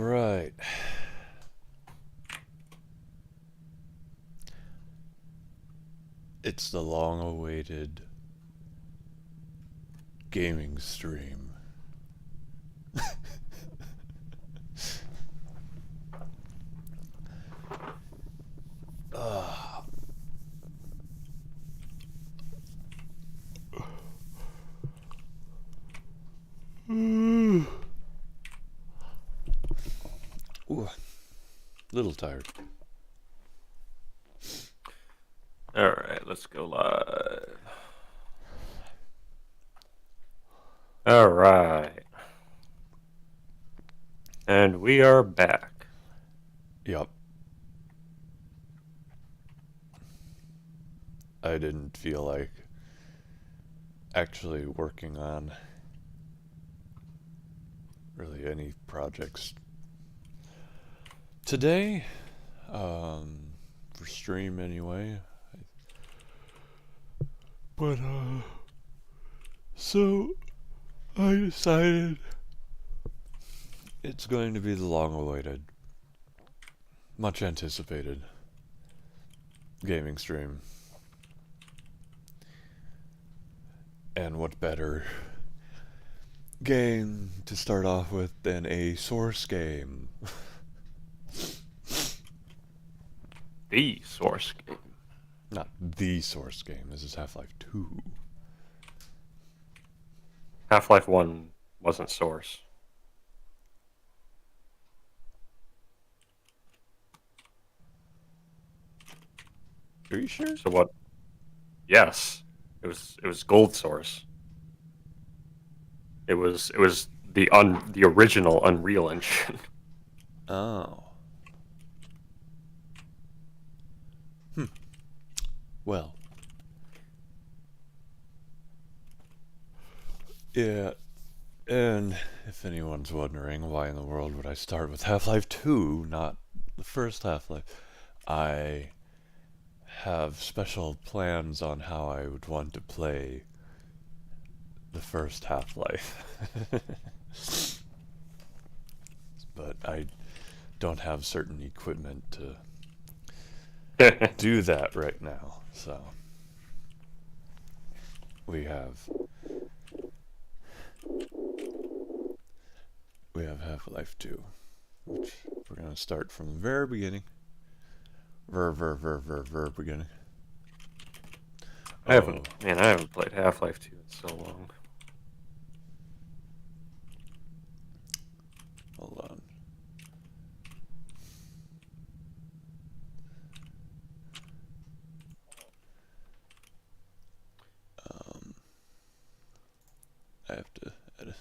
right. It's the long-awaited gaming stream. uh, Ooh, little tired. Alright, let's go live. Alright. And we are back. Yup. I didn't feel like actually working on really any projects today, for stream anyway. But, so I decided it's going to be the long-awaited, much anticipated gaming stream. And what better game to start off with than a source game? The source game. Not the source game, this is Half-Life 2. Half-Life 1 wasn't source. Are you sure? So what? Yes. It was gold source. It was the original Unreal Engine. Oh. Well. Yeah, and if anyone's wondering why in the world would I start with Half-Life 2, not the first Half-Life, I have special plans on how I would want to play the first Half-Life. But I don't have certain equipment to do that right now, so we have Half-Life 2, which we're going to start from the very beginning. Beginning. I haven't played Half-Life 2 in so long. Hold on. I have to edit.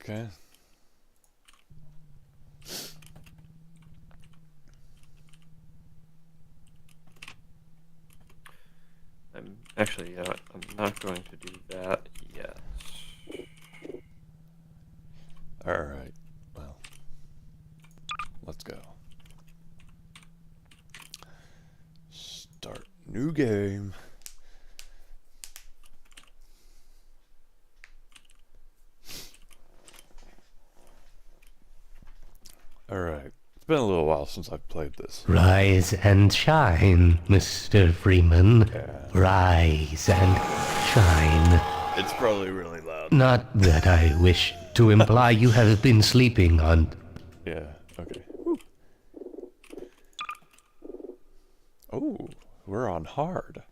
Okay. Actually, yeah, I'm not going to do that yet. Alright. Well, let's go. Start new game. Alright. It's been a little while since I've played this. Rise and shine, Mr. Freeman. Yeah. Rise and shine. It's probably really loud. Not that I wish to imply you have been sleeping on... Yeah, okay. Woo. Oh, we're on hard.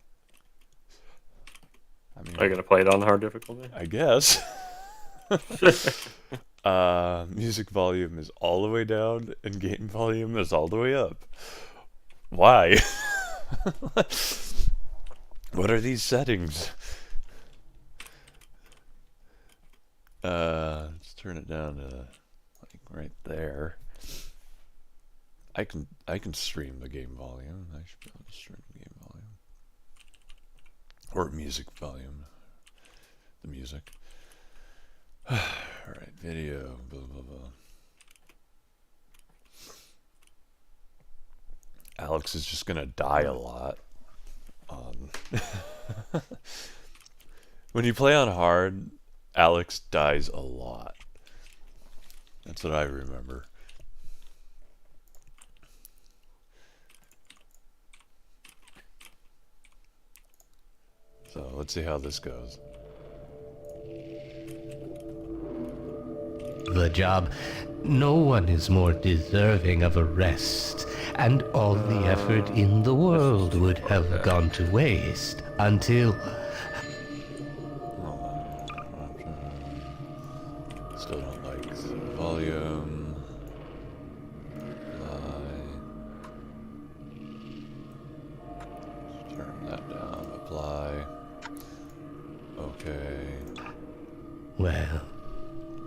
I mean, Are you going to play it on hard difficulty? I guess. Music volume is all the way down and game volume is all the way up. Why? What are these settings? Let's turn it down to like right there. I can stream the game volume. I should be able to stream the game volume. Or music volume. The music. Alright, video, blah blah blah. Alex is just gonna die a lot. When you play on hard, Alex dies a lot. That's what I remember. So let's see how this goes. The job. No one is more deserving of a rest, and all the effort in the world would have gone to waste until... Still don't like the volume. Apply. Turn that down. Apply. Okay. Well,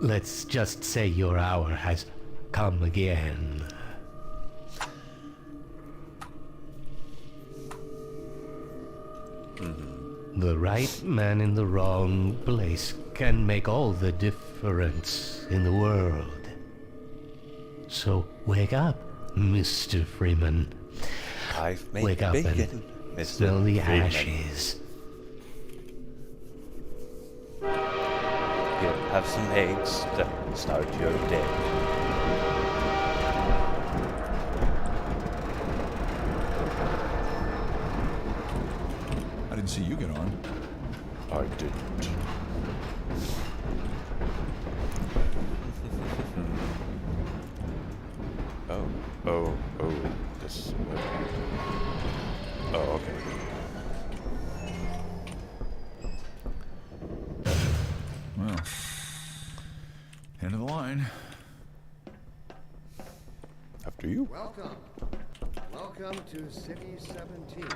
let's just say your hour has come again. The right man in the wrong place can make all the difference in the world. So wake up, Mr. Freeman. I've made Wake up bacon, and Mr. smell the Freeman. ashes. Here, have some eggs to start your day. I didn't see you get on. I didn't. Oh, this way. Oh, okay. Well, end of the line. After you. Welcome. Welcome to City 17. You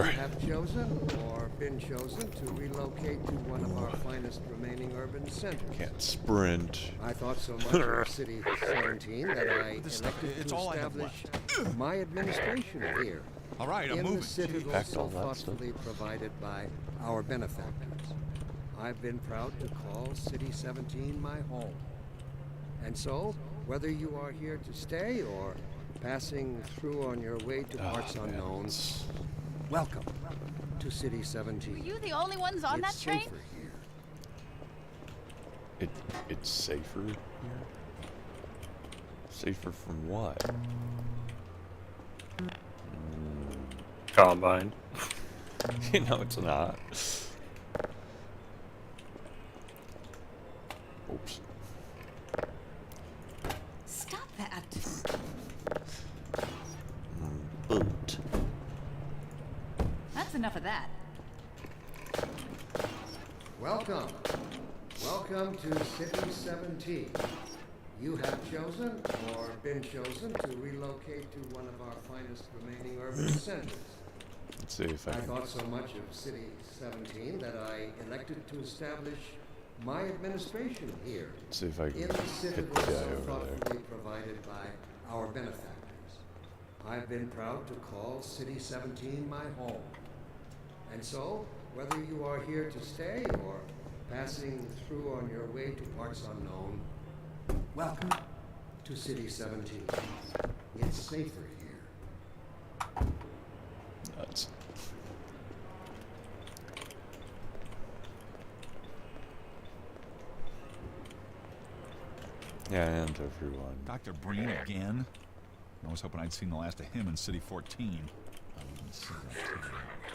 Alright. have chosen or been chosen to relocate to one of our finest remaining urban centers. Can't sprint. I thought so much of City 17 that I This stuff, elected it's to all I have establish my administration here. All right, I'm in moving. the citadel Packed all so that stuff. thoughtfully provided by our benefactors. I've been proud to call City 17 my home. And so, whether you are here to stay or passing through on your way to parts man, unknown, it's- welcome to City 17. Were you the only ones on It's that train? safer here. It's safer here? Safer from what? Combine. You know it's not. Oops. Stop that. Boot. That's enough of that. Welcome. Welcome to City 17. You have chosen or been chosen to relocate to one of our finest remaining urban centers. Let's see if I I can. thought so much of City 17 that I elected to establish my administration here. See if I can In the get citadel the guy so over there. thoughtfully provided by our benefactors. I've been proud to call City 17 my home. And so, whether you are here to stay or passing through on your way to parts unknown, welcome to City 17. It's safer here. Nuts. Yeah, and everyone. Dr. Breen again? I was hoping I'd seen the last of him in City 14. I wouldn't say that to you.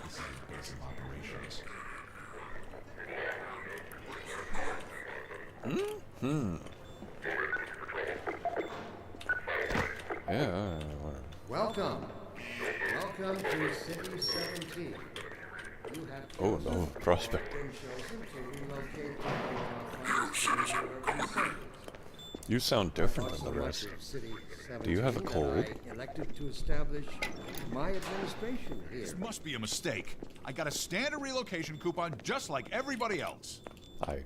This is his base of operations. Yeah, whatever. Welcome. Welcome to City 17. You have Oh, chosen no, or prospect. been chosen to relocate to one of our finest remaining urban centers. You sound different Thought than so the much rest. of City Do you have a 17 that cold? I elected to establish my administration here. This must be a mistake. I got a standard relocation coupon just like everybody else. I.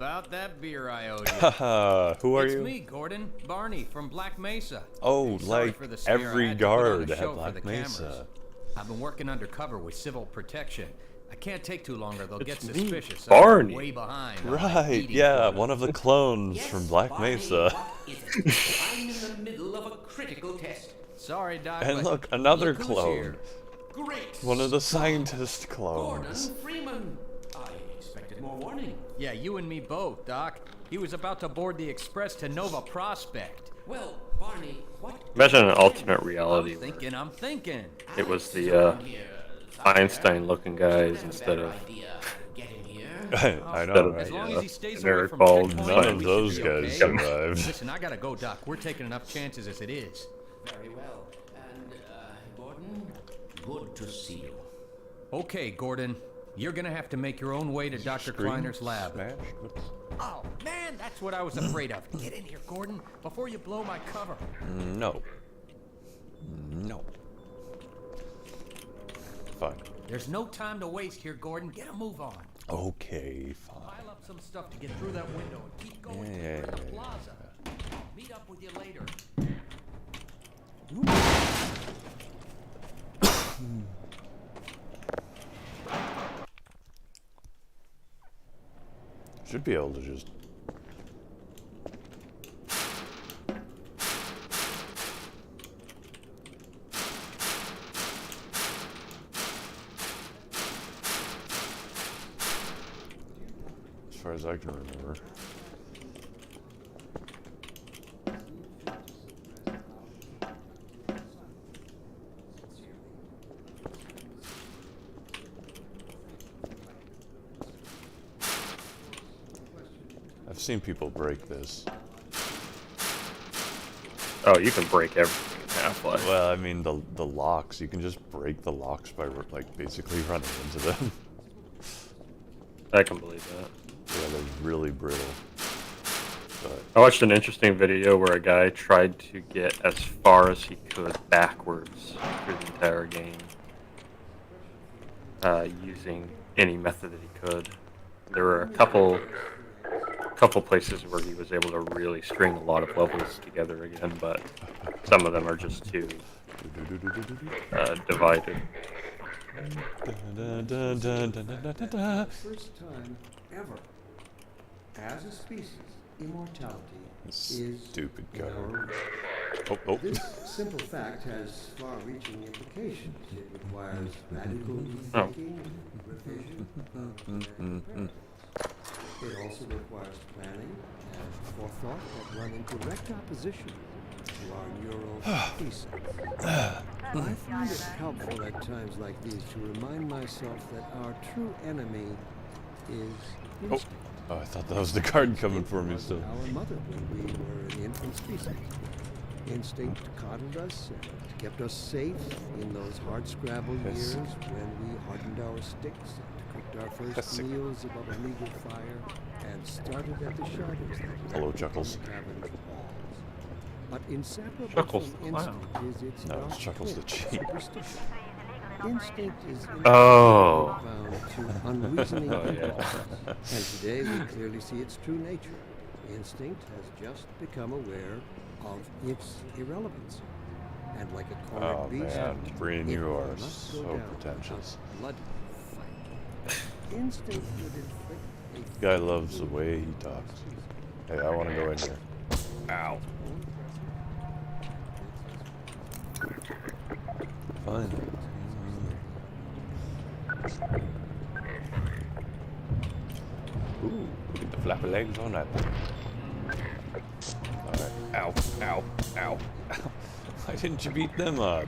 about that beer I owe you. Haha, who are It's you? me, Gordon. Barney from Black Mesa. Oh, Sorry like for the scare. I every had to put on a guard show at for Black the Mesa. cameras. I've been working undercover with civil protection. I can't take too long or they'll get It's me, suspicious. Barney. I'm way behind. on my Right, eating yeah, quota. one of the clones from Black Mesa. What is it? I'm in the middle of a critical test. Sorry, Doc. And but look, another who's clone. here. Great. One of the scientist Gordon clones. Freeman. I expected more warning. Yeah, you and me both, Doc. He was about to board the express to Nova Prospect. Well, Barney, what? Imagine an alternate reality I'm where thinking. it was the Einstein-looking guys instead of Getting here. I know, Instead of right? As long yeah. as he stays They're away from called checkpoints, None of we those should be guys okay. survived. Listen, I gotta go, Doc. We're taking enough chances as it is. Very well. And, Gordon, good to see you. Okay, Gordon. You're gonna have to make your own way to Dr. Screen Kleiner's lab. smashed? Whoops. Oh, man, that's what I was afraid of. Get in here, Gordon, before you blow my cover. No. No. Fine. There's no time to waste here, Gordon. Get a move on. Okay, fine. Pile up some stuff to get through that window and keep going Yeah, till yeah, you're in the yeah, plaza. I'll meet up with you later. Should be able to just. As far as I can remember. I've seen people break this. oh, you can break everything in Half-Life. Well, I mean the locks. You can just break the locks by like basically running into them. I can believe that. Yeah, they're really brittle. But I watched an interesting video where a guy tried to get as far as he could backwards through the entire game, using any method that he could. There were a couple places where he was able to really string a lot of levels together again, but some of them are just too divided. First time ever, as a species, immortality is Stupid in our guy. reach. Oh, This simple fact has far-reaching implications. It requires radical rethinking, revision, and preparation. It also requires planning and forethought that run in direct opposition to our neural precepts. I find it helpful at times like these to remind myself that our true enemy is instinct. Oh, I thought that was the guard coming for me still. Our mother when we were an infant species. Instinct coddled us and kept us safe in those hard-scrabble years when we hardened our sticks and cooked our first meals above a meager fire and started at the shadows that Hello, lurked Chuckles. in the cavern's walls. But inseparable Chuckles, from wow. instinct is its No, it's dark Chuckles the twin, cheat. superstition. Instinct is Oh. bound to unreasoning Oh, yeah. impulses. And today we clearly see its true nature. Instinct has just become aware of its irrelevance. And like a cornered Oh beast, man, Breen, it you will are not go so down pretentious. without bloody fight. Instinct would inflict a Guy loves the way he talks. Hey, I want to go in here. Ow. Fine. Ooh, look at the flappy legs on that thing. Alright. Ow, ow, ow, ow. Why didn't you beat them up?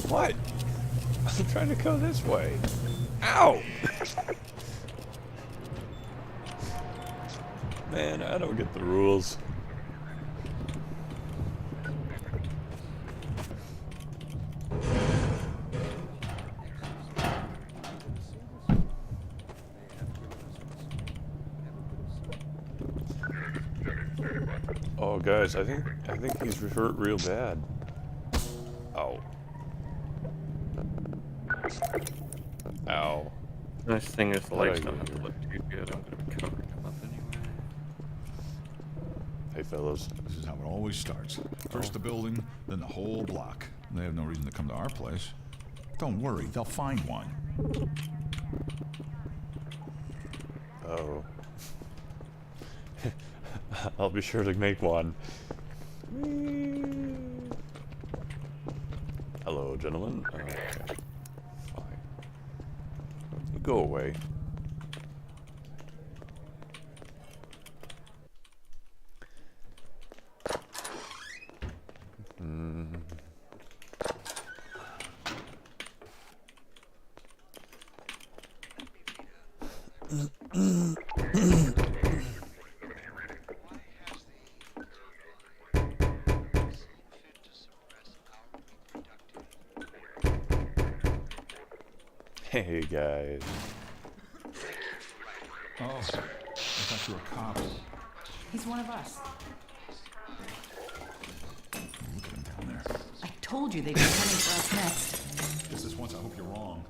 What? I'm trying to go this way. Ow! Man, I don't get the rules. Oh, guys, I think he's hurt real bad. Ow. Ow. Nice thing is the How do lights I don't get have to here? look too good. I'm gonna be covering them up anyway. Hey, fellas. This is how it always starts. First the building, then the whole block. They have no reason to come to our place. Don't worry, they'll find one. Oh. I'll be sure to make one. Hello, gentlemen. Okay. Fine. You go away. Hey, guys. Oh, I thought you were cops. He's one of us. Look at him down there. I told you they'd be coming for us next. Just this once, I hope you're wrong.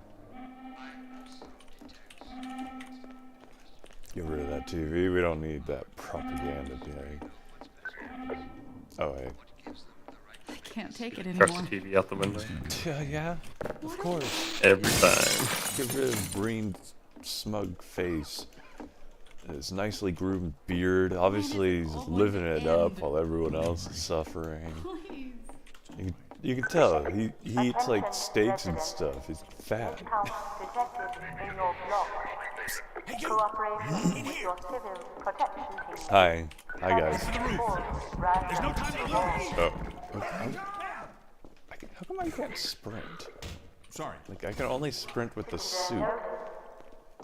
Get rid of that TV. We don't need that propaganda thing. Oh, hey. I can't take it Chuck anymore. the TV out the window. Yeah, of course. Every time. Get rid of Breen's smug face. His nicely groomed beard. Obviously, he's living it up while everyone else is suffering. Please. You can tell. He eats like steaks and stuff. He's fat. Hi. Hi, guys. There's no time to lose! Oh. How come I can't sprint? Sorry. Like, I can only sprint with the suit.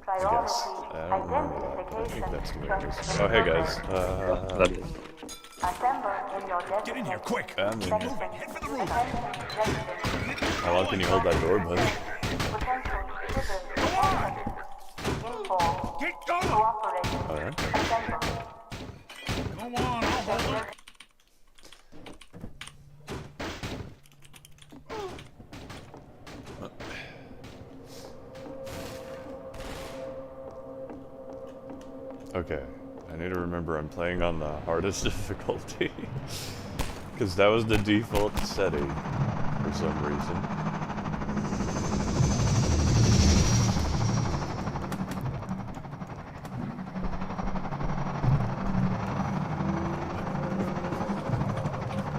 I guess. I don't remember that. I think that's the way it is. Oh, hey, guys. That is. Get in here, quick! I'm in here. Head for the roof! How long can you hold that door, buddy? Get going! Alright. Go on, I'll hold it. Okay. I need to remember I'm playing on the hardest difficulty. Because that was the default setting for some reason.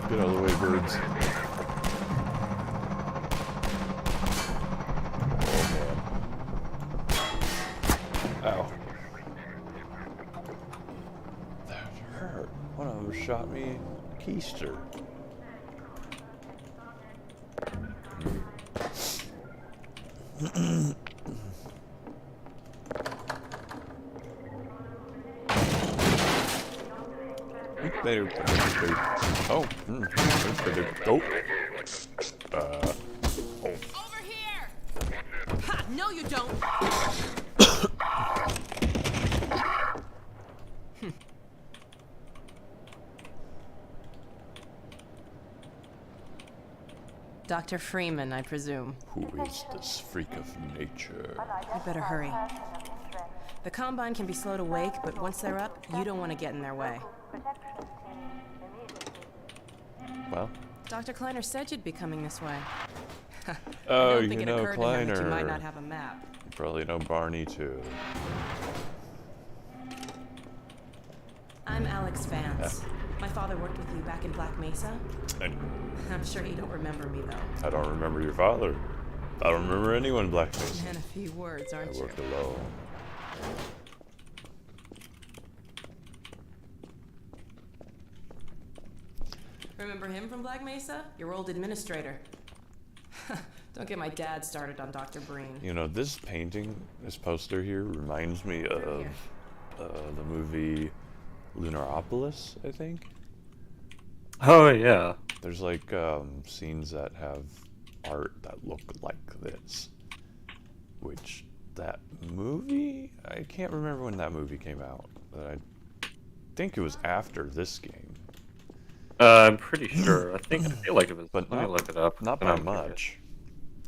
Get out of the way, birds. Oh, man. Ow. That hurt. One of them shot me keister. Oh. Oh. Over here! Ha! No, you don't! Dr. Freeman, I presume. Who is this freak of nature? You better hurry. The Combine can be slow to wake, but once they're up, you don't want to get in their way. Well, Dr. Kleiner said you'd be coming this way. oh, I don't you think it know occurred to him that you might Kleiner. not have a map. You probably know Barney too. I'm Alex Vance. My father worked with you back in Black Mesa. And I'm sure you don't remember me, though. I don't remember your father. I don't remember anyone in Black Mesa. And a few words, I aren't you? work alone. Remember him from Black Mesa? Your old administrator. Don't get my dad started on Dr. Breen. You know, this painting, this poster here, reminds me of the movie Lunaropolis, I think. Oh, yeah. There's like scenes that have art that look like this. Which, that movie? I can't remember when that movie came out. But I think it was after this game. I'm pretty sure. I feel like it was. But Let me not, look it up. not and by I'm curious. much.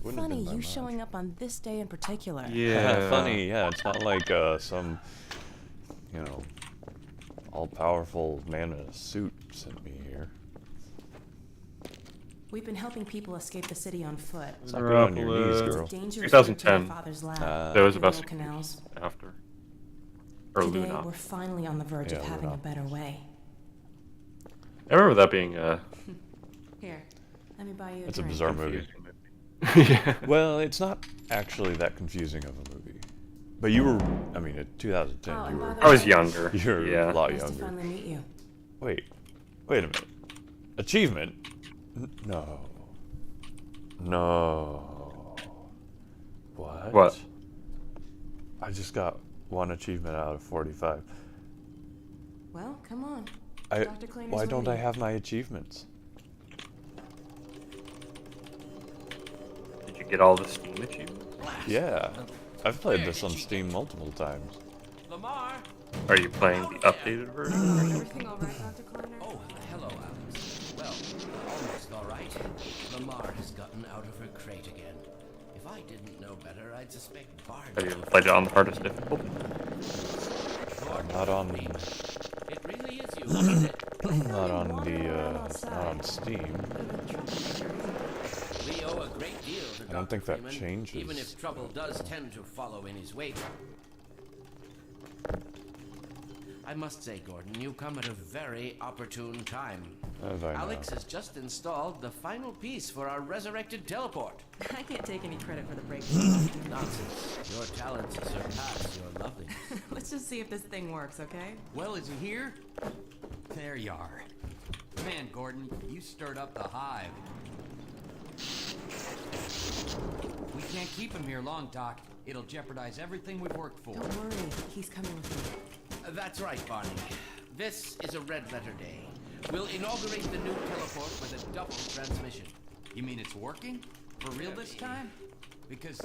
Wouldn't have Funny, been my you match. showing up on this day in particular. Yeah. Funny, yeah. It's not like some, you know, all-powerful man in a suit sent me here. We've been helping people escape the city on foot. It's not good on your knees, girl. Dangerous 2010. my father's lab. That was in about the 6 canals. years after. Or Today, Luna. we're finally on the verge Yeah, of having Luna. a better way. I remember that being Here, let me buy you a It's a drink. bizarre movie. confusing. Yeah. Well, it's not actually that confusing of a movie. But you were, I mean, in 2010, Oh, you and by were, the I was way, younger. you're Yeah. a lot Nice to younger. finally meet you. Wait a minute. Achievement? No. No. What? What? I just got one achievement out of 45. Well, come on. I, Dr. Clayner's why don't I waiting. have my achievements? Did you get all the Steam achievements? Yeah. I've played this on Steam multiple times. Lamar! Are you playing the updated version? Everything all right, Dr. Kleiner? Oh, hello, Alex. Well, almost all right. Lamar has gotten out of her crate again. If I didn't know better, I'd suspect Barney. Have you ever played it on the hardest difficulty? Not on, It really is you, isn't it? not on not on Steam. We owe a great deal to I don't Dr. think that Freeman, changes. even if trouble does tend to follow in his wake. I must say, Gordon, you come at a very opportune time. As I know. Alex has just installed the final piece for our resurrected teleport. I can't take any credit for the breakthrough. Nonsense. Your talents surpass your loveliness. Let's just see if this thing works, okay? Well, is he here? There you are. Man, Gordon, you stirred up the hive. We can't keep him here long, Doc. It'll jeopardize everything we've worked for. Don't worry, he's coming with me. That's right, Barney. This is a red letter day. We'll inaugurate the new teleport with a double transmission. You mean it's working? For real this time? Because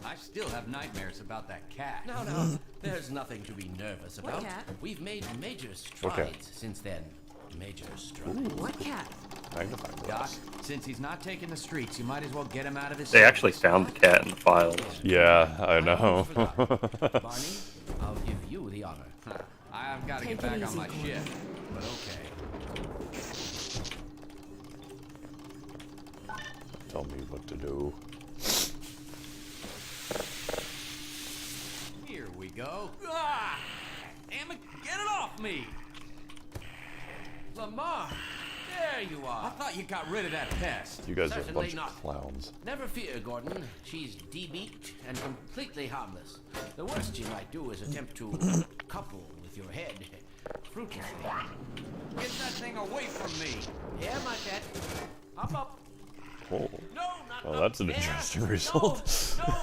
I still have nightmares about that cat. No, there's nothing to be nervous What about. cat? We've made major What cat? strides since then. Major strides. What cat? Magnifying Doc, glass. since he's not taking the streets, you might as well get him out of his... They actually found the cat in the files. Yeah, I know. Barney, I'll give you the honor. Huh. I've got to Take get it back on easy, my Gordon. ship, but okay. Tell me what to do. Here we go. Ah! Damn it, get it off me! Lamar, there you I are. thought you got rid of that pest. You guys are a Certainly bunch not. of clowns. Never fear, Gordon. She's debeaked and completely harmless. The worst she might do is attempt to couple with your head. Fruitlessly. Get that thing away from me! Here, my pet. Hop up. Oh. No, not Well, up that's an there. interesting result. No,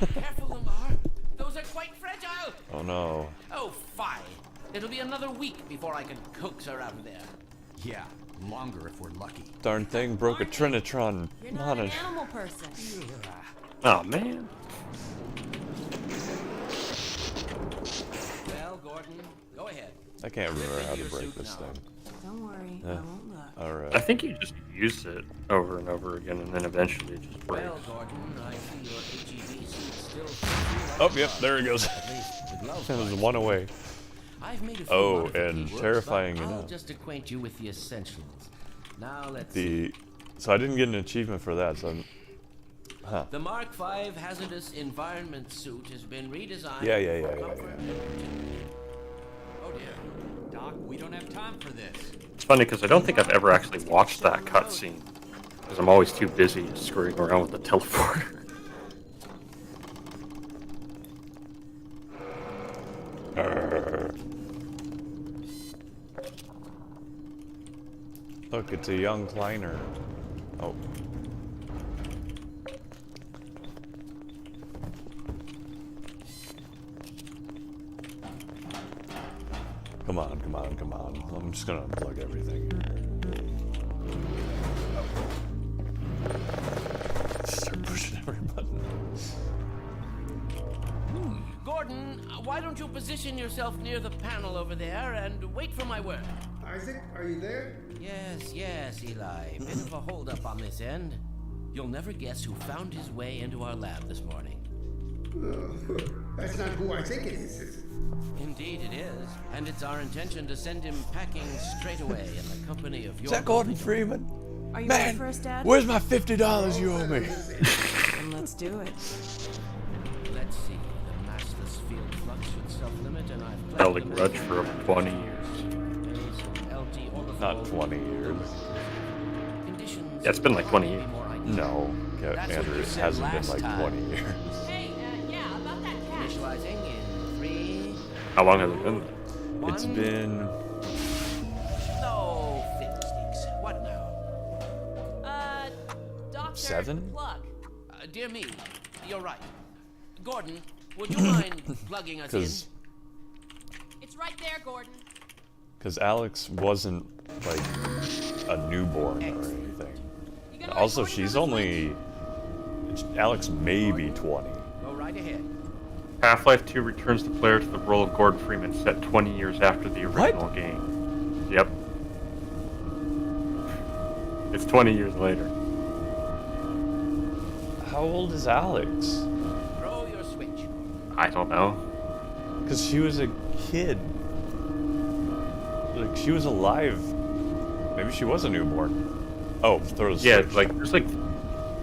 no. Careful, Lamar. Those are quite fragile. Oh no. Oh, fine. It'll be another week before I can coax her out of there. Yeah, longer if we're lucky. Darn thing broke a Trinitron. You're not an a- animal person. Oh man. Well, Gordon, go ahead. I can't remember how to Your break suit this now. thing. Don't worry, I won't look. I Alright. think you just use it over and over again, and then eventually it just breaks. Well, Gordon, I see your HEV suit still fits you Oh, like a yep, glove. there it goes. At least the glove That was part. one away. I've made a few Oh, modifications, and but terrifying I'll enough. just acquaint you with the essentials. Now let's see. So I didn't get an achievement for that, so I'm, The Mark V hazardous environment suit has been redesigned. Yeah. for comfort. Oh dear. Doc, we don't have time for this. It's funny because I don't think I've ever actually watched that cutscene because I'm always too busy screwing around with the teleporter. Look, it's a young Kleiner. Oh. Come on. I'm just gonna unplug everything here. Start pushing every button. Gordon, why don't you position yourself near the panel over there and wait for my word? Isaac, are you there? Yes, Eli. Bit of a holdup on this end. You'll never guess who found his way into our lab this morning. That's not who I think it is. Indeed it is. And it's our intention to send him packing straight away in the company of your... Is that Gordon Freeman? Are you Man, ready for us, Dad? where's my $50 you owe me? Then let's do it. Let's see. The massless field flux should self-limit, and I've... Held a grudge for over 20 years. Not 20 years. Yeah, it's been like 20 years. No, Andrew, it hasn't been like 20 years. Hey, yeah, about that cat. Initializing in 3... How long has it been? It's been... No, fiddlesticks. What now? Doctor 7? Plug. Dear me, you're right. Gordon, would you mind plugging us in? It's right there, Gordon. Because Alex wasn't, like, a newborn or anything. Also, she's only... Alex may be 20. Go right ahead. Half-Life 2 returns the player to the role of Gordon Freeman set 20 years after the original game. Yep. It's 20 years later. How old is Alex? Throw your switch. I don't know. Because she was a kid. Like, she was alive. Maybe she was a newborn. Oh, throw the Yeah, switch. like, there's like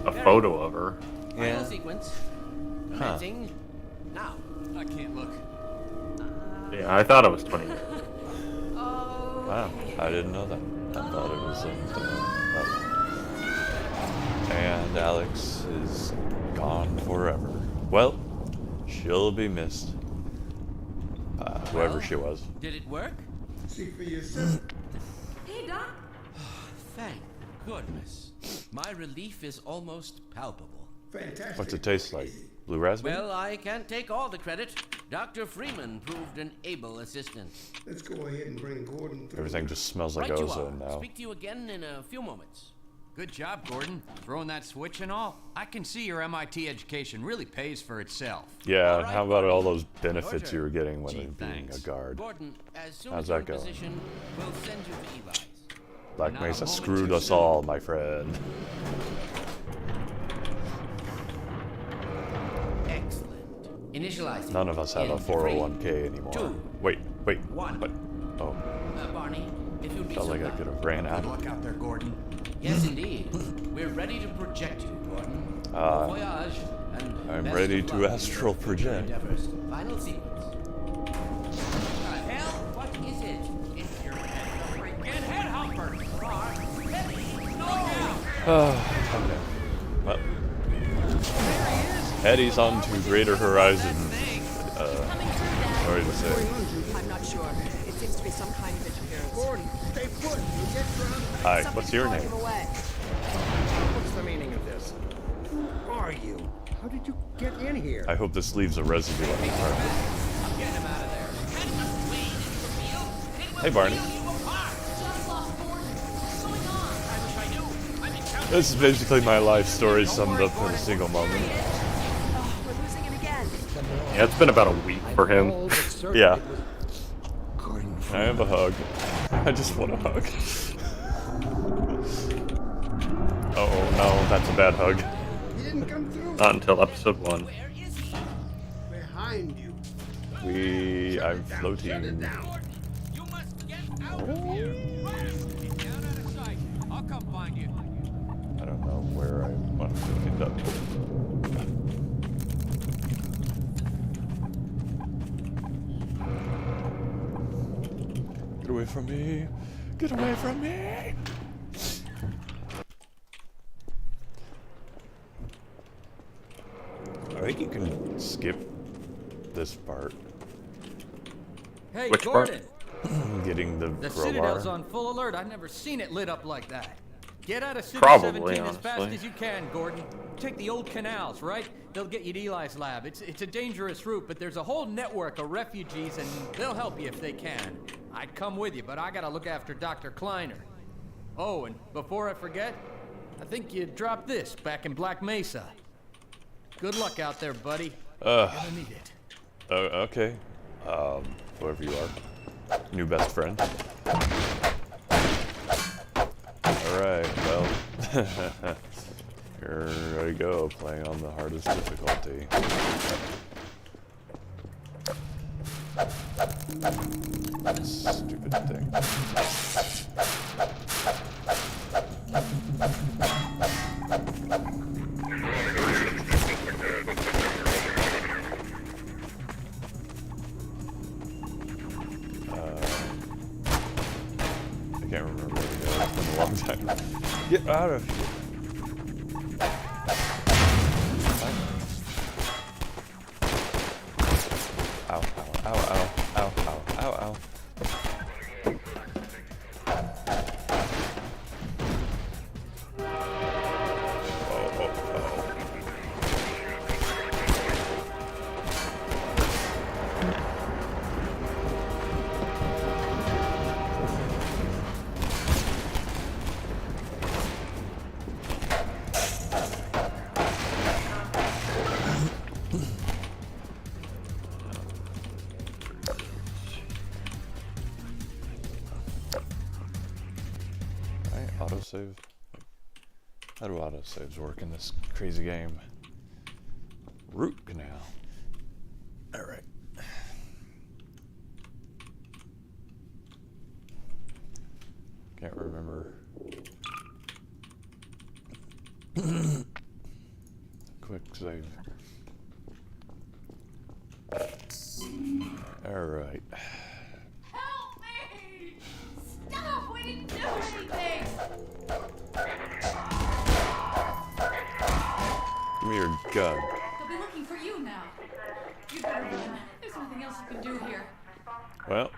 a photo of her. Final sequence. Huh. Commencing now. I can't look. Yeah, I thought it was 20 years. Wow, I didn't know that. I thought it was something else. And Alex is gone forever. Well, she'll be missed. Whoever she was. Did it work? See for yourself. Hey, Doc. Thank goodness. My relief is almost palpable. Fantastic. What's it taste like? Blue raspberry? Well, I can't take all the credit. Dr. Freeman proved an able assistant. Let's go ahead and bring Gordon through. Everything just smells like Right you are. ozone now. Speak to you again in a few moments. Good job, Gordon. Throwing that switch and all. I can see your MIT education really pays for itself. Yeah, All and right, how about all those Your benefits turn. you were getting when Gee, being a thanks. guard? Gordon, as soon How's as you're that in going? position, we'll send you to Eli's. Black Not a Mesa moment screwed too us soon. all, my friend. Excellent. Initializing. None of us have a in 401k anymore. 2, Wait, 1. what? Oh, Barney, if you'd be felt so like I kind. could have ran out. Good luck out there, Gordon. Yes, indeed. We're ready to project you, Gordon. Ah, Bon voyage, and I'm best ready of to luck in astral your future project. endeavors. Final sequence. The hell? What is it? It's your freaking headhumper. Okay. Well, Eddie's on to greater horizons. Sorry to say. I'm not sure. It seems to be some kind of interference. Gordon, stay put. You'll get drowned. Hi, what's your name? Him away. What's the meaning of this? Who are you? How did you get in here? I hope this leaves a residue on the carpet. I'm getting him out of there. Heading us way into the field. Hey, Barney. Just lost Gordon. What's going on? I wish I knew. I'm in This is basically my life story summed up in a single moment. Oh, we're losing him again. Yeah, it's been about a week for him. Yeah. I have a hug. I just want a hug. Oh no, that's a bad hug. He didn't come through. Not until episode 1. Behind you. I'm floating. You must get out of here. He's down out of sight. I'll come find you. I don't know where I want to end up. Get away from me! Get away from me! I think you can skip this part. Hey, Which part? Gordon! Getting the The crowbar. Citadel's on full alert. I've never seen it lit up like that. Get out of City Probably, 17 as fast honestly. as you can, Gordon. Take the old canals, right? They'll get you to Eli's lab. It's a dangerous route, but there's a whole network of refugees, and they'll help you if they can. I'd come with you, but I gotta look after Dr. Kleiner. Oh, and before I forget, I think you dropped this back in Black Mesa. Good luck out there, buddy. You're gonna need it. Okay. Whoever you are. New best friend. Alright, well. Here I go, playing on the hardest difficulty. Stupid thing. I can't remember where to go. It's been a long time. Get out of here. Ow, ow, ow, ow, ow, ow, ow, ow. Oh, oh, oh. Autosave. How do autosaves work in this crazy game? Root canal. Alright. Can't remember. Quick save. Alright. Help me! Stop! We didn't do anything! Give me your gun. They'll be looking for you now. You better run. There's nothing else you can do here. Well,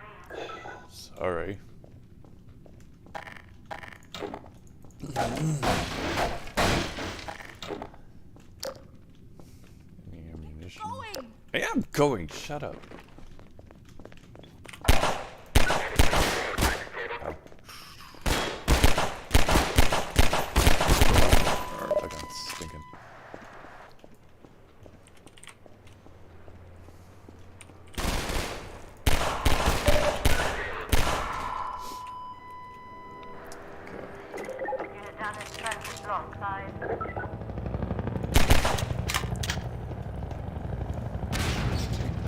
sorry. Any ammunition? Going! I am going. Shut up. Fucking stinking.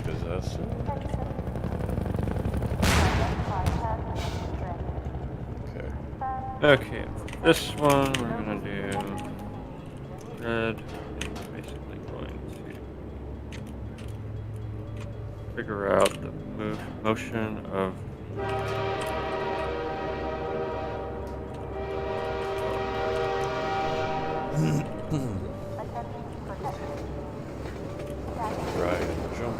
Possessor. Okay. Okay, this one we're gonna do red. It's basically going to figure out the motion of Right, jump.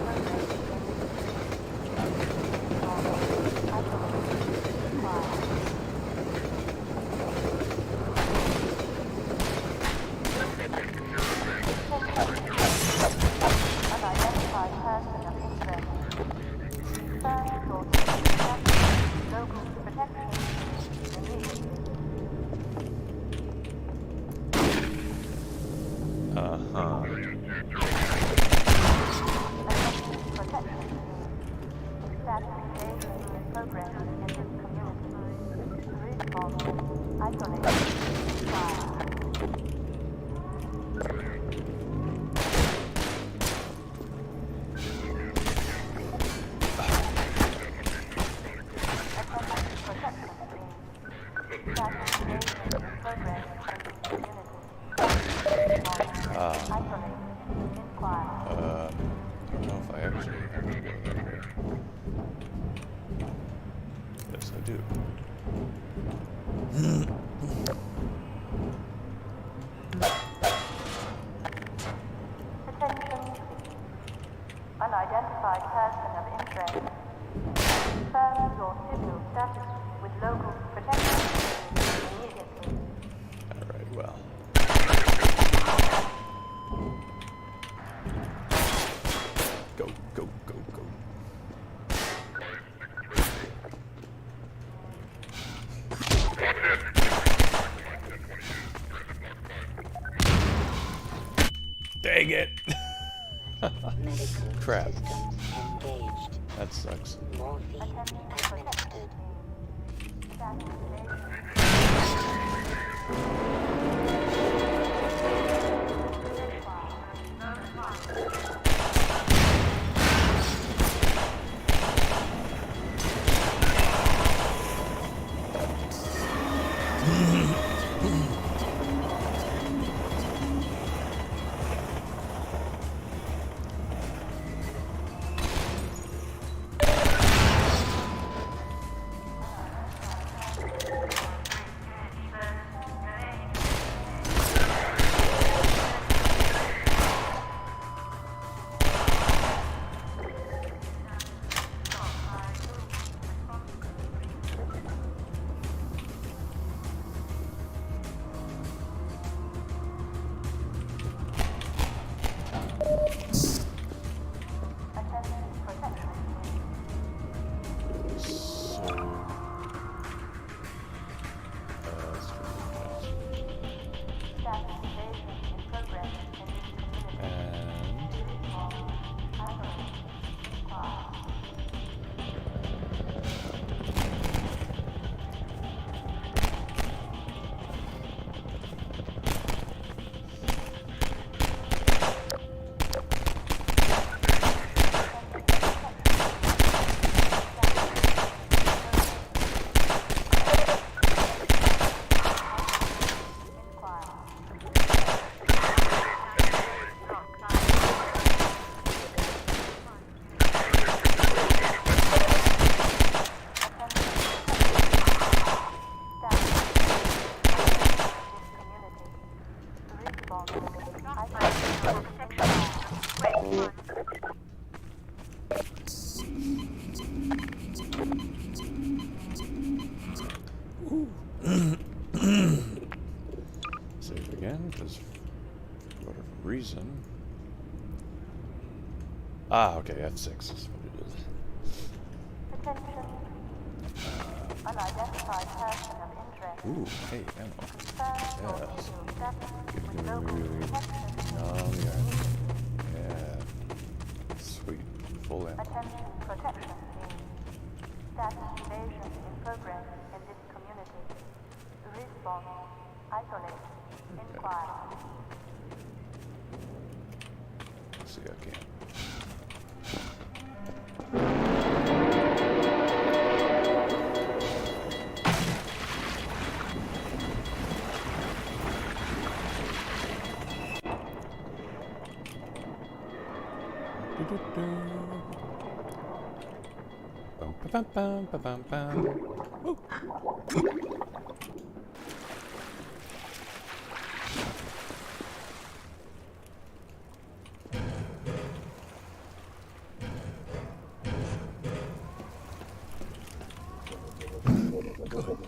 I don't know if I actually have to go that way. Yes, I do. Unidentified person of interest. Confirm your civil status with local protection immediately. Alright, well. Go, go, go, go. Dang it! Crap. That sucks. reason. Ah, okay, F6 is what it is. Attention. Unidentified person of interest. Ooh, hey, ammo. Confirm your Yes. civil status Give with me local protection. Yeah. Sweet. Full ammo. Attention protection team. Status evasion in progress in this community. Response. Isolate. Inquire. Let's see, I can. Bum, ba, bum, ba, bum, bum. Woo.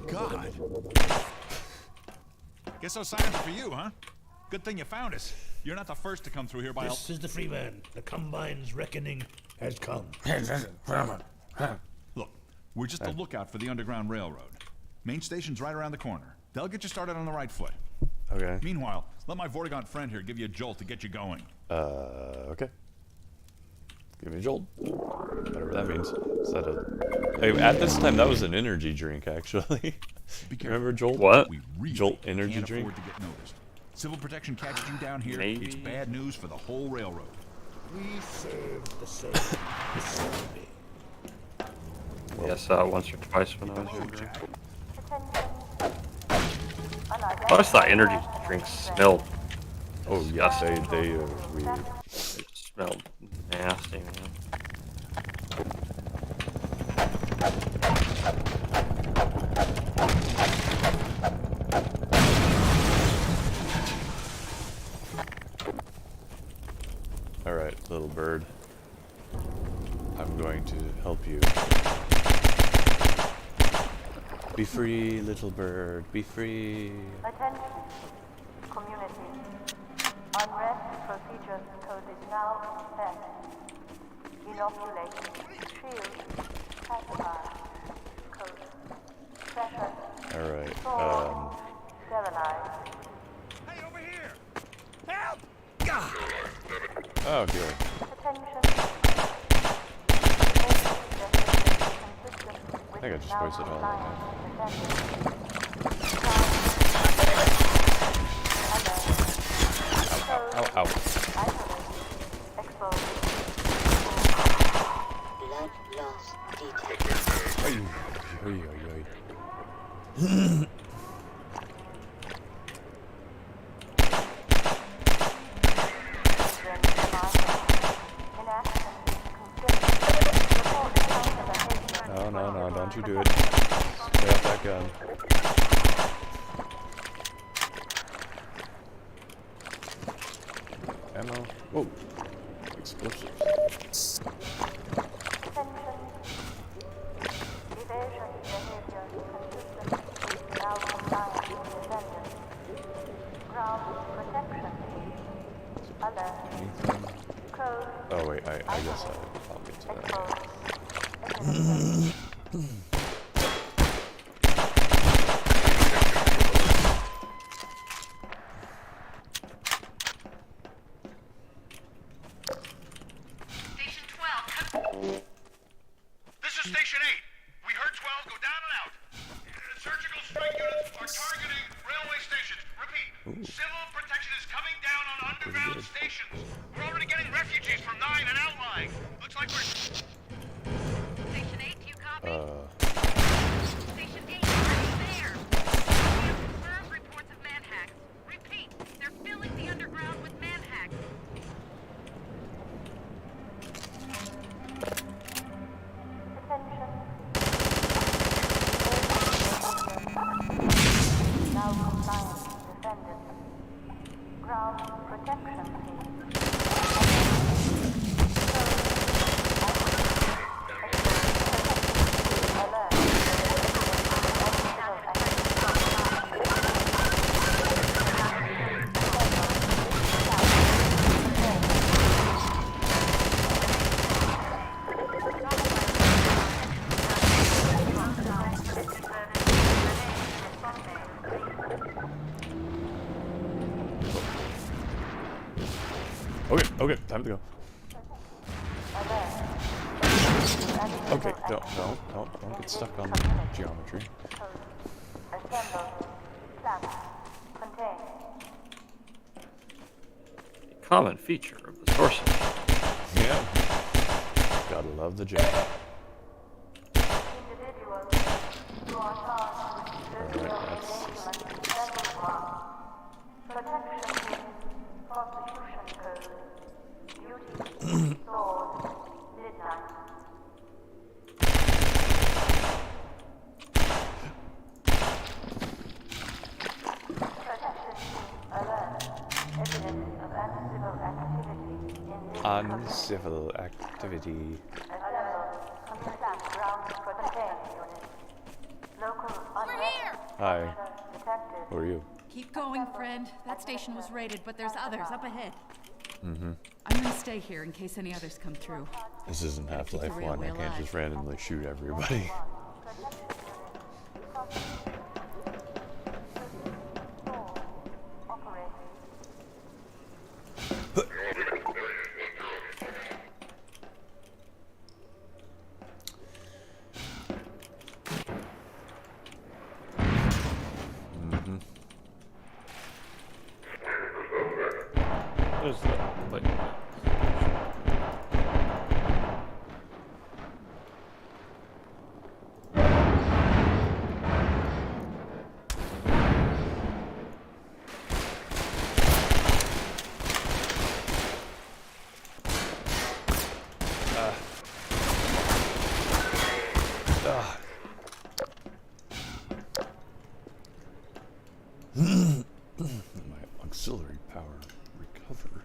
God. Guess those signs are for you, huh? Good thing you found us. You're not the first to come through here by This is the Freeman. The Combine's reckoning has come. Look, we're just a lookout for the Underground Railroad. Main station's right around the corner. They'll get you started on the right foot. Okay. Meanwhile, let my Vortigaunt friend here give you a jolt to get you going. Okay. Give me a jolt. Whatever that means. Is that a... Hey, at this time, that was an energy drink, actually. Remember Jolt? What? We really Jolt energy can't drink? afford to get noticed. Civil protection catches you down here, Maybe. it's bad news for the whole railroad. We serve the same facility. Yes, once or twice when I was younger. Attention. I always thought energy drinks smelled Oh, yes, disgusting. they are weird. They smelled nasty, man. Alright, little bird. I'm going to help you. Be free, little bird. Be free. Attention. Community. Unrest procedures code is now in effect. Inoculate. Shield. Pacify. Code. Pressure. Alright, Sterilize. Hey, over here! Help! oh, good. Attention. I think I just wasted all of that. Ow, ow. Blood loss detected. Oy, oy, oy, oy. No, no, no, don't you do it. Stay off that gun. Ammo. Whoa. Explosives. Anything? Oh wait, I guess I'll get to that. Station 12. This is Station 8. We heard 12 go down and out. Surgical strike units are targeting railway stations. Repeat. Civil protection is coming down on underground stations. We're already getting refugees from 9 and outlying. Looks like we're... Station 8, do you copy? Station 8, are you there? We have confirmed reports of manhacks. Repeat, they're filling the underground with manhacks. Now compliant defended. Ground protection team. Okay, time to go. Okay, don't get stuck on geometry. A common feature of the sources. Yeah. Gotta love the jam. Uncivil activity. Hi. Who are you? Keep going, friend. That station was raided, but there's others up ahead. Mm-hmm. I'm gonna stay here in case any others come through. This isn't Half-Life 1. I can't just randomly shoot everybody. There's the like. My auxiliary power recover.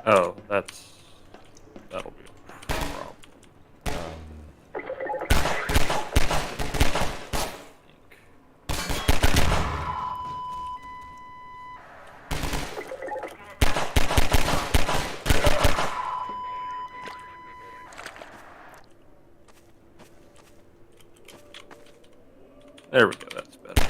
Oh, that'll be a problem. There we go, that's better.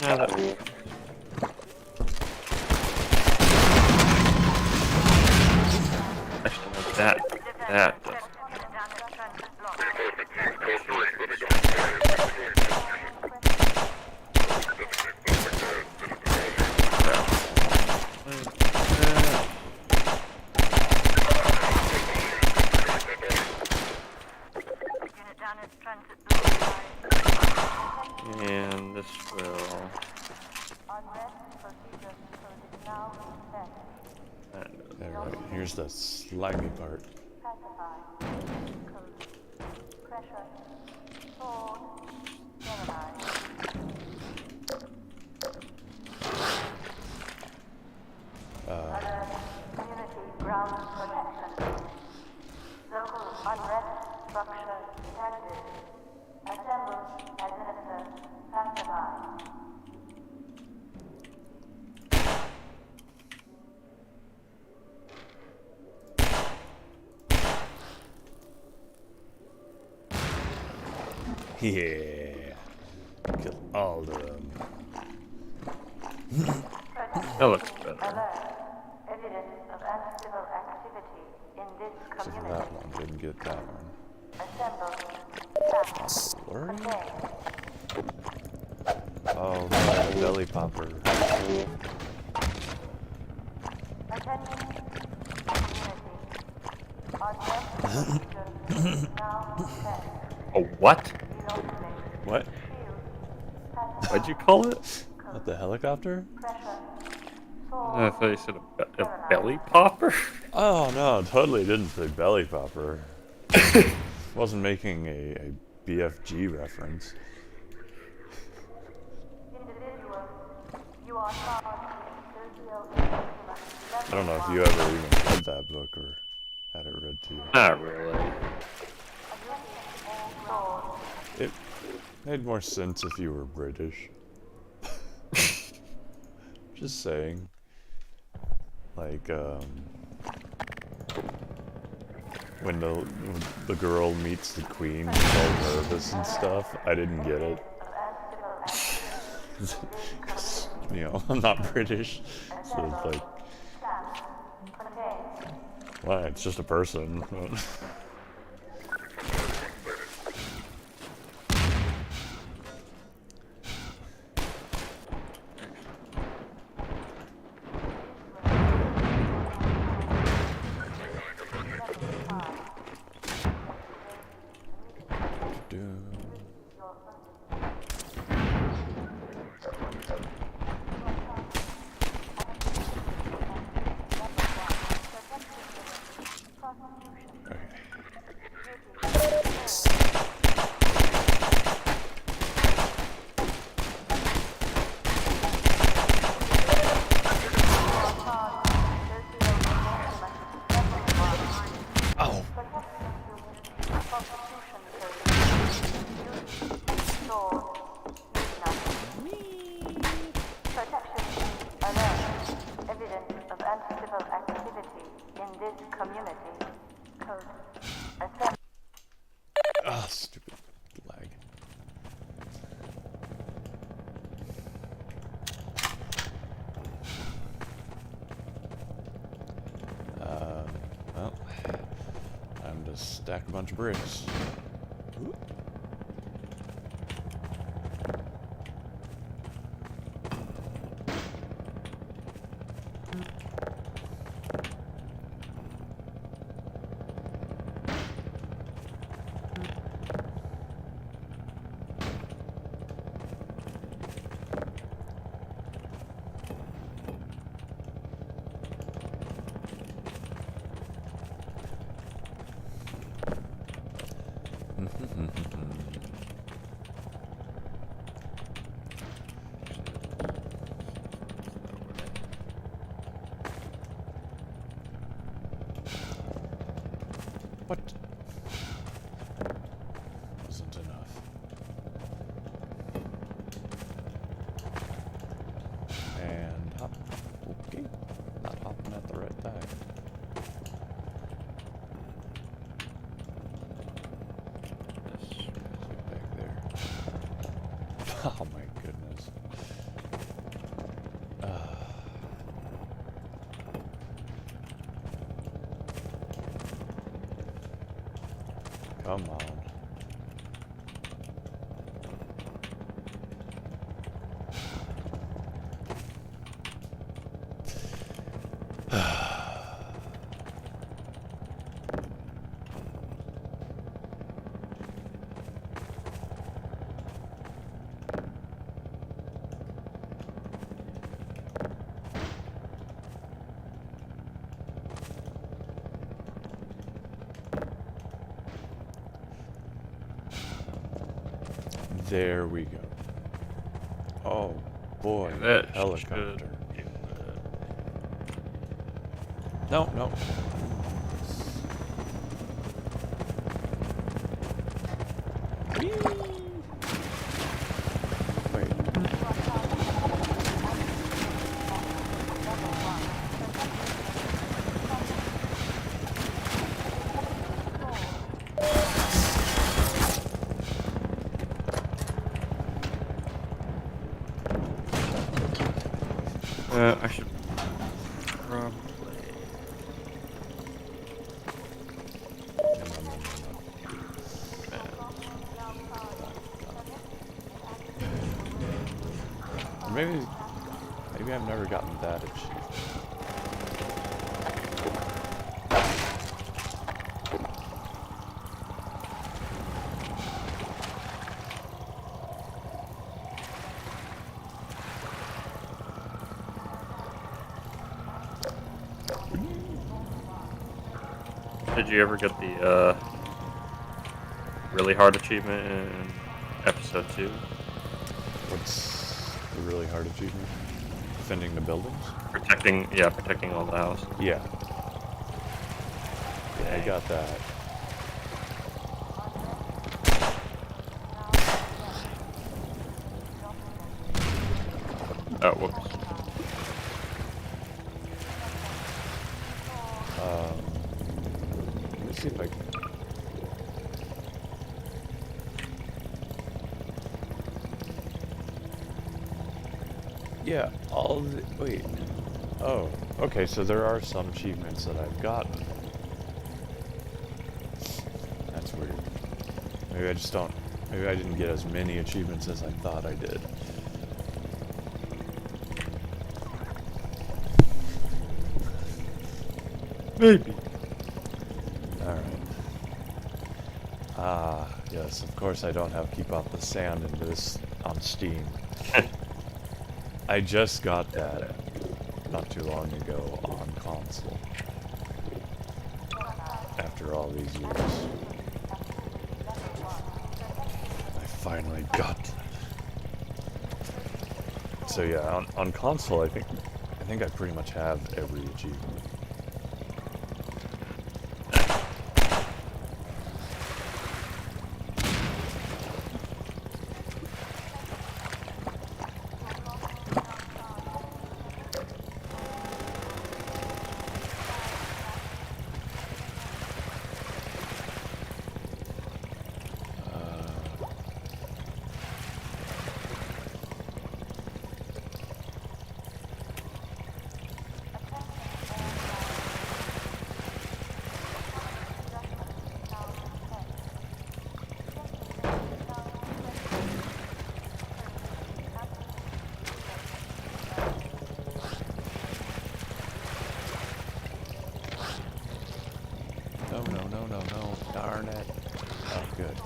Yeah, that was... Actually, no, that doesn't. And this will... There, right. Here's the slimy part. Yeah. Kill all of them. That looks better. Except for that one. Didn't get that one. Blurry? Oh, no, belly popper. A what? What? What'd you call it? What, the helicopter? I thought you said a belly popper. Oh no, totally didn't say belly popper. Wasn't making a BFG reference. I don't know if you ever even read that book or had it read to you. Not really. It made more sense if you were British. Just saying. Like, when the girl meets the queen, she's all nervous and stuff. I didn't get it. You know, I'm not British, so it's like, well, it's just a person. Ah, stupid lag. Well, time to stack a bunch of bricks. Ooh. What? Wasn't enough. And hop. Okay. Not hopping at the right time. Get back there. Oh my goodness. Come on. There we go. Oh boy, That helicopter. No, no. Wait. I should probably. Maybe I've never gotten that achievement. Did you ever get the really hard achievement in episode 2? What's the really hard achievement? Defending the buildings? Protecting all the houses. Yeah. Yeah, I got that. Oh, whoops. Let me see if I can. Yeah, all the, wait. Oh, okay, so there are some achievements that I've gotten. That's weird. Maybe I just don't, maybe I didn't get as many achievements as I thought I did. Maybe. Alright. Ah, yes, of course I don't have Keep Out the Sand in this on Steam. I just got that not too long ago on console. After all these years. I finally got it. So yeah, on console I think I pretty much have every achievement. No, darn it. Oh, good.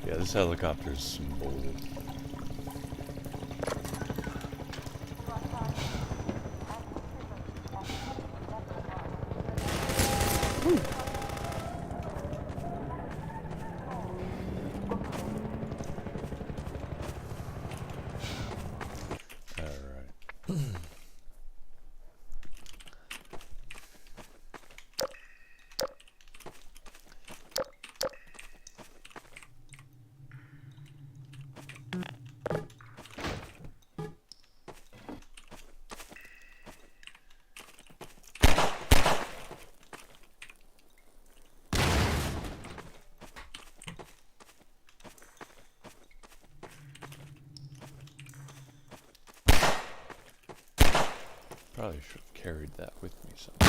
Yeah, this helicopter's bold. Probably should have carried that with me somewhere.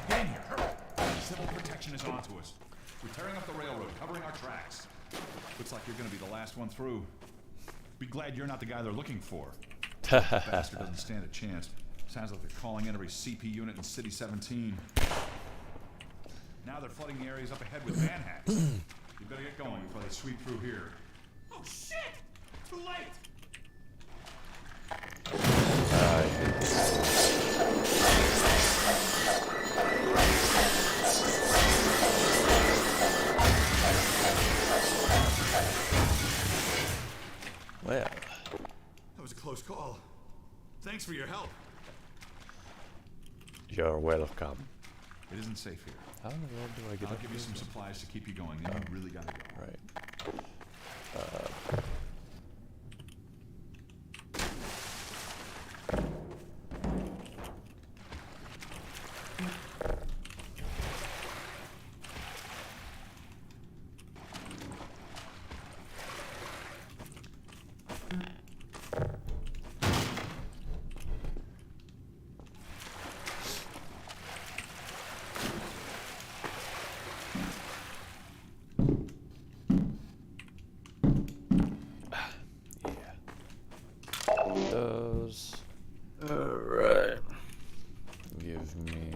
Get in here, hurry! Civil protection is onto us. We're tearing up the railroad, covering our tracks. Looks like you're gonna be the last one through. Be glad you're not the guy they're looking for. That bastard doesn't stand a chance. Sounds like they're calling in every CP unit in City 17. Now they're flooding the areas up ahead with manhats. You better get going before they sweep through here. Oh shit! Too late! Well, That was a close call. Thanks for your help. You're welcome. It isn't safe here. How in the world do I get I'll up give you here? some supplies to keep you going. Then you really gotta go. Right. Those. Alright. Give me.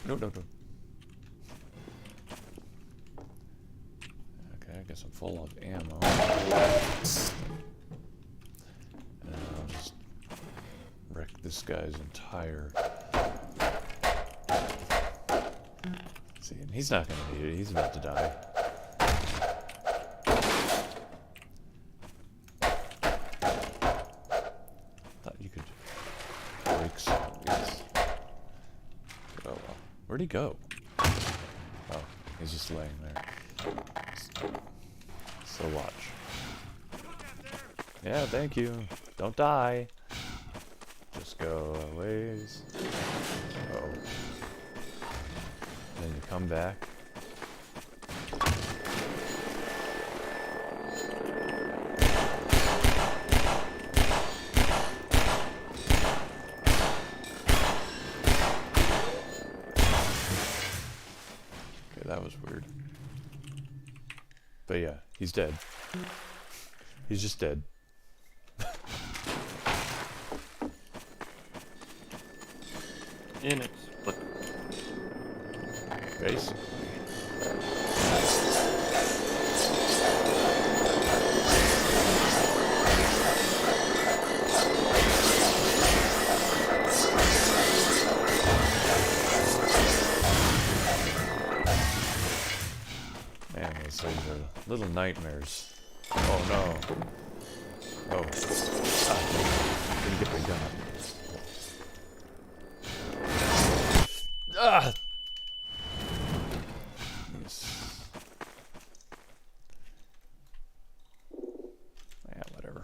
No. guess I'm full of ammo. And I'll just wreck this guy's entire... See, and he's not gonna need it. He's about to die. Thought you could break some of these. Oh well. Where'd he go? Oh, he's just laying there. So watch. Yeah, thank you. Don't die. Just go a ways. Uh-oh. Then you come back. Okay, that was weird. But yeah, he's dead. He's just dead. Inexplicable. Basically. Man, these things are little nightmares. Oh no. Oh. Ah, didn't get the gun. Ah! Yes. Yeah, whatever.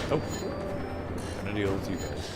Oh, gonna deal with you guys.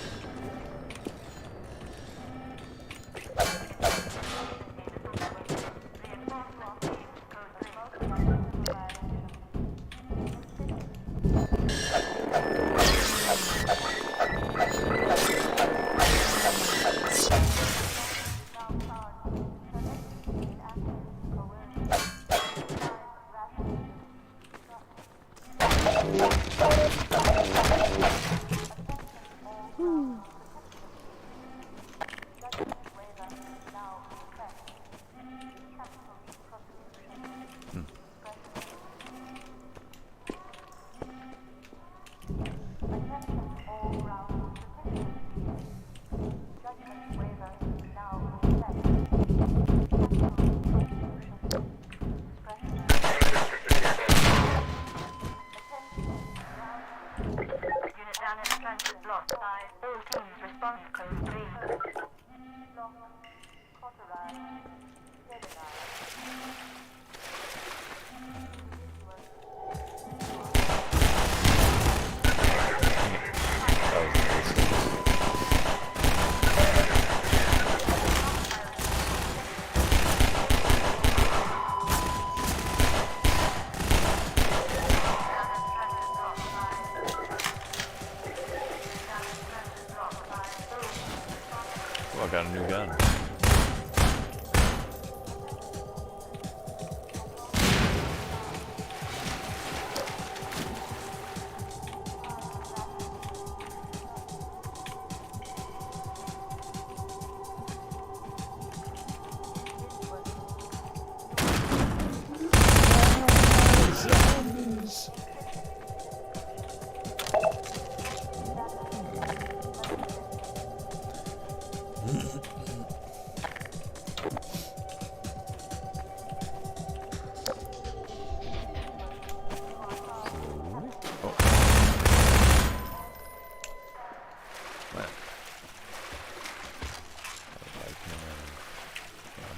Oh, I got a new gun.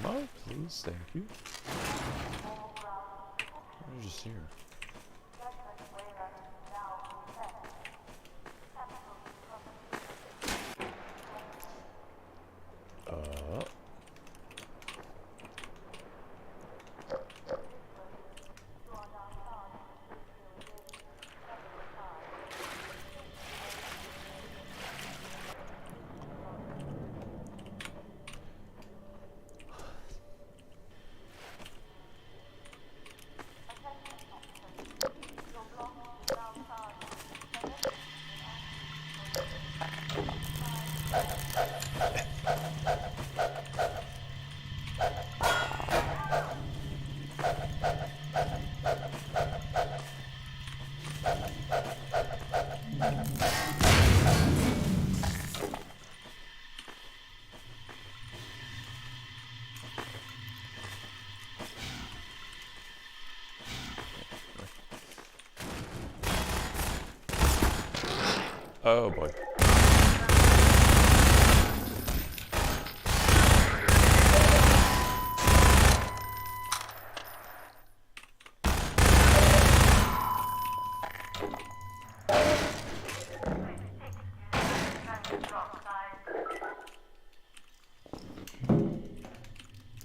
Ammo, please, thank you. What is this here? Oh boy.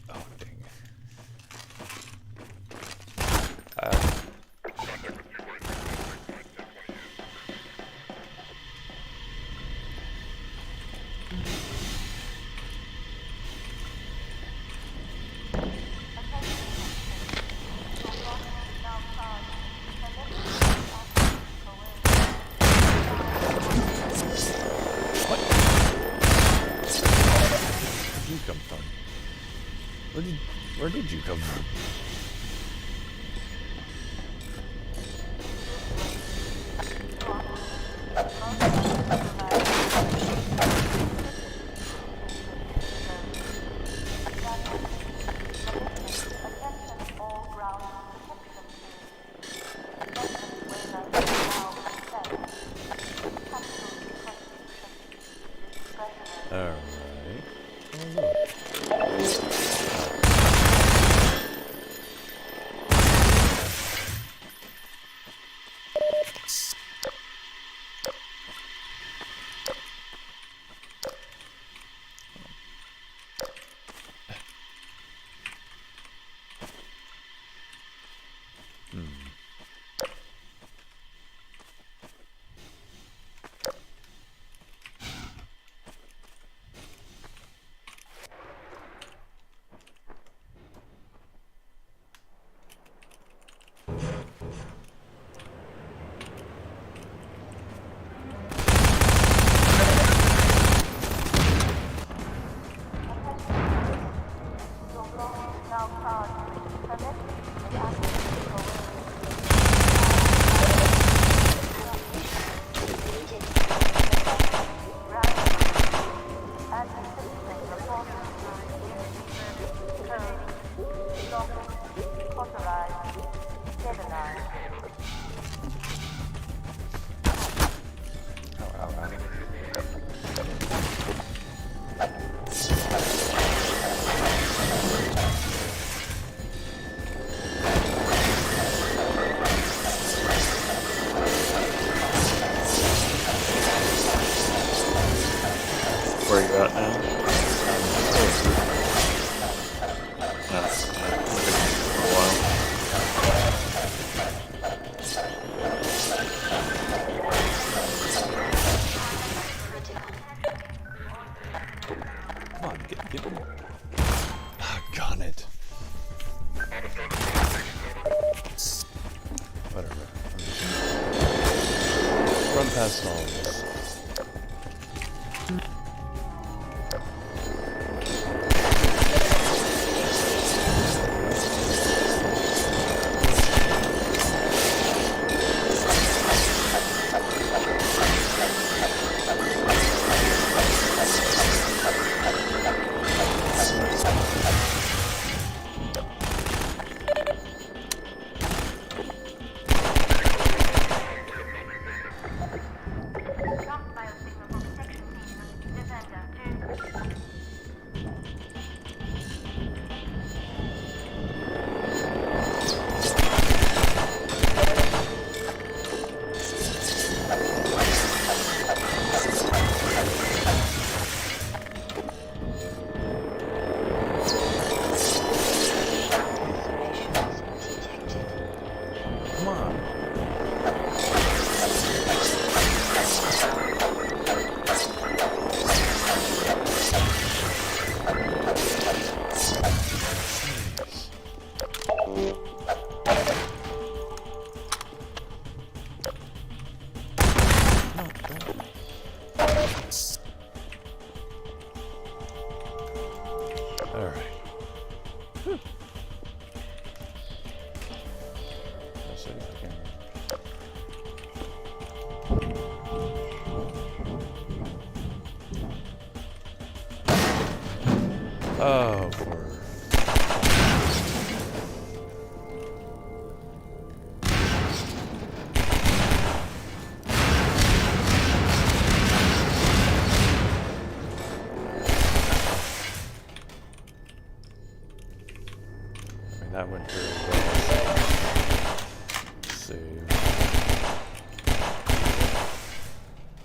Oh dang. Where'd you come from? Where did you come from? Where you at now? For a while. Come on, get him. Ah, got it. Whatever. I'm just run past all of this. Oh, for... That went very well. Save.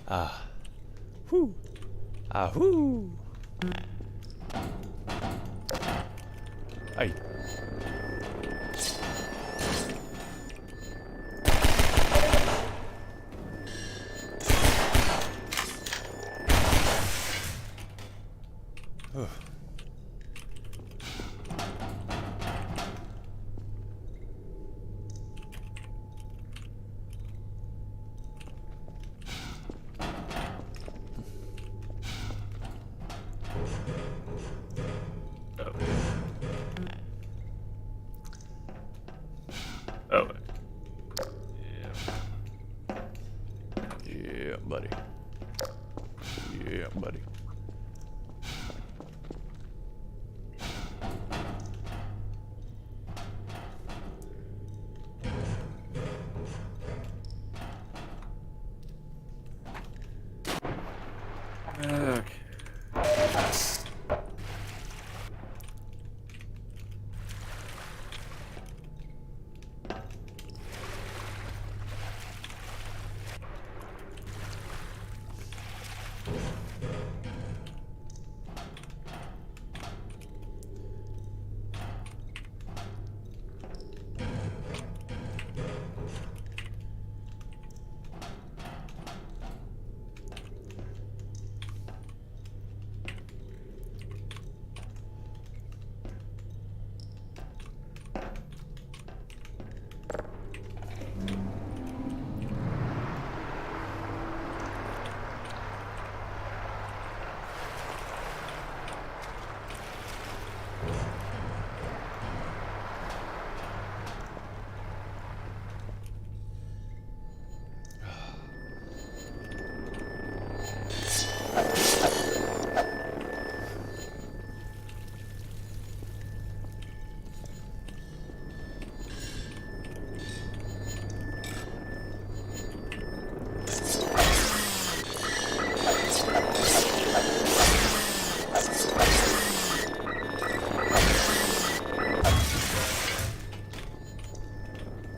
Ah. Whoo. Ah, whoo. Hey. Ugh. Oh. Yeah, buddy. Yeah, buddy. Okay.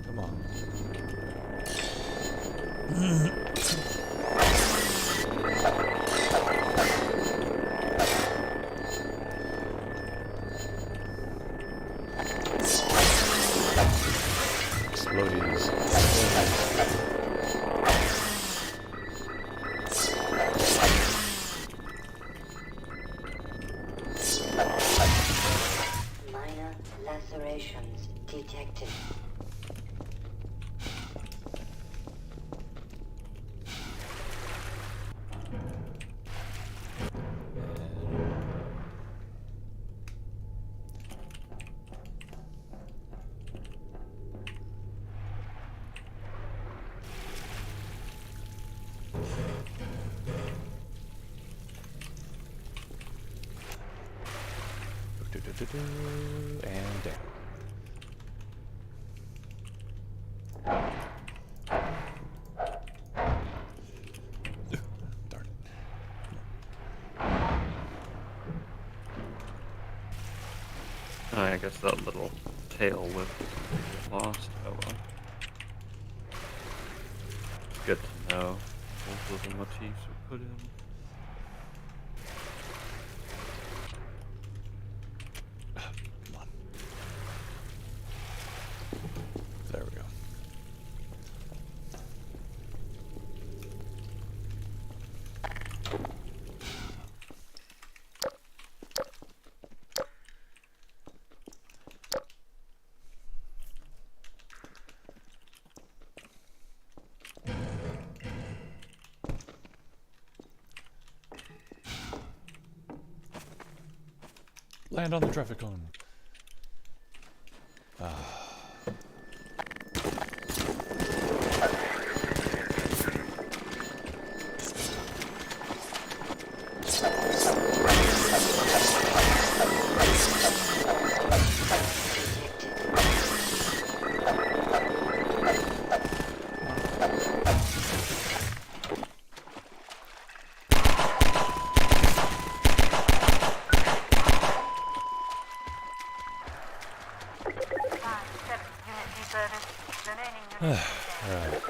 Come on. Explodies. Minor lacerations detected. And down. Darn it. I guess that little tail whip is lost. Oh well. Good to know. Both of the motifs are put in. Come on. There we go. Land on the traffic cone. Alright.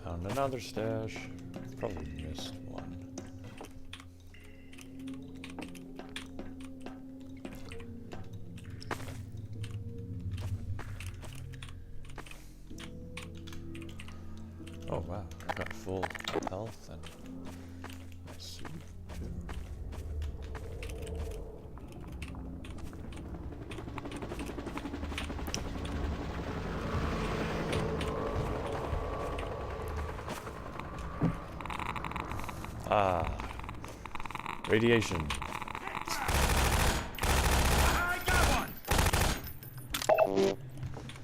Found another stash. Probably missed one. Oh wow, I got full health and my suit too. Ah, radiation. I got one!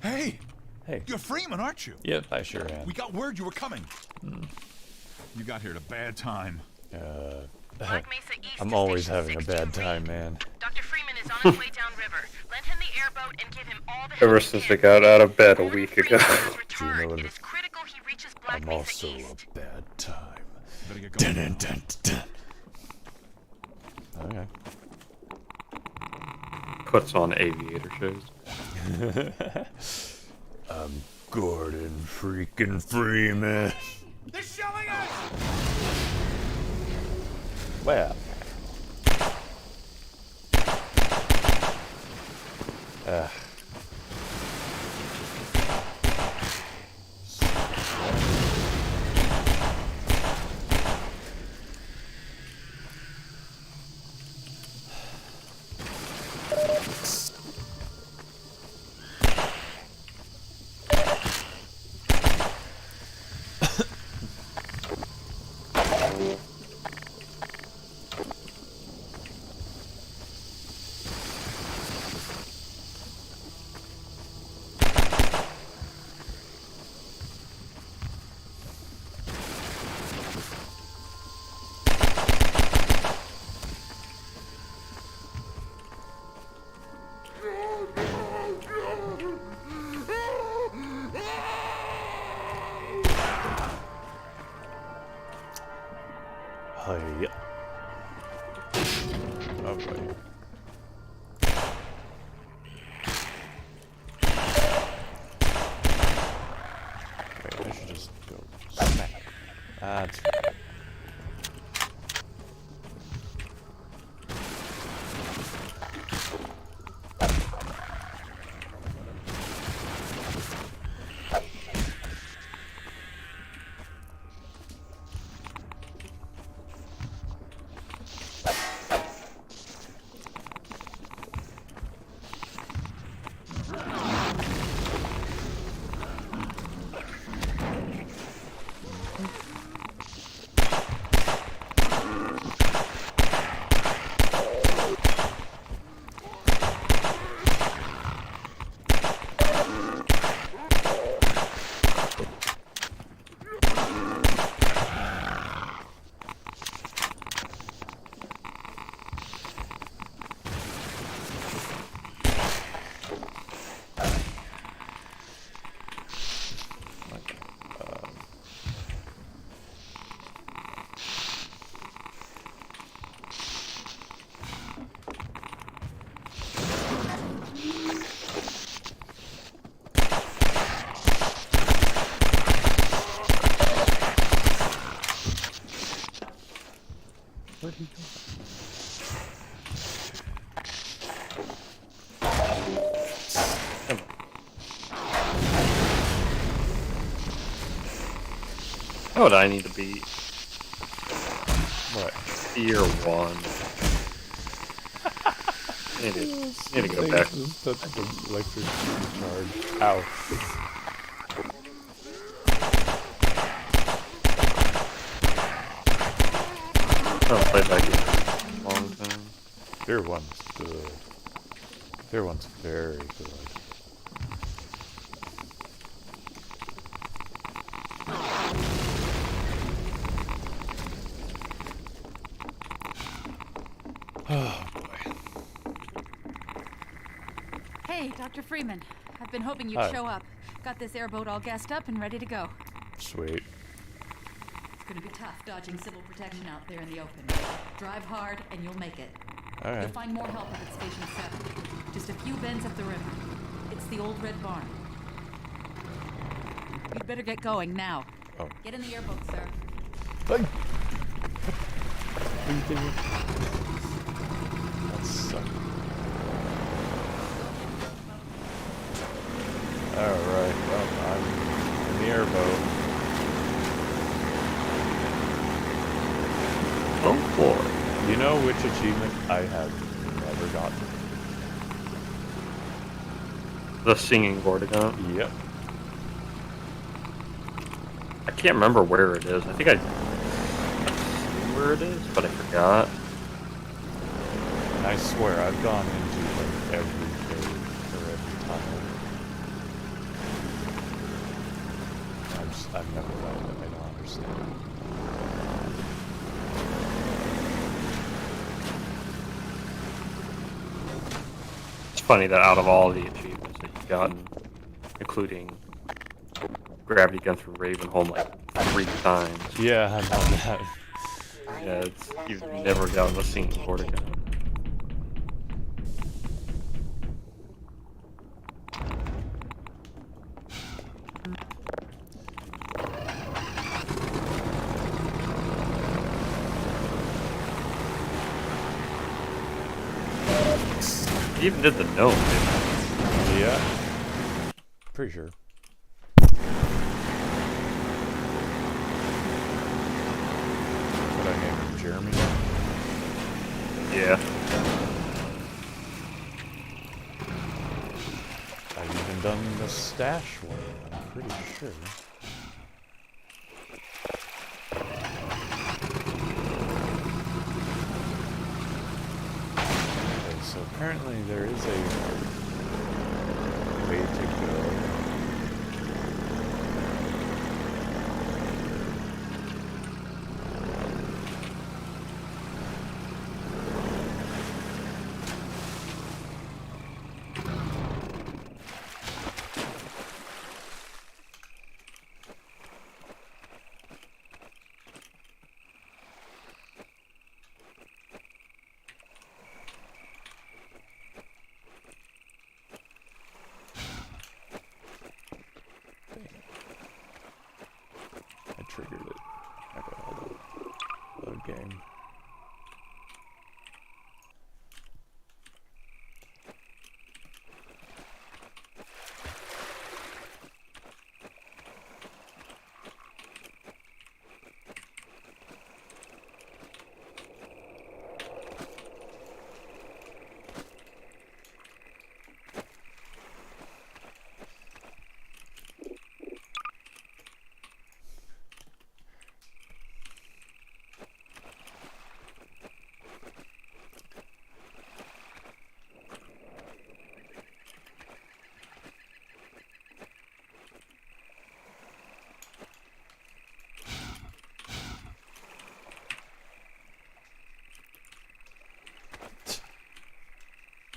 Hey! Hey. You're Freeman, aren't you? Yep, I sure am. We got word you were coming. You got here at a bad time. Black Mesa East I'm to always Station having a 623. bad time, man. Dr. Freeman is on his way downriver. Lend him the airboat and give him all the help Ever you since can. they got out of bed a week ago. Do you know what It is critical he reaches Black I'm Mesa also East. a bad time. Better get going. Dun, dun, dun, dun. Okay. Puts on aviator shows. I'm Gordon freaking Freeman. They're shelling us! Where? Hi. Oh boy. Wait, I should just go snap. That's right. What would I need to beat? What? Tier 1. Need to go back. That's the electric charge. Ow. I haven't played that game in a long time. Tier 1's good. Tier 1's very good. Oh boy. Hey, Dr. Freeman. I've been hoping you'd Hi. show up. Got this airboat all gassed up and ready to go. Sweet. It's gonna be tough dodging civil protection out there in the open. Drive hard and you'll make it. Alright. You'll find more help up at Station 7. Just a few bends up the river. It's the old red barn. You'd better get going now. Oh. Get in the airboat, sir. That sucks. Alright, well, I'm in the airboat. Oh boy. You know which achievement I have never gotten? The singing Vortigaunt? Yep. I can't remember where it is. I think I've seen where it is, but I forgot. And I swear, I've gone into like every cave or every tunnel. I've never done it. I don't understand. It's funny that out of all the achievements that you've gotten, including gravity gun through Ravenholm like 3 times. Yeah, I know that. Yeah, you've never gotten the singing Vortigaunt. You even did the gnome, didn't you? Yeah. Pretty sure. What I named him, Jeremy? Yeah. I've even done the stash one, I'm pretty sure. Okay, so apparently there is a way to go. I triggered it. Okay, hold on. Load game.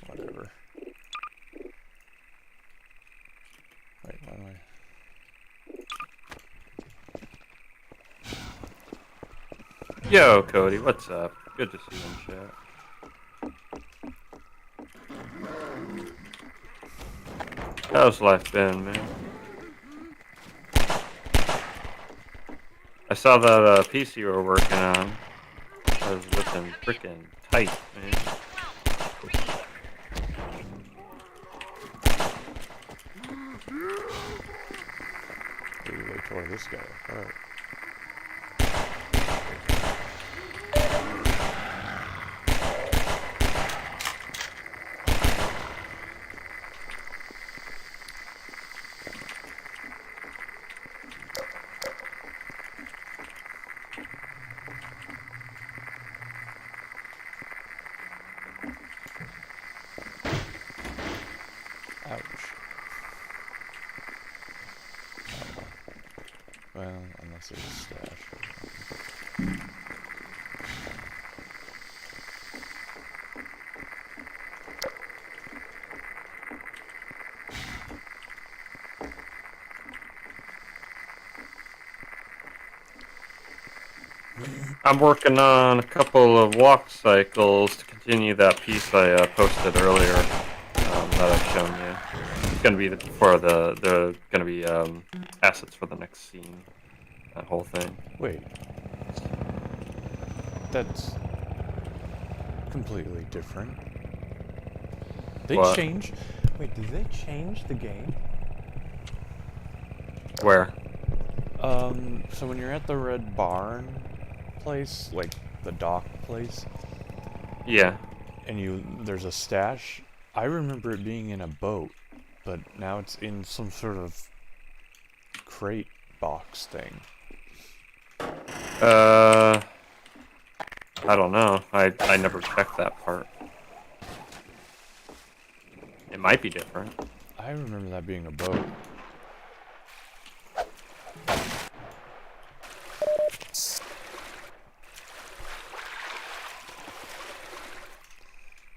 Whatever. Wait, why do I... Yo, Cody, what's up? Good to see you in chat. How's life been, man? I saw that piece you were working on. I was looking freaking tight, man. Ooh, they tore this guy apart. That's a stash. I'm working on a couple of walk cycles to continue that piece I posted earlier that I've shown you. It's gonna be the gonna be assets for the next scene. That whole thing. Wait. That's completely different. They What? change. Wait, did they change the game? Where? So when you're at the Red Barn place, like the dock place. Yeah. And there's a stash. I remember it being in a boat, but now it's in some sort of crate box thing. I don't know. I never checked that part. It might be different. I remember that being a boat.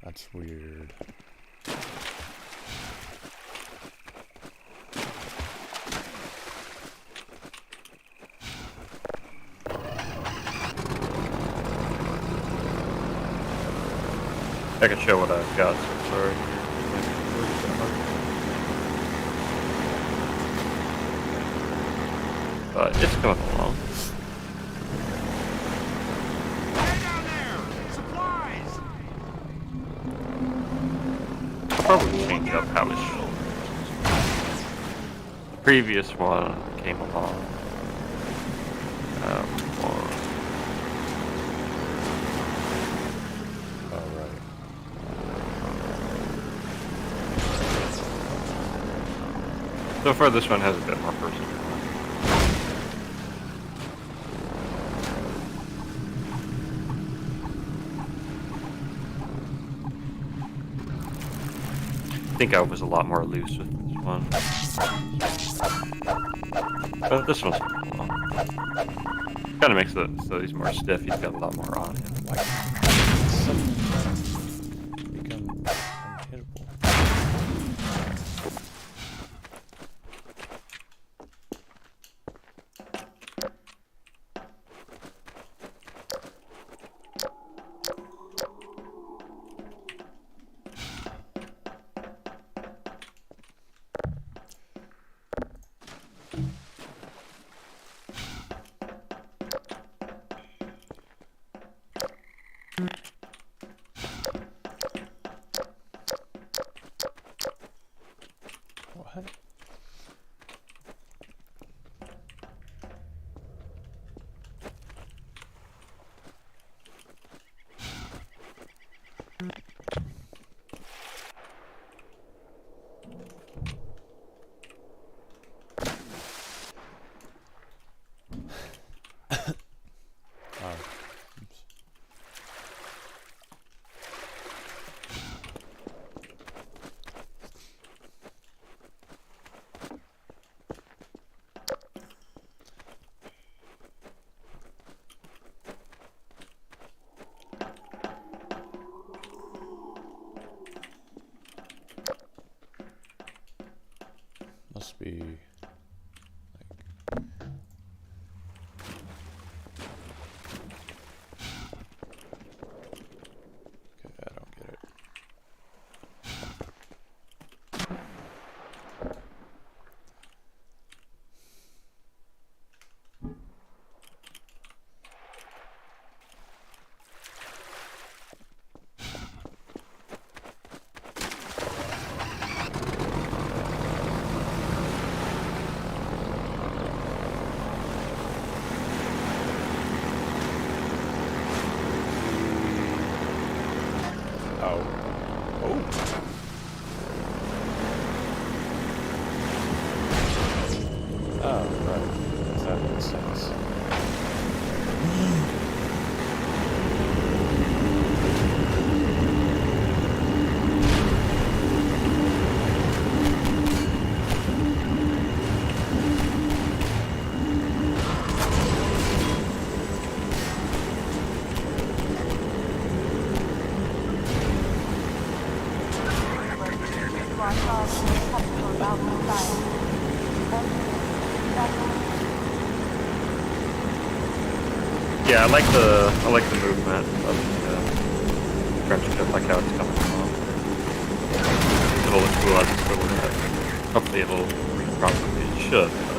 That's weird. I can show what I've got so far. But it's coming along. I'll probably change up how it's shown. The previous one came along. So far, this one has a bit more personal. I think I was a lot more loose with this one. But this one's kind of makes it so he's more stiff. He's got a lot more on him. Become unhittable. What? Oops. Must be okay, I don't get it. Oh. Oh. Oh, right. That makes sense. Yeah, I like the movement of the friendship, like how it's coming along. It'll look cool as it's over that. Hopefully it'll read properly. It should. But...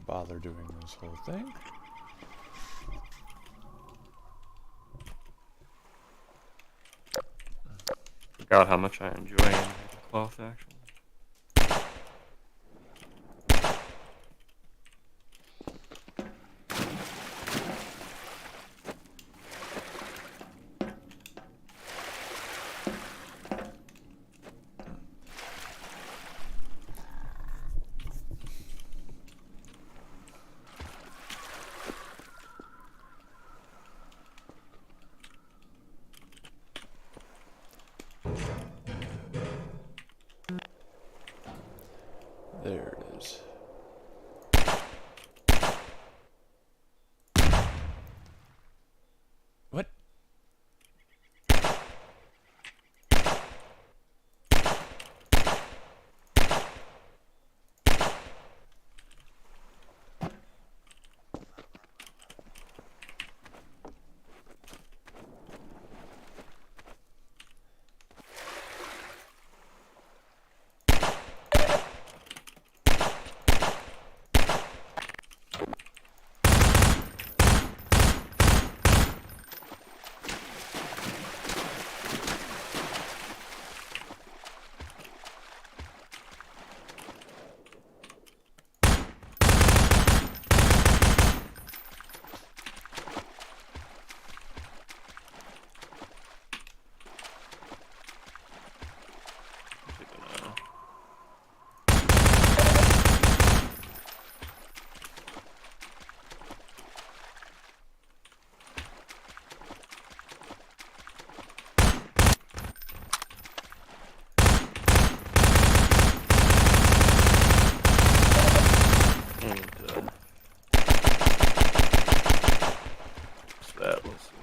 bother doing this whole thing. Forgot how much I enjoy animated cloth, actually. There it is. What? That we'll see.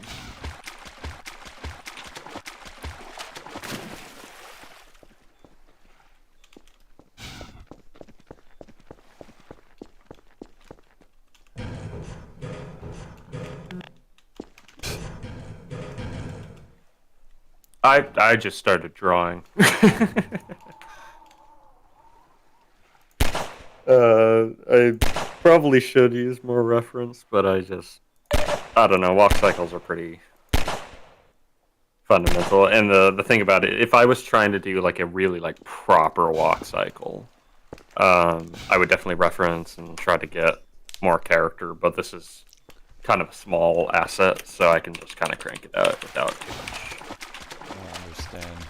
I just started drawing. I probably should use more reference, but I don't know, walk cycles are pretty fundamental. And the thing about it, if I was trying to do like a really like proper walk cycle, I would definitely reference and try to get more character, but this is kind of a small asset, so I can just kind of crank it out without too much. I don't understand.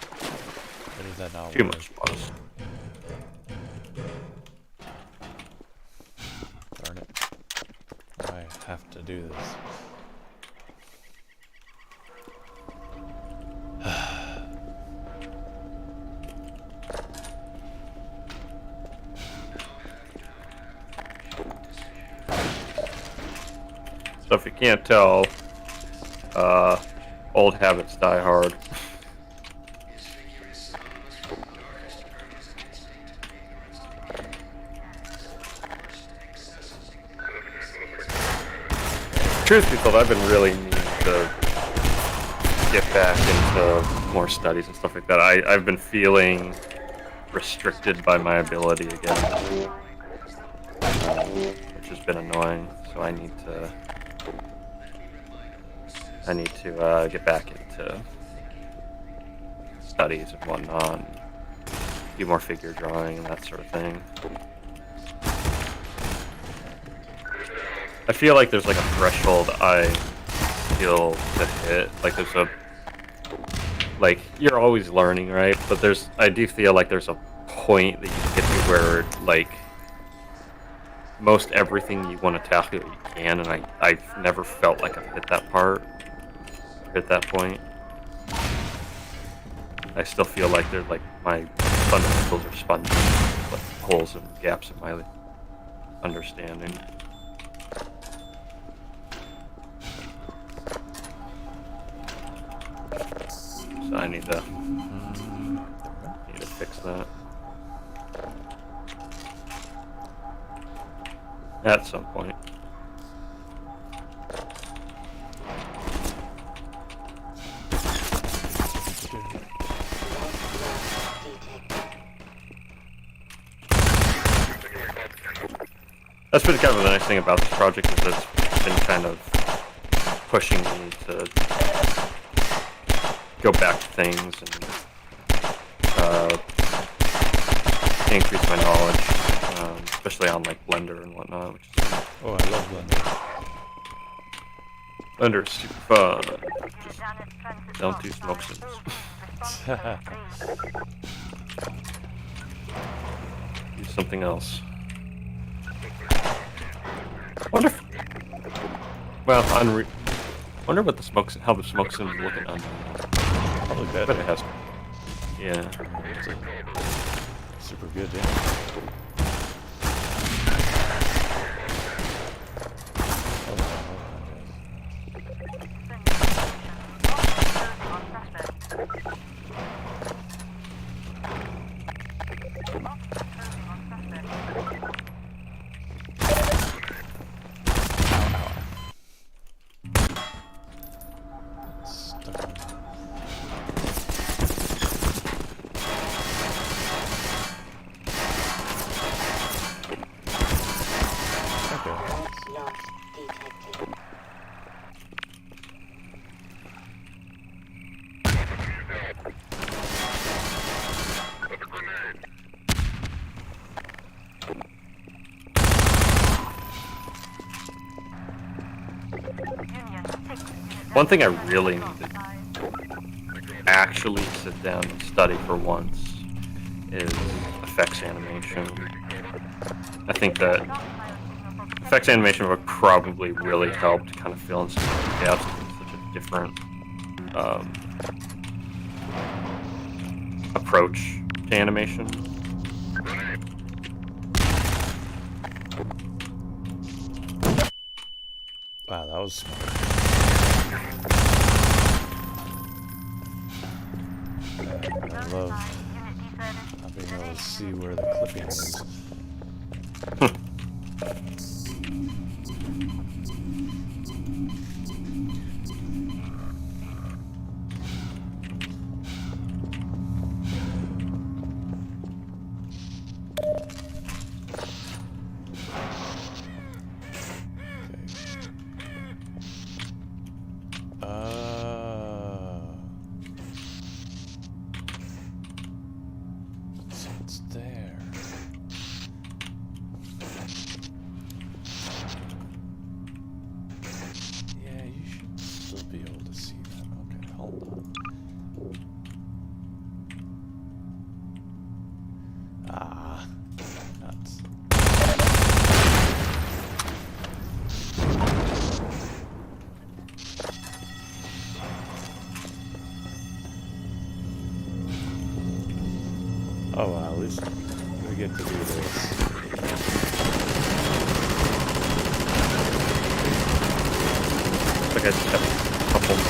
What is that not Too work? much plus. Darn it. I have to do this. So if you can't tell, old habits die hard. Truth be told, I've been really needing to get back into more studies and stuff like that. I've been feeling restricted by my ability again, which has been annoying. So I need to get back into studies and whatnot, and do more figure drawing and that sort of thing. I feel like there's like a threshold I skill to hit. Like there's a like you're always learning, right? But I do feel like there's a point that you can get to where like most everything you want to tackle you can, and I've never felt like I've hit that part, hit that point. I still feel like they're like my fundamentals are sponges, like holes and gaps in my understanding. So I need to fix that at some point. That's been kind of the nice thing about this project, is it's been kind of pushing me to go back to things and increase my knowledge, especially on like Blender and whatnot. Which is I love Blender. Blender is super fun. Just don't do smoke sims. Do something else. Wonder if, well, wonder what how the smoke sim is looking on. Probably better. But it has. Yeah. Super good, yeah. One thing I really need to actually sit down and study for once is effects animation. I think that effects animation would probably really help to kind of fill in some of the gaps. It's such a different approach to animation. Wow, that was smart. I love not being able to see where the clipping is. So it's there. Yeah, you should still be able to see that. Okay, hold on. Ah, nuts. Oh wow, at least we get to do this. Like I just have a couple more.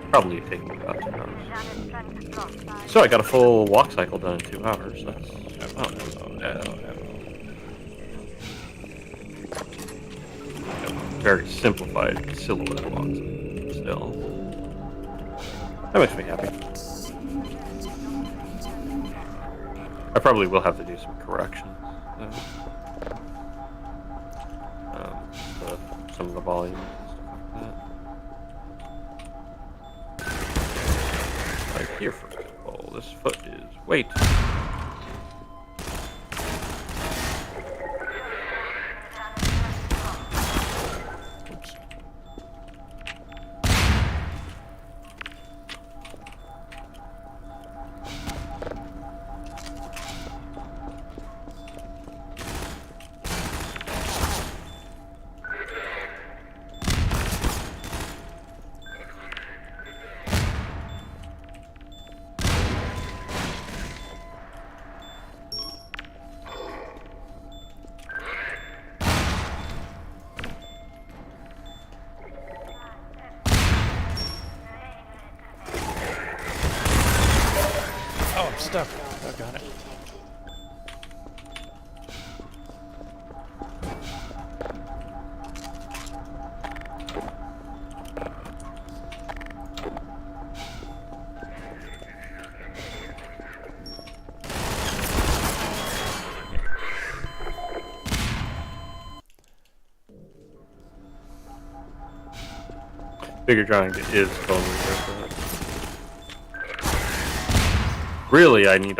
Probably take me about 2 hours. So I got a full walk cycle done in 2 hours. That's very simplified silhouette walks still. That makes me happy. I probably will have to do some corrections. Some of the volume and stuff like that. Like here, for example, this foot is weight. stuck. Oh, got it. Figure drawing is totally worth it. Really, I need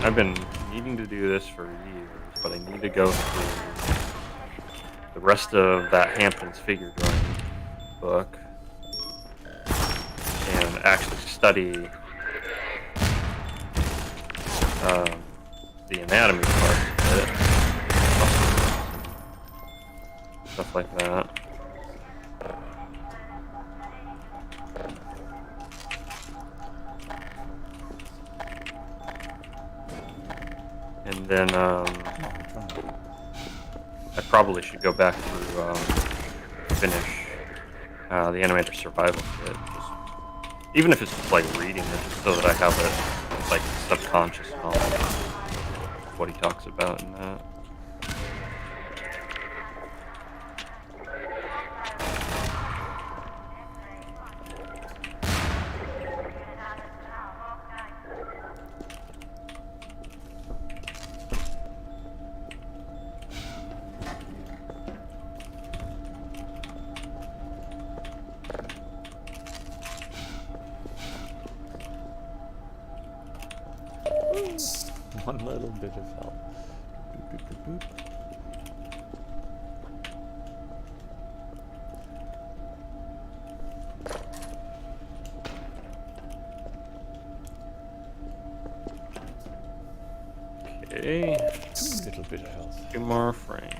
I've been needing to do this for years, but I need to go through the rest of that Hampton's figure drawing book and actually study the anatomy part of it, stuff like that. And then I probably should go back to finish the Animator Survival Kit. Even if it's just like reading it, just so that I have it like subconscious knowledge of what he talks about in that. One little bit of help. Boop, boop, boop, boop. Okay. Little bit of health. 2 more frames.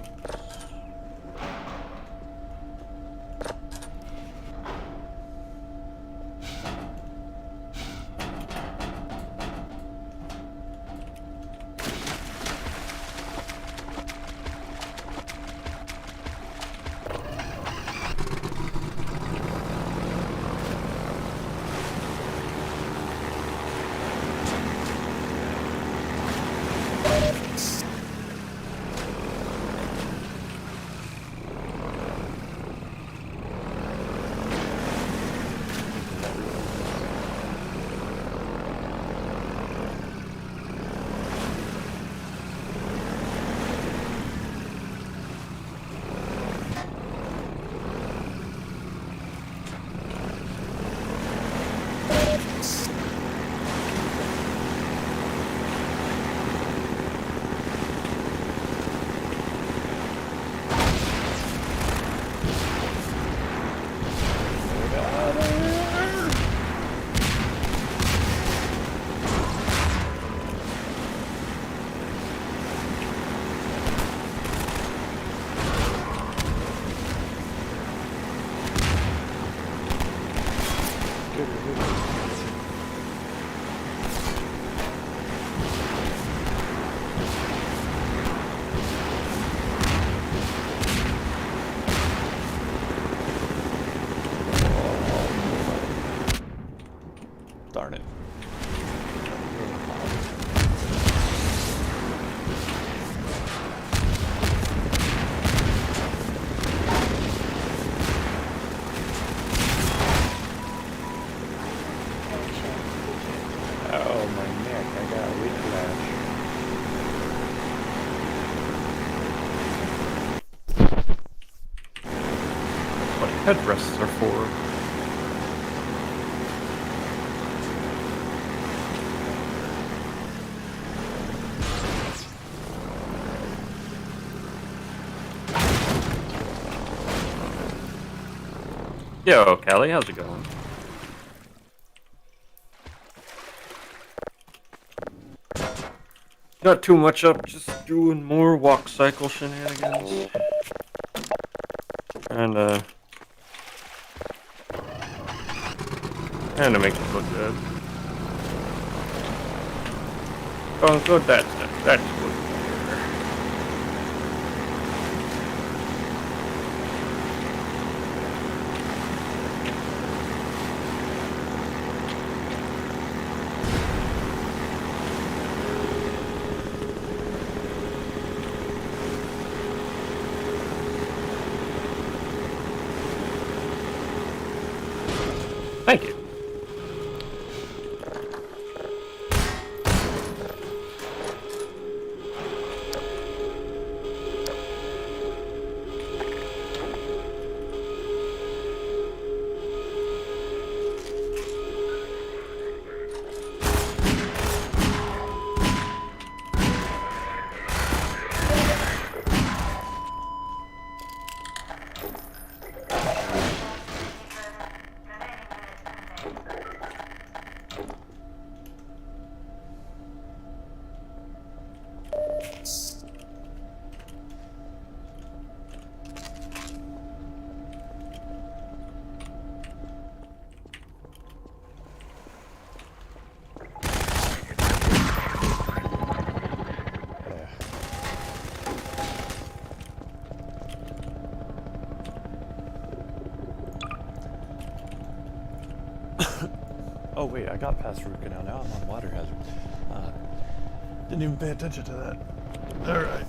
Darn it. Oh, my neck. I got whiplash. What headrests are for. Yo, Callie, how's it going? Not too much up, just doing more walk cycle shenanigans. And to make it look good. Oh, good, that's good. Thank you. Oh wait, I got past root canal. Now I'm on water hazard. Didn't even pay attention to that. Alright.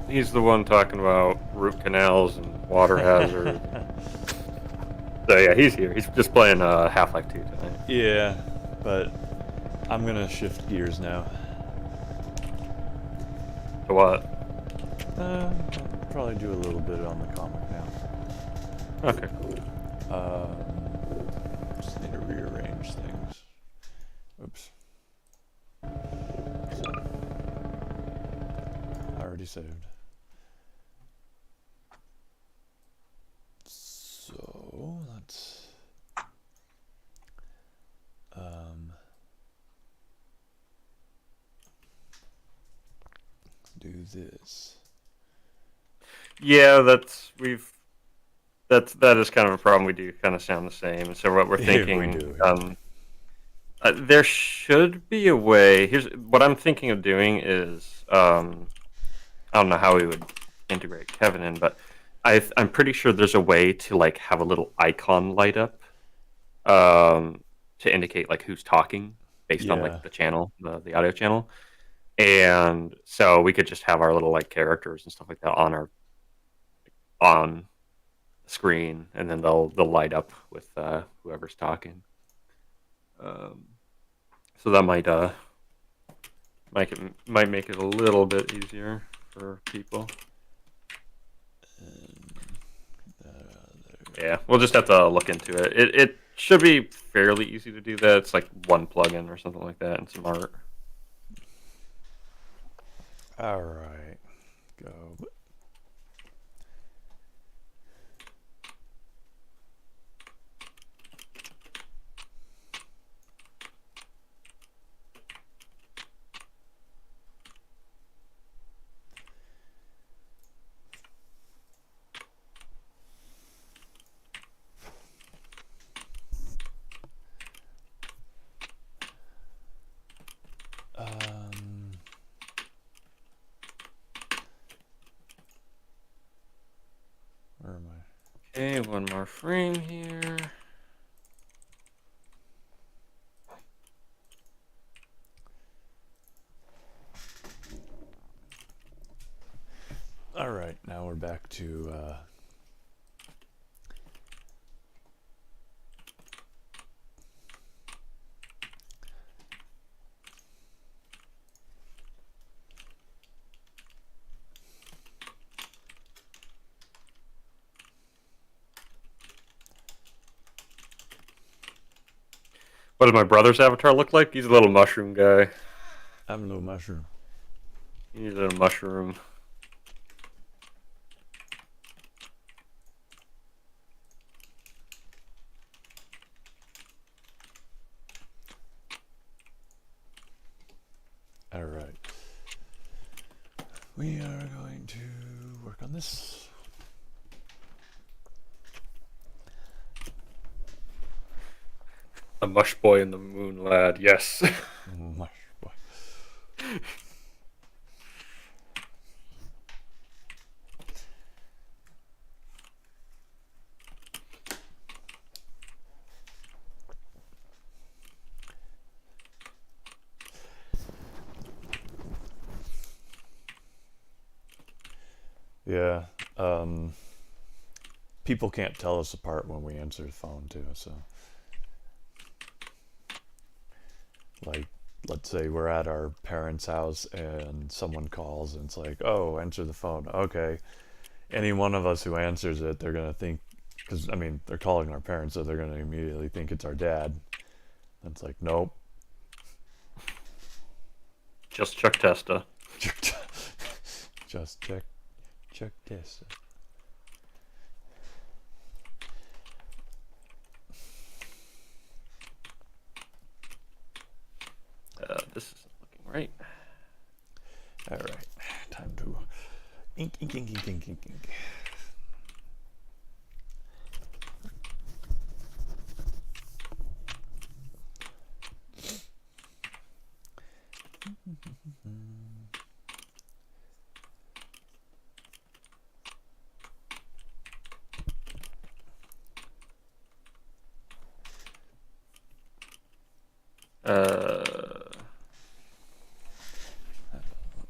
He's the one talking about root canals and water hazard. So yeah, he's here. He's just playing Half-Life 2 tonight. Yeah, but I'm gonna shift gears now. To what? I'll probably do a little bit on the comic now. Okay, cool. Just need to rearrange things. Oops. So, I already saved. So let's do this. Yeah, that is kind of a problem. We do kind of sound the same. And so what we're thinking, we do. there should be a way. Here's what I'm thinking of doing is, I don't know how we would integrate Kevin in, but I'm pretty sure there's a way to like have a little icon light up, to indicate like who's talking based on like the channel, the audio channel. And so we could just have our little like characters and stuff like that on the screen, and then they'll light up with whoever's talking. So that might make it a little bit easier for people. Yeah, we'll just have to look into it. It should be fairly easy to do that. It's like one plugin or something like that and some art. All right, go. Where am I? Okay, one more frame here. All right, now we're back to What does my brother's avatar look like? He's a little mushroom guy. I'm a little mushroom. He's a mushroom. All right. We are going to work on this. A mush boy and the moon lad, yes. Mush boy. Yeah. People can't tell us apart when we answer the phone too, so like let's say we're at our parents' house and someone calls and it's like, oh, answer the phone. Okay. Any one of us who answers it, they're gonna think, because I mean they're calling our parents, so they're gonna immediately think it's our dad. And it's like, nope. Just Chuck Testa. Just check Testa. This isn't looking right. All right, time to ink.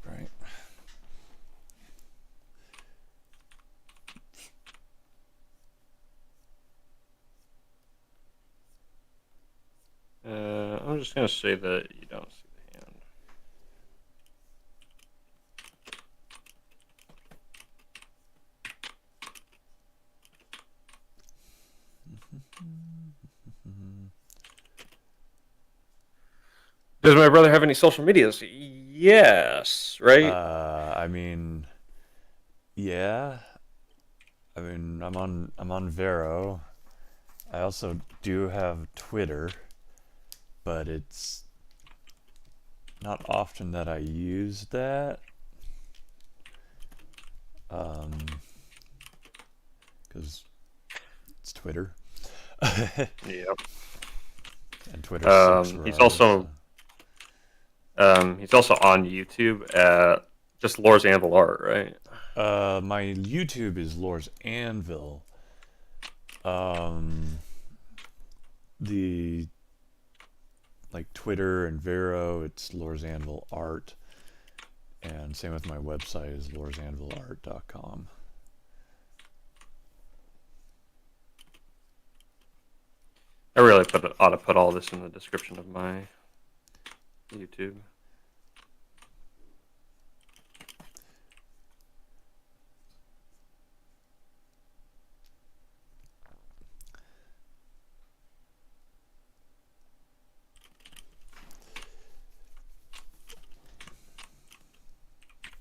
Right. I'm just gonna say that you don't see the hand. Does my brother have any social medias? Yes, right? I mean, yeah. I mean, I'm on Vero. I also do have Twitter, but it's not often that I use that. Because it's Twitter. Yep. And Twitter sucks He's regardless, he's also on YouTube at just Lore's Anvil Art, right? my YouTube is Lore's Anvil. The like Twitter and Vero, it's Lore's Anvil Art, and same with my website is loresanvilart.com. I really ought to put all this in the description of my YouTube.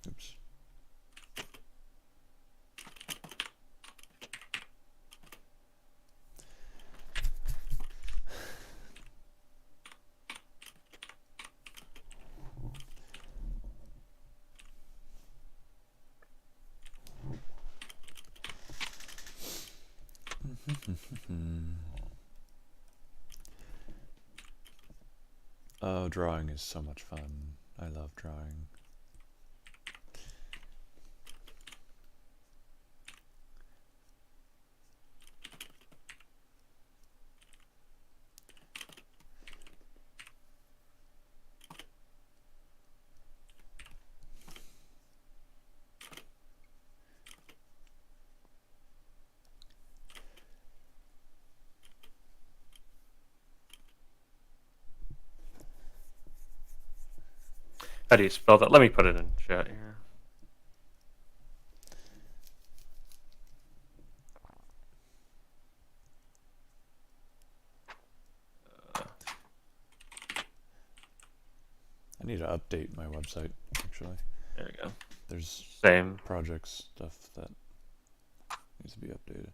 Oops. Oh, drawing is so much fun. I love drawing. How do you spell that? Let me put it in chat here. I need to update my website, actually. There you go. There's same projects stuff that needs to be updated.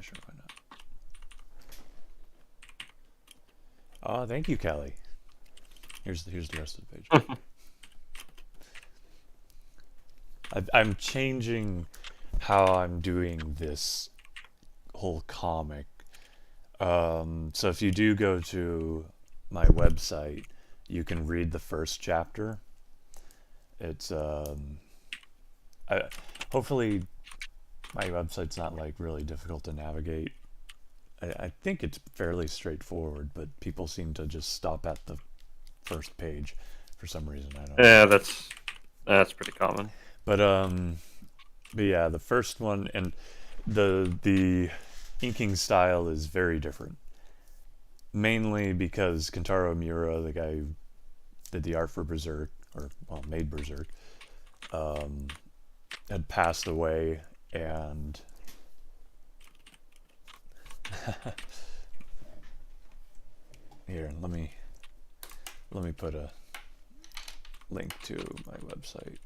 sure, why not? Oh, thank you, Kelly. Here's the rest of the page. I'm changing how I'm doing this whole comic. So if you do go to my website, you can read the first chapter. It's hopefully my website's not like really difficult to navigate. I think it's fairly straightforward, but people seem to just stop at the first page for some reason. I don't know. Yeah, that's pretty common. But yeah, the first one, and the inking style is very different. Mainly because Kentaro Miura, the guy who did the art for Berserk, or well, made Berserk, had passed away, and here, let me put a link to my website.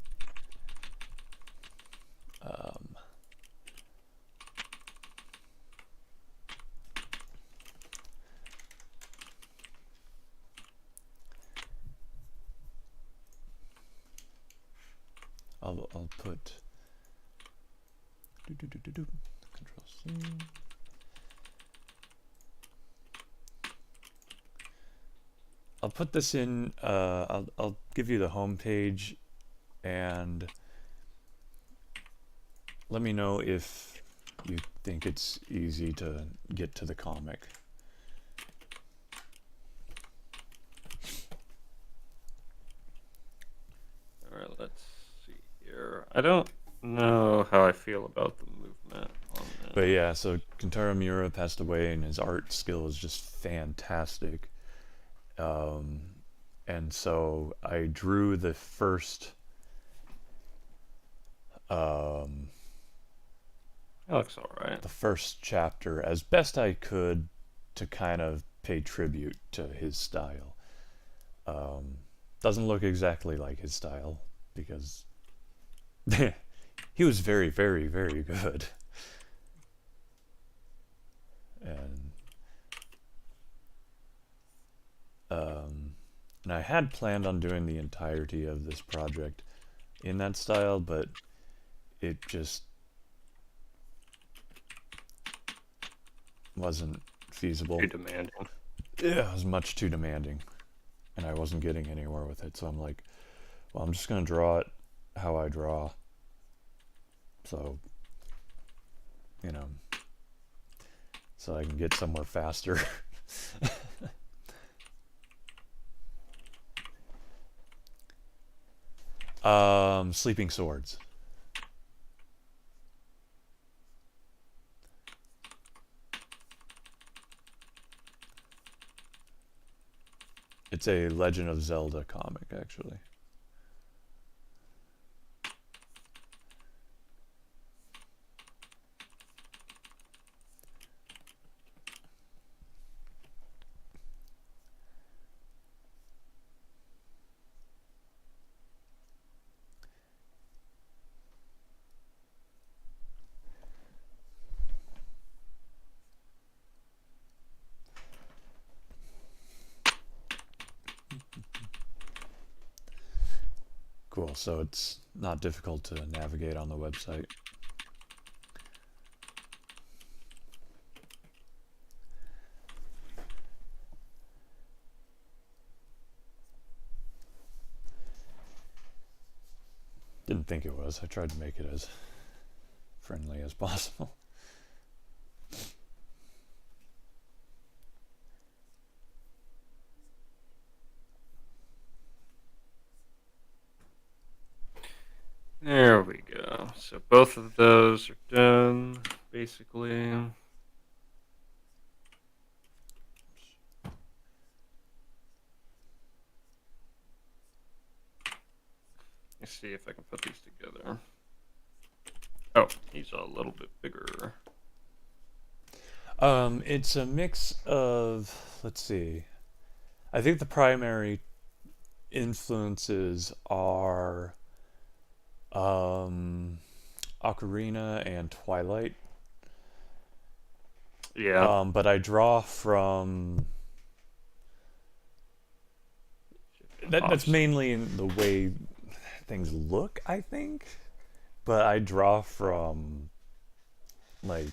I'll put Control C. I'll put this in. I'll give you the home page, and let me know if you think it's easy to get to the comic. All right, let's see here. I don't know how I feel about the movement on this. But yeah, so Kentaro Miura passed away, and his art skill is just fantastic. And so I drew the first. That looks all right. The first chapter as best I could to kind of pay tribute to his style. Doesn't look exactly like his style because he was very, very, very good. And I had planned on doing the entirety of this project in that style, but it just wasn't feasible. Too demanding. Yeah, it was much too demanding, and I wasn't getting anywhere with it. So I'm like, well, I'm just gonna draw it how I draw. So, you know, so I can get somewhere faster. Sleeping Swords. It's a Legend of Zelda comic, actually. Cool, so it's not difficult to navigate on the website. Didn't think it was. I tried to make it as friendly as possible. There we go. So both of those are done, basically. Let's see if I can put these together. Oh, he's a little bit bigger. It's a mix of, let's see, I think the primary influences are Ocarina and Twilight. Yeah. But I draw from that's mainly in the way things look, I think. But I draw from like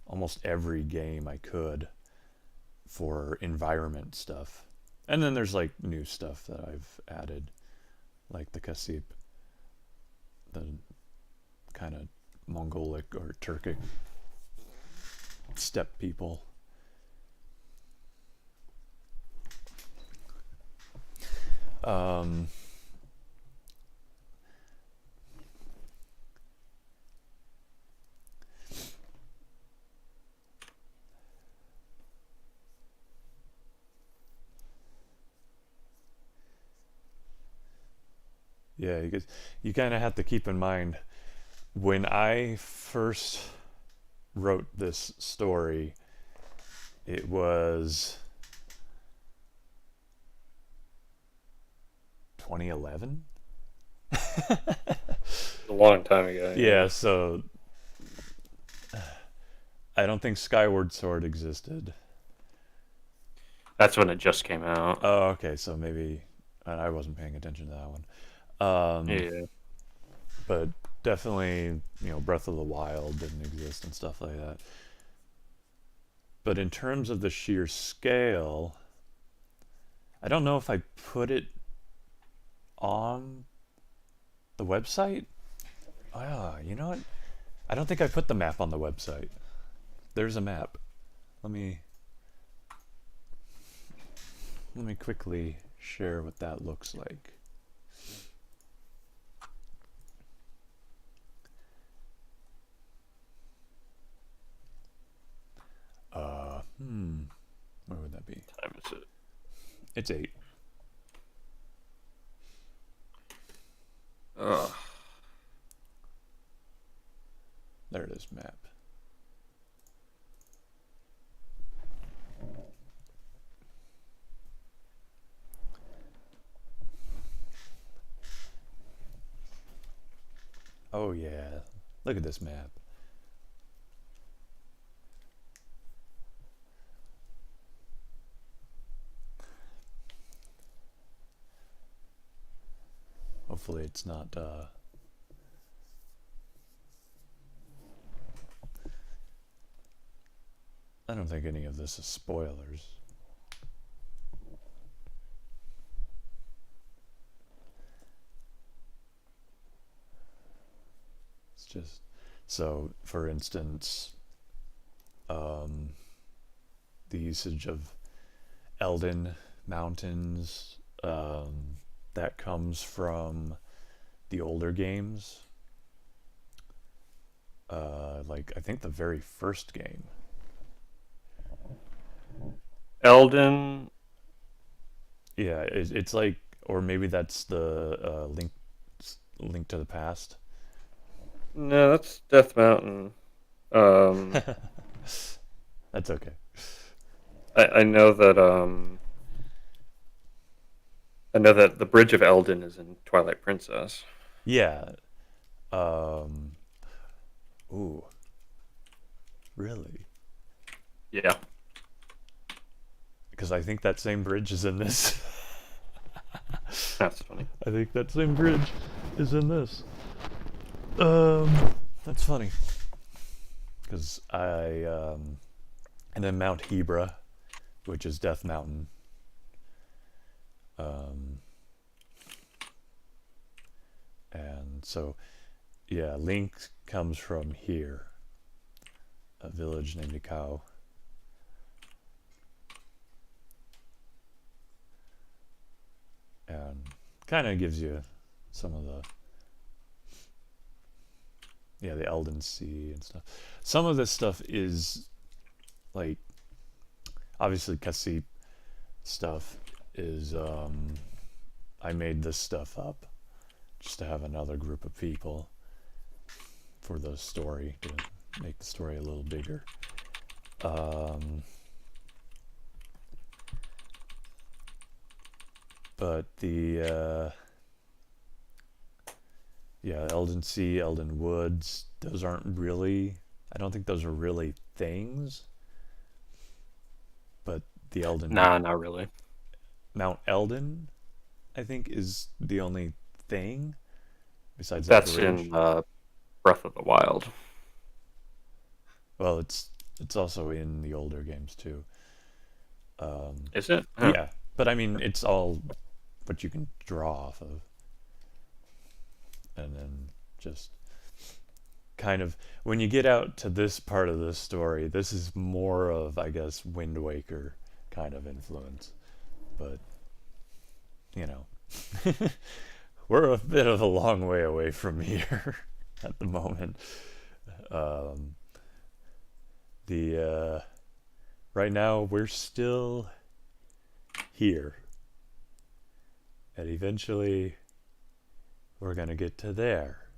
almost every game I could for environment stuff. And then there's like new stuff that I've added, like the Kasip, the kind of Mongolic or Turkic steppe people. Yeah, because you kind of have to keep in mind when I first wrote this story, it was 2011. A long time ago. Yeah, so I don't think Skyward Sword existed. That's when it just came out. Oh, okay, so maybe I wasn't paying attention to that one. Yeah. But definitely, Breath of the Wild didn't exist and stuff like that. But in terms of the sheer scale, I don't know if I put it on the website. You know what? I don't think I put the map on the website. There's a map. Let me quickly share what that looks like. Where would that be? What time is it? It's 8. Ugh. There it is, map. Oh yeah, look at this map. Hopefully it's not I don't think any of this is spoilers. It's just so, for instance, the usage of Elden Mountains, that comes from the older games. Like I think the very first game. Elden. Yeah, it's like, or maybe that's the link to the past. No, that's Death Mountain. That's okay. I know that the Bridge of Elden is in Twilight Princess. Yeah. Ooh. Really? Yeah. Because I think that same bridge is in this. That's funny. I think that same bridge is in this. That's funny. Because and then Mount Hebra, which is Death Mountain. And so, yeah, Link comes from here, a village named Ikao. And kind of gives you some of the Elden Sea and stuff. Some of this stuff is like, obviously Kasip stuff is, I made this stuff up just to have another group of people for the story, to make the story a little bigger. But the Elden Sea, Elden Woods, those aren't really, I don't think those are really things. the Elden. Nah, not really. Mount Elden, I think, is the only thing besides that That's bridge. in Breath of the Wild. Well, it's also in the older games too. Is it? Huh. Yeah, but I mean, it's all what you can draw off of, and then just kind of when you get out to this part of the story, this is more of, I guess, Wind Waker kind of influence, but you know, we're a bit of a long way away from here at the moment. Right now we're still here, and eventually we're gonna get to there,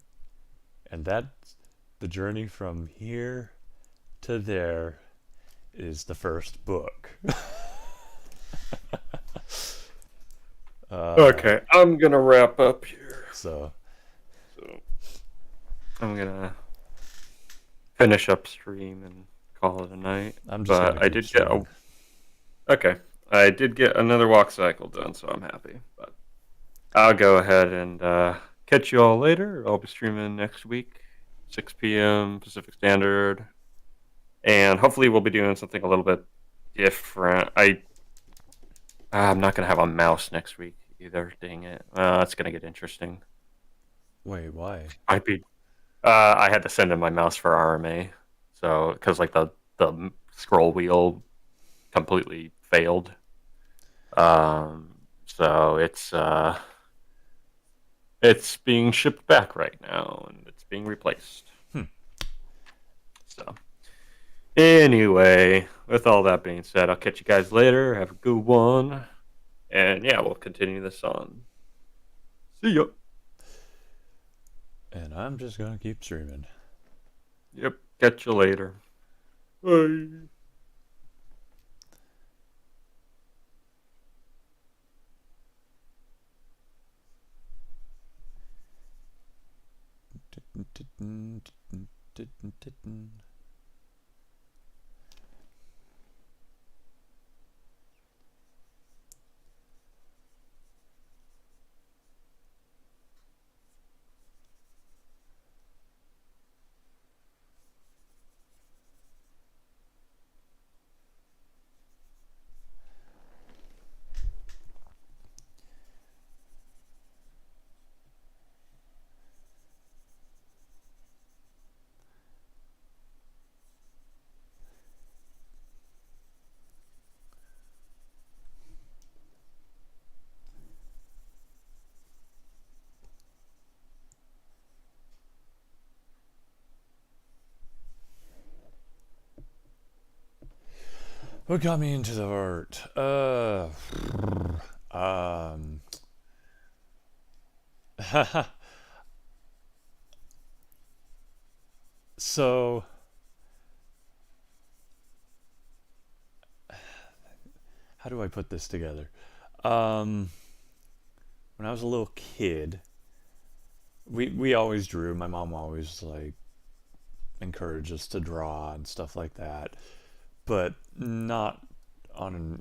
and that's the journey from here to there is the first book. Okay, I'm gonna wrap up here. So I'm gonna finish up stream and call it a night. I'm just but gonna I keep did get streaming. okay. I did get another walk cycle done, so I'm happy. But I'll go ahead and catch you all later. I'll be streaming next week, 6 p.m. Pacific Standard, and hopefully we'll be doing something a little bit different. I'm not gonna have a mouse next week either. Dang it! It's gonna get interesting. Wait, why? I'd be. I had to send in my mouse for RMA, so because like the scroll wheel completely failed. So it's being shipped back right now, and it's being replaced. So anyway, with all that being said, I'll catch you guys later. Have a good one, and yeah, we'll continue this on. See ya. And I'm just gonna keep streaming. Yep. Catch you later. Bye. What got me into the art? So how do I put this together? When I was a little kid, we always drew. My mom always like encouraged us to draw and stuff like that, but not on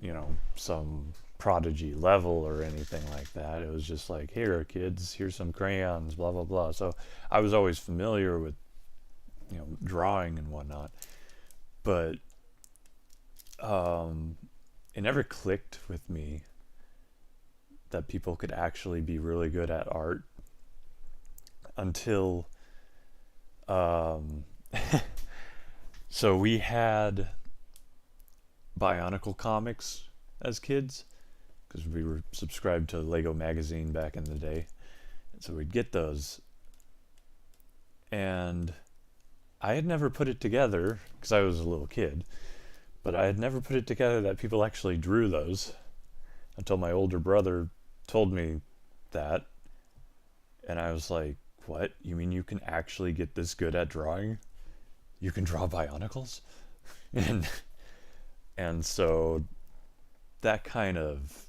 some prodigy level or anything like that. It was just like, here kids, here's some crayons, blah blah blah. So I was always familiar with drawing and whatnot, but it never clicked with me that people could actually be really good at art until so we had Bionicle comics as kids because we were subscribed to Lego magazine back in the day, and so we'd get those, and I had never put it together because I was a little kid, but I had never put it together that people actually drew those until my older brother told me that, and I was like, what? You mean you can actually get this good at drawing? You can draw Bionicles? And so that kind of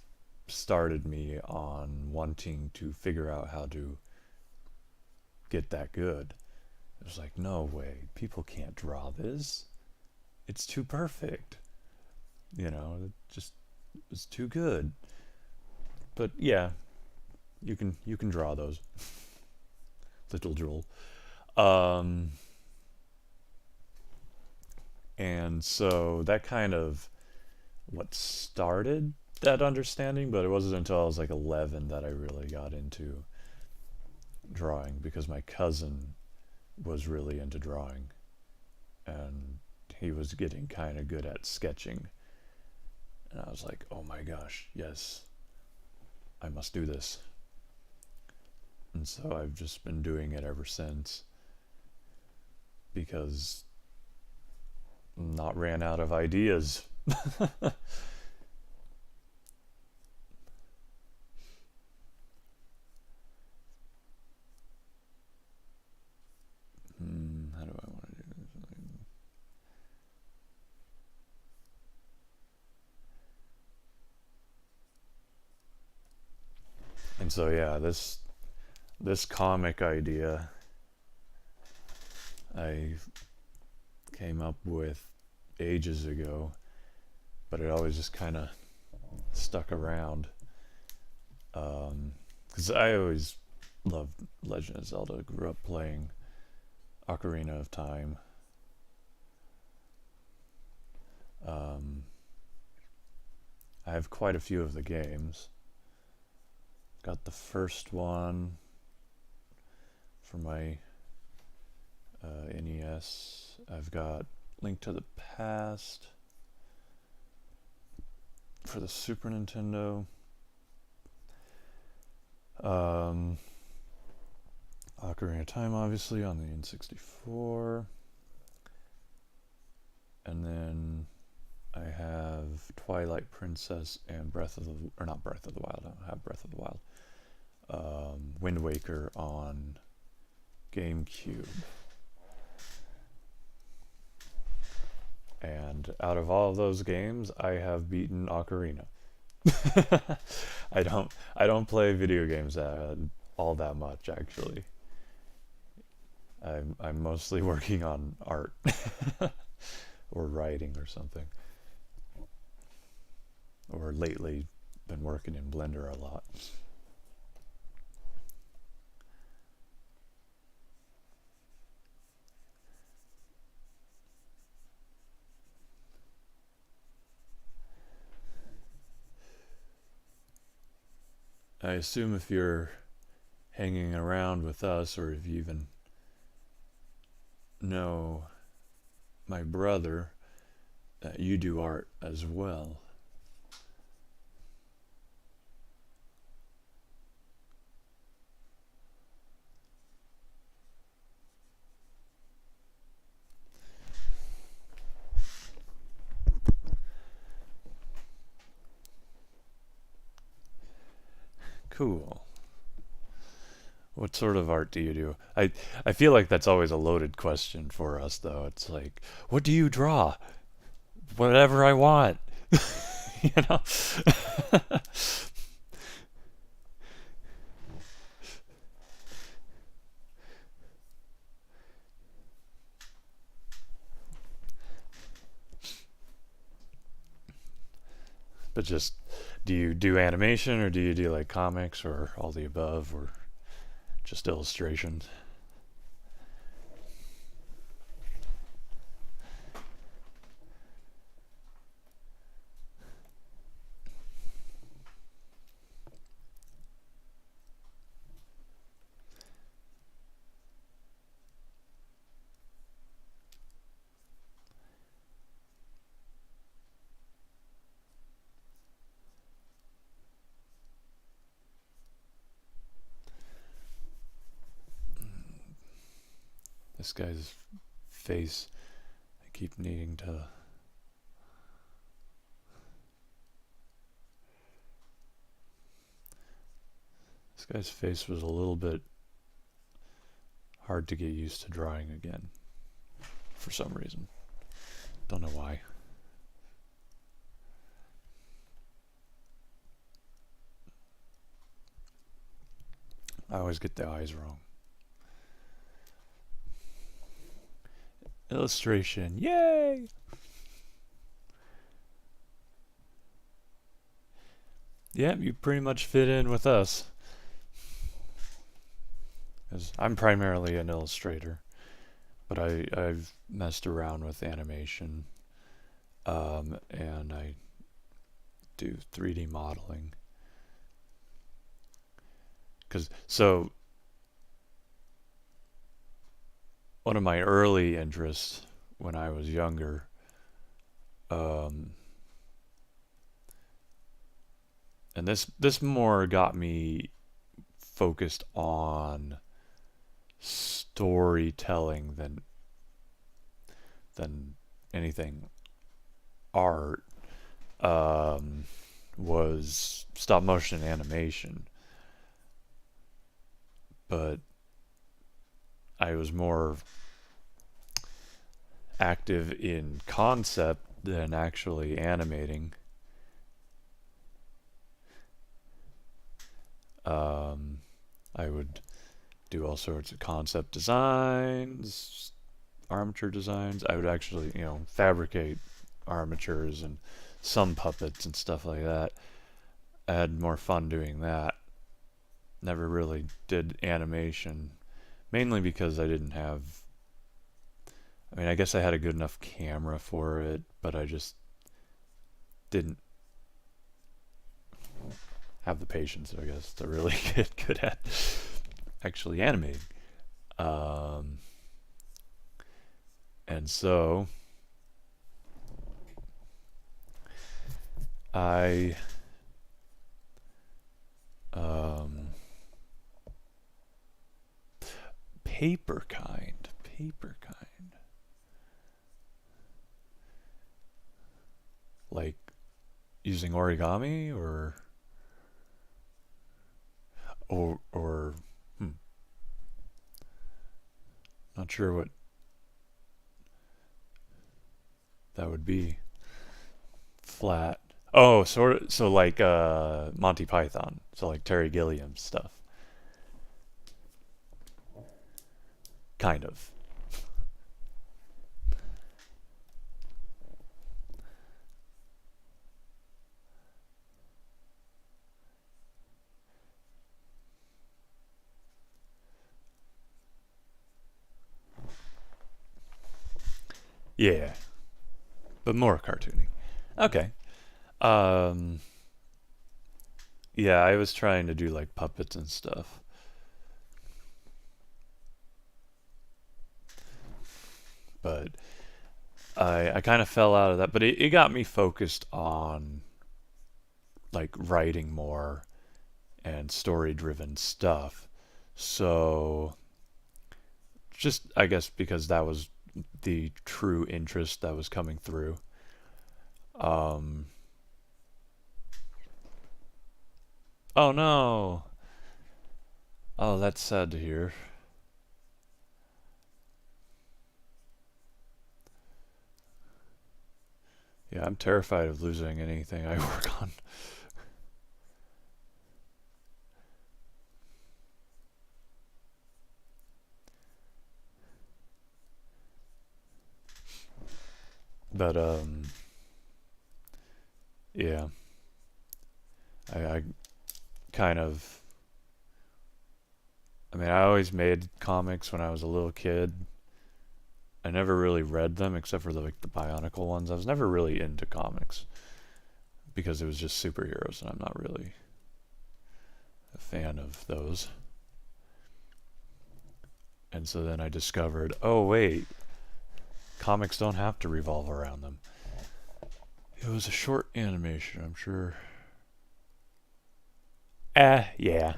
started me on wanting to figure out how to get that good. It was like, no way, people can't draw this. It's too perfect. You know, it just was too good. But yeah, you can draw those. Little Joel. And so that kind of what started that understanding, but it wasn't until I was like 11 that I really got into drawing, because my cousin was really into drawing and he was getting kind of good at sketching, and I was like, oh my gosh, yes, I must do this. And so I've just been doing it ever since, because I'm not ran out of ideas. How do I want to do this? And so yeah, this comic idea I came up with ages ago, but it always just kind of stuck around. Because I always loved Legend of Zelda. Grew up playing Ocarina of Time. I have quite a few of the games. Got the first one for my NES. I've got Link to the Past for the Super Nintendo. Ocarina of Time, obviously, on the N64. And then I have Twilight Princess and Breath of the... Or not Breath of the Wild, I don't have Breath of the Wild. Wind Waker on GameCube. And out of all of those games, I have beaten Ocarina. I don't play video games all that much, actually. I'm mostly working on art or writing or something. Or lately been working in Blender a lot. I assume if you're hanging around with us, or if you even know my brother, that you do art as well. Cool. What sort of art do you do? I feel like that's always a loaded question for us, though. It's like, what do you draw? Whatever I want. You know? But just, do you do animation, or do you do like comics, or all the above, or just illustrations? This guy's face, I keep needing to... This guy's face was a little bit hard to get used to drawing again, for some reason. Don't know why. I always get the eyes wrong. Illustration, yay! Yeah, you pretty much fit in with us. 'Cause I'm primarily an illustrator, but I've messed around with animation, and I do 3D modeling. So one of my early interests when I was younger, and this more got me focused on storytelling than anything art, was stop motion animation. But I was more active in concept than actually animating. I would do all sorts of concept designs, armature designs. I would actually, fabricate armatures and some puppets and stuff like that. I had more fun doing that. Never really did animation, mainly because I didn't have... I mean, I guess I had a good enough camera for it, but I just didn't have the patience, I guess, to really get good at actually animating. And so I paper kind. Like using origami or not sure what that would be. Flat. Oh, so like Monty Python. So like Terry Gilliam stuff. Kind of. Yeah. But more cartoony. Okay. Yeah, I was trying to do like puppets and stuff. But I kind of fell out of that. But it got me focused on like writing more and story-driven stuff. So just, I guess, because that was the true interest that was coming through. Oh no! Oh, that's sad to hear. Yeah, I'm terrified of losing anything I work on. But yeah, I kind of... I mean, I always made comics when I was a little kid. I never really read them except for the Bionicle ones. I was never really into comics because it was just superheroes, and I'm not really a fan of those. And so then I discovered, oh wait, comics don't have to revolve around them. It was a short animation, I'm sure. Yeah.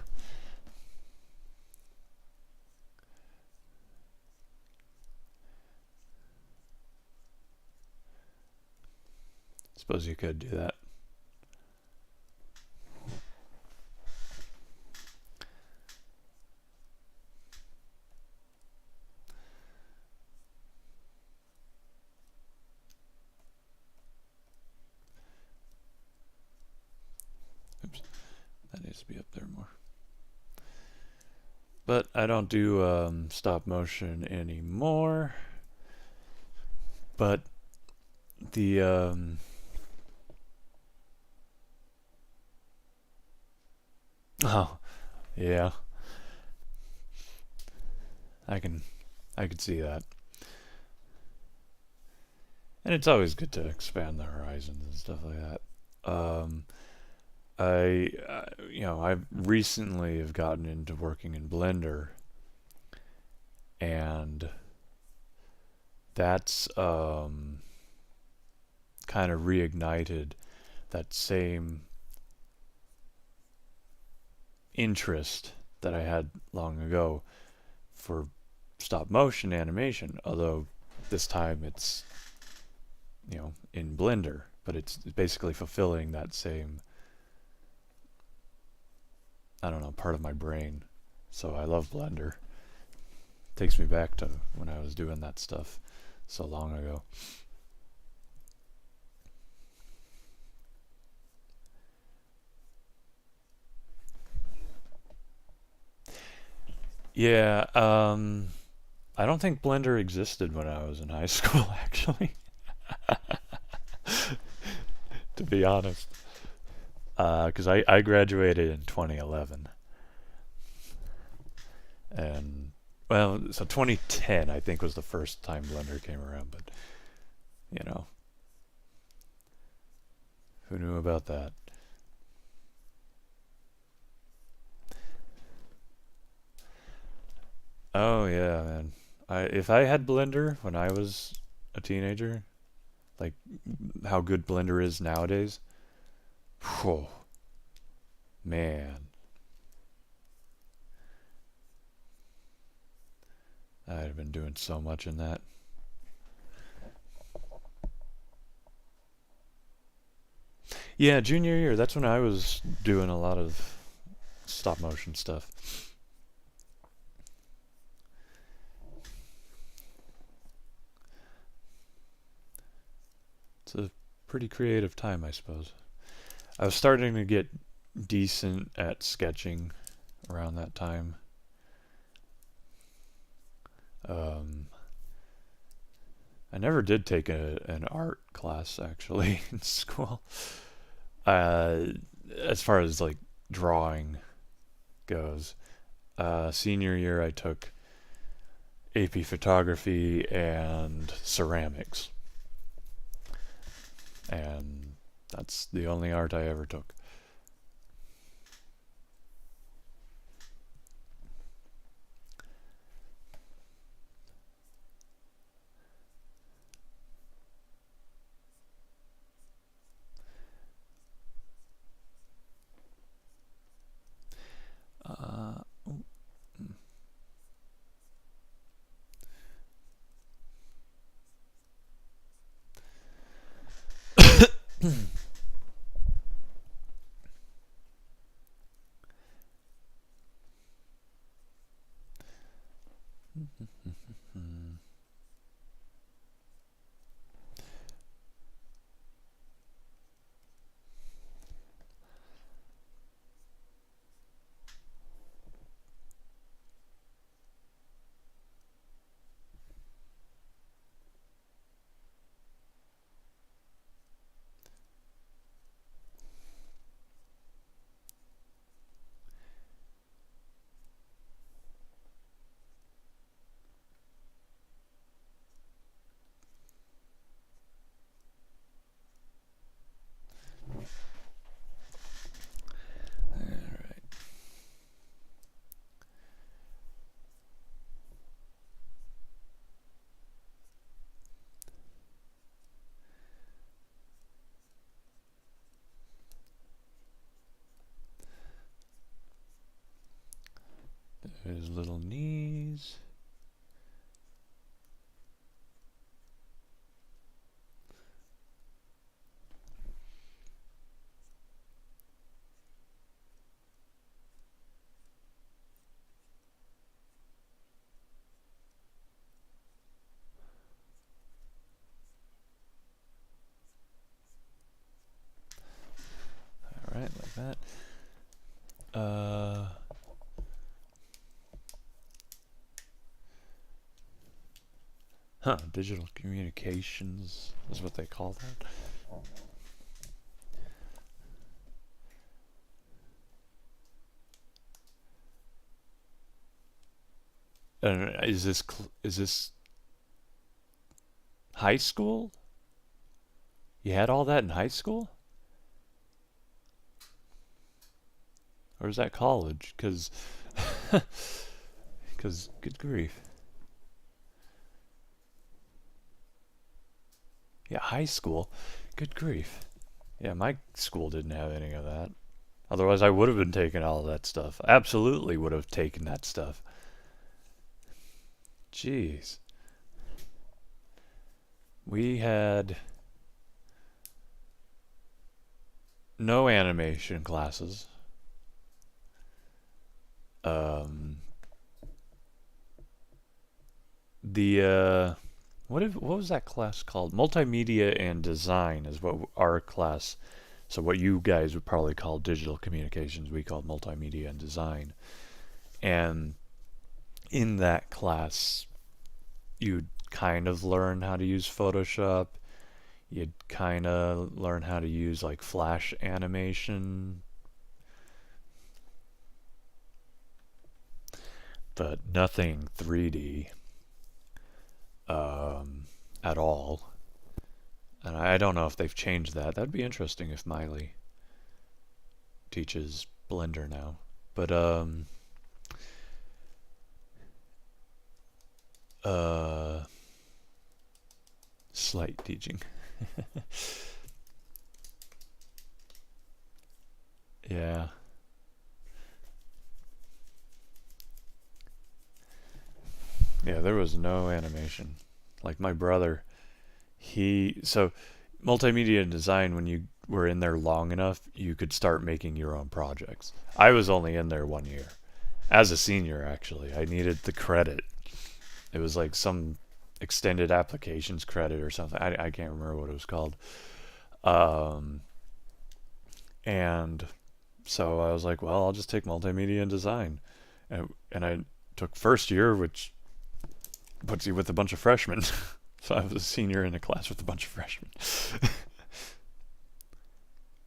Suppose you could do that. Oops. That needs to be up there more. But I don't do stop motion anymore. But the Oh, yeah. I could see that. And it's always good to expand the horizons and stuff like that. I recently have gotten into working in Blender, and that's kind of reignited that same interest that I had long ago for stop motion animation, although this time it's in Blender, but it's basically fulfilling that same, I don't know, part of my brain. So I love Blender. Takes me back to when I was doing that stuff so long ago. Yeah, I don't think Blender existed when I was in high school, actually. To be honest. Because I graduated in 2011. And, well, so 2010, I think, was the first time Blender came around, but, who knew about that? Oh, yeah, man. If I had Blender when I was a teenager, like how good Blender is nowadays, whew, man, I'd have been doing so much in that. Yeah, junior year, that's when I was doing a lot of stop motion stuff. It's a pretty creative time, I suppose. I was starting to get decent at sketching around that time. I never did take an art class, actually, in school. As far as like drawing goes. Senior year, I took AP photography and ceramics, and that's the only art I ever took. Ooh, his little knees. All right, like that. Digital communications is what they call that. is this high school? You had all that in high school? Or is that college? Because good grief. Yeah, high school. Good grief. Yeah, my school didn't have any of that. Otherwise, I would have been taking all of that stuff. Absolutely would have taken that stuff. Jeez. We had no animation classes. What was that class called? Multimedia and design is what our class. So what you guys would probably call digital communications, we called multimedia and design. And in that class, you'd kind of learn how to use Photoshop. You'd kind of learn how to use like Flash animation. But nothing 3D at all. And I don't know if they've changed that. That'd be interesting if Miley teaches Blender now. But slight teaching. Yeah. Yeah, there was no animation. Like my brother, so multimedia and design, when you were in there long enough, you could start making your own projects. I was only in there 1 year. As a senior, actually. I needed the credit. It was like some extended applications credit or something. I can't remember what it was called. And so I was like, well, I'll just take multimedia and design. And I took first year, which puts you with a bunch of freshmen. So I was a senior in a class with a bunch of freshmen.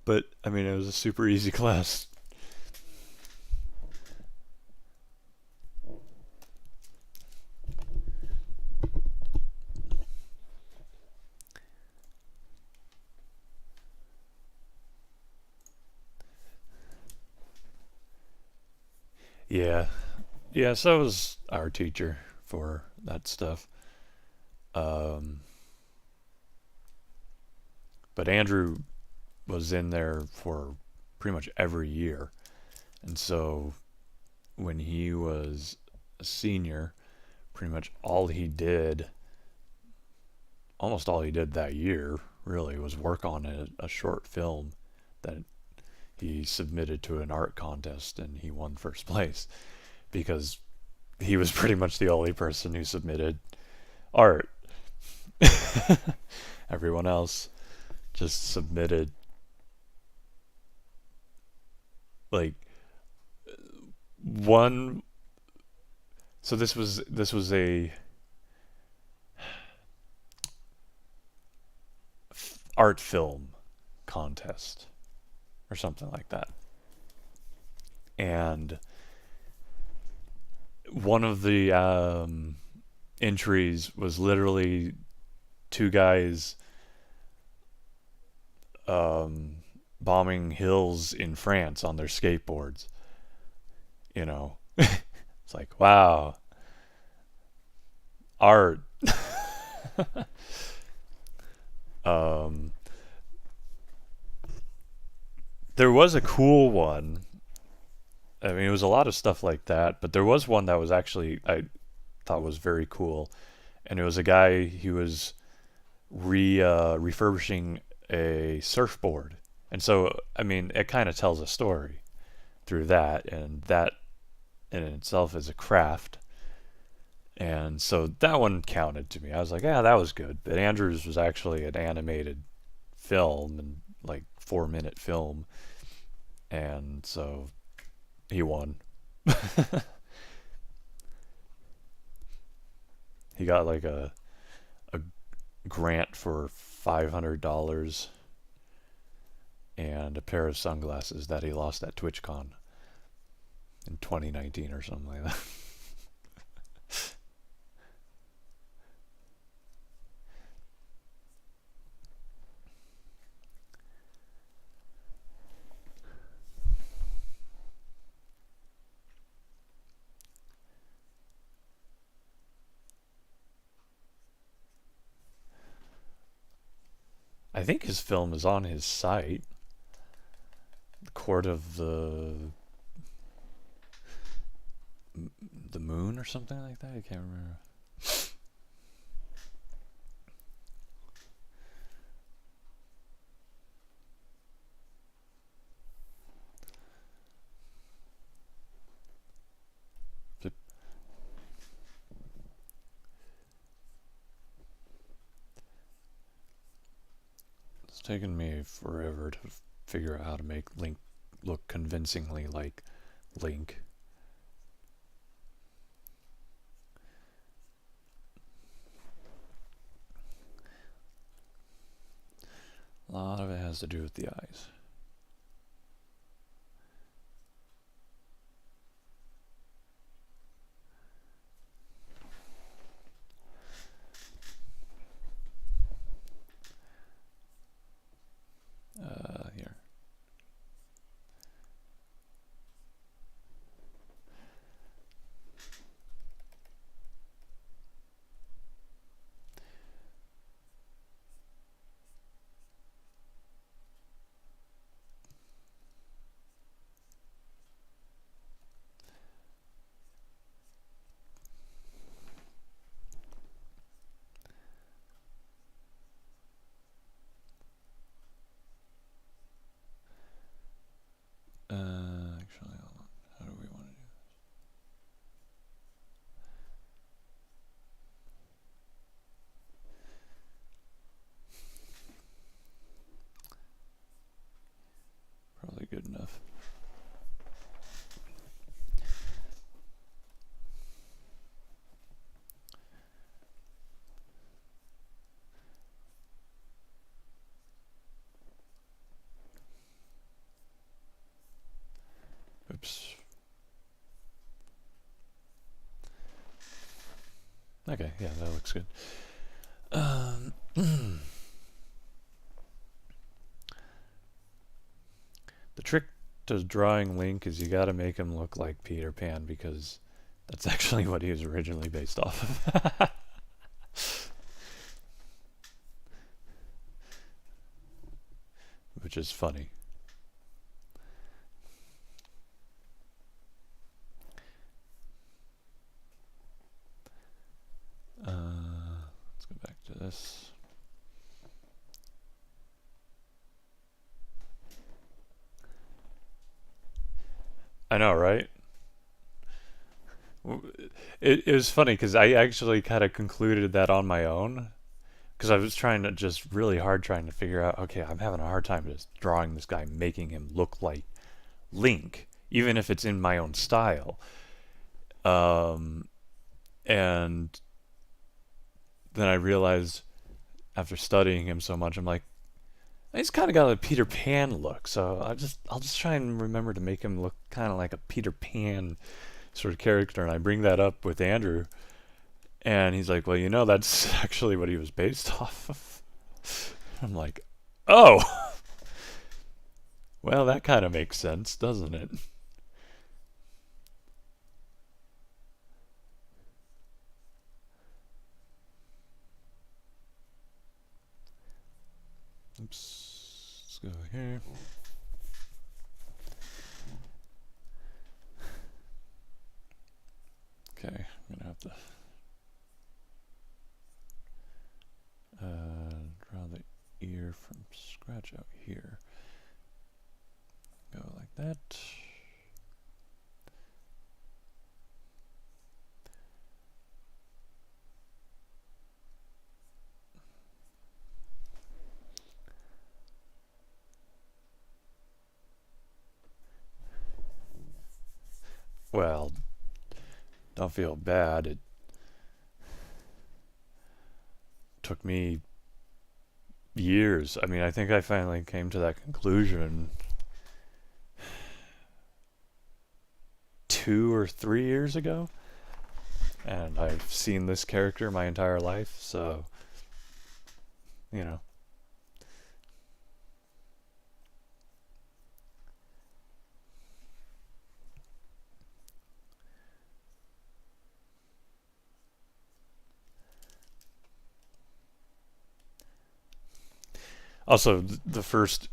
But, I mean, it was a super easy class. Yeah. Yeah, so was our teacher for that stuff. But Andrew was in there for pretty much every year. And so when he was a senior, pretty much almost all he did that year, really, was work on a short film that he submitted to an art contest, and he won first place because he was pretty much the only person who submitted art. Everyone else just submitted like one. So this was a art film contest or something like that. And one of the entries was literally two guys bombing hills in France on their skateboards. You know, it's like, wow, art. There was a cool one. I mean, it was a lot of stuff like that, but there was one that was actually, I thought was very cool. And it was a guy, he was refurbishing a surfboard. And so, I mean, it kind of tells a story through that, and that in itself is a craft. And so that one counted to me. I was like, yeah, that was good. But Andrew's was actually an animated film, and like 4-minute film. And so he won. He got like a grant for $500 and a pair of sunglasses that he lost at TwitchCon in 2019 or something like that. I think his film is on his site. The Court of the Moon or something like that. I can't remember. It's taken me forever to figure out how to make Link look convincingly like Link. A lot of it has to do with the eyes. Here. Actually, hold on. How do we want to do this? Probably good enough. Oops. Okay, yeah, that looks good. The trick to drawing Link is you gotta make him look like Peter Pan, because that's actually what he was originally based off of. Which is funny. Let's go back to this. I know, right? It was funny because I actually kind of concluded that on my own, because I was trying to just really hard trying to figure out, okay, I'm having a hard time just drawing this guy, making him look like Link, even if it's in my own style. And then I realized after studying him so much, I'm like, he's kind of got a Peter Pan look, so I'll just try and remember to make him look kind of like a Peter Pan sort of character. And I bring that up with Andrew, and he's like, well, you know, that's actually what he was based off of. I'm like, oh, well, that kind of makes sense, doesn't it? Oops, let's go here. Okay, I'm gonna have to draw the ear from scratch out here. Go like that. Well, don't feel bad. It took me years. I mean, I think I finally came to that conclusion 2 or 3 years ago. And I've seen this character my entire life, so, you know. Also, the first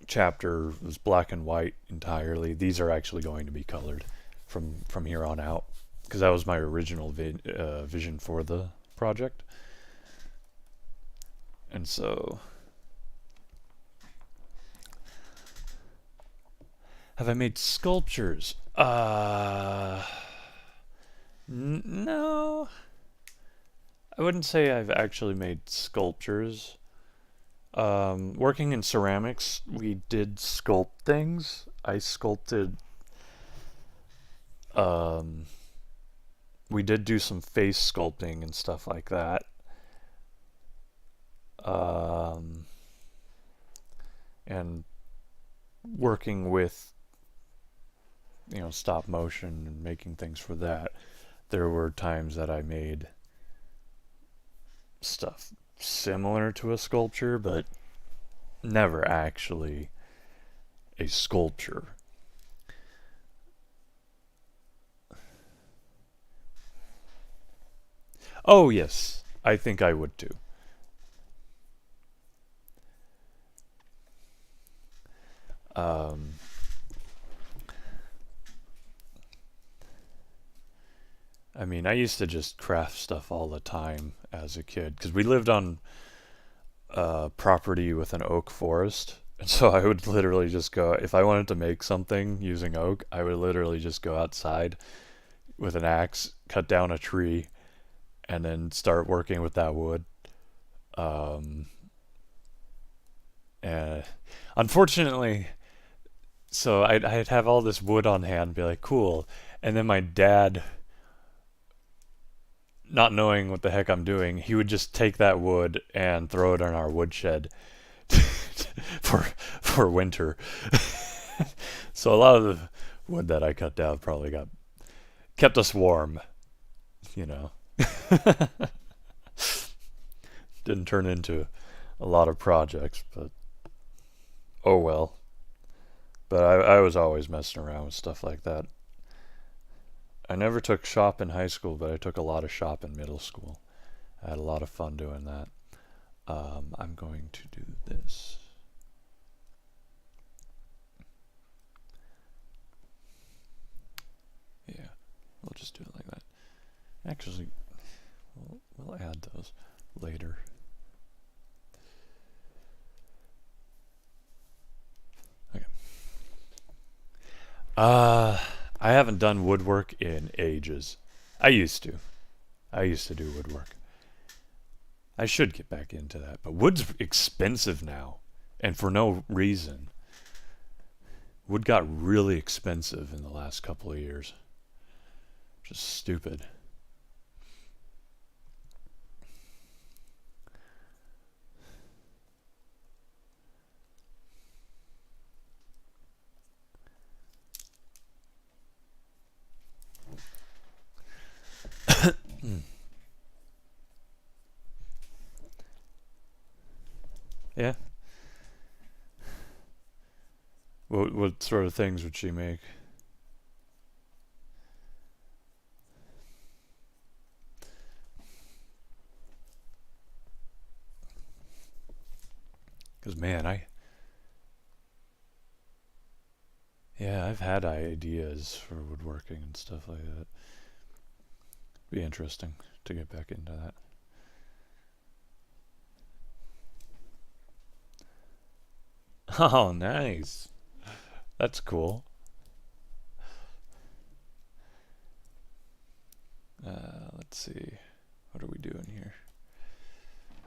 chapter was black and white entirely. These are actually going to be colored from here on out, because that was my original vision for the project. And so, have I made sculptures? No. I wouldn't say I've actually made sculptures. Working in ceramics, we did sculpt things. I sculpted, we did do some face sculpting and stuff like that. And working with, stop motion and making things for that, there were times that I made stuff similar to a sculpture, but never actually a sculpture. Oh yes, I think I would too. I mean, I used to just craft stuff all the time as a kid, because we lived on property with an oak forest. And so I would literally just go, if I wanted to make something using oak, I would literally just go outside with an axe, cut down a tree, and then start working with that wood. And unfortunately, so I'd have all this wood on hand and be like, cool. And then my dad, not knowing what the heck I'm doing, he would just take that wood and throw it in our woodshed for winter. So a lot of the wood that I cut down probably kept us warm, Didn't turn into a lot of projects, but oh well. But I was always messing around with stuff like that. I never took shop in high school, but I took a lot of shop in middle school. I had a lot of fun doing that. I'm going to do this. Yeah, we'll just do it like that. Actually, we'll add those later. Okay. I haven't done woodwork in ages. I used to do woodwork. I should get back into that, but wood's expensive now, and for no reason. Wood got really expensive in the last couple of years. Just stupid. Yeah. What sort of things would she make? Because man, I've had ideas for woodworking and stuff like that. Be interesting to get back into that. Oh, nice. That's cool. Let's see. What are we doing here?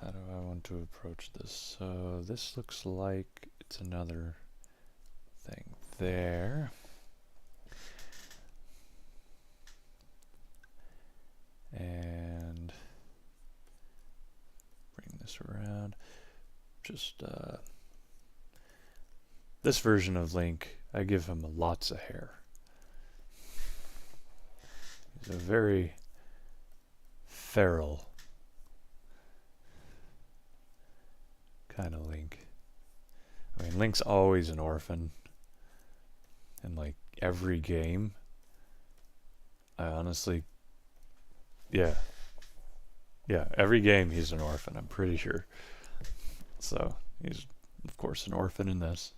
How do I want to approach this? So this looks like it's another thing there. And bring this around. Just this version of Link, I give him lots of hair. He's a very feral kind of Link. I mean, Link's always an orphan in like every game. I honestly, yeah, every game he's an orphan, I'm pretty sure. So he's of course, an orphan in this.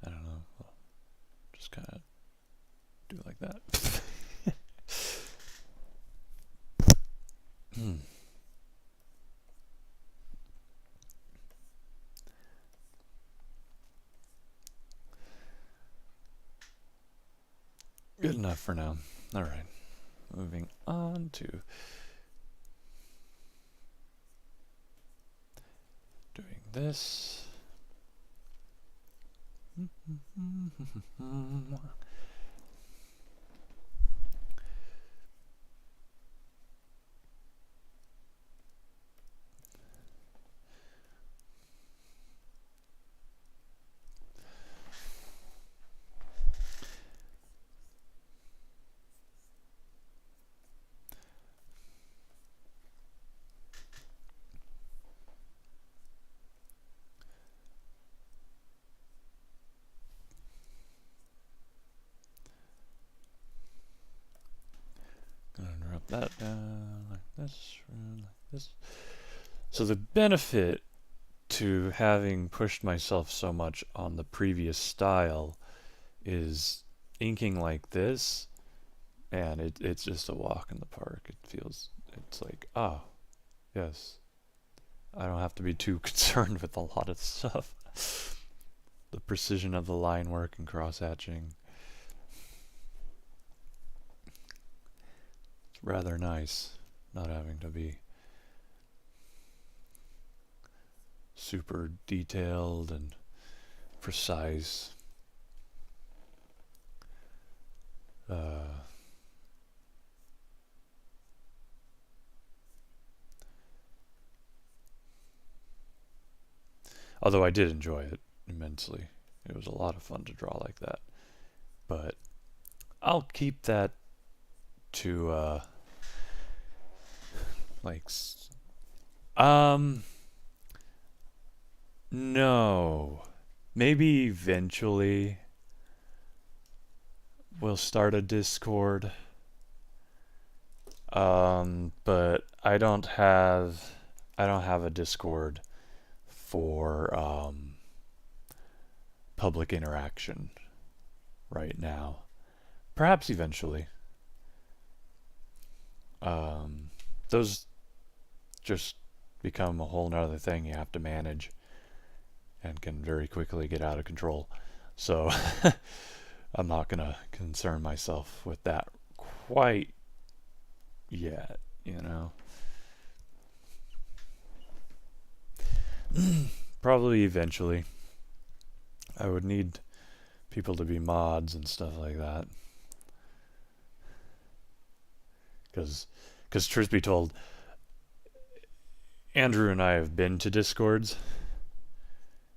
I don't know. Well, just kind of do it like that. Good enough for now. All right. Moving on to doing this. Gonna drop that down like this, like this. So the benefit to having pushed myself so much on the previous style is inking like this, and it's just a walk in the park. It's like, ah, yes, I don't have to be too concerned with a lot of stuff. The precision of the line work and cross hatching. It's rather nice not having to be super detailed and precise. Although I did enjoy it immensely. It was a lot of fun to draw like that. But I'll keep that to like no. Maybe eventually we'll start a Discord. But I don't have a Discord for public interaction right now. Perhaps eventually. Those just become a whole nother thing you have to manage and can very quickly get out of control. So I'm not gonna concern myself with that quite yet, you know. Probably eventually. I would need people to be mods and stuff like that. Because truth be told, Andrew and I have been to Discords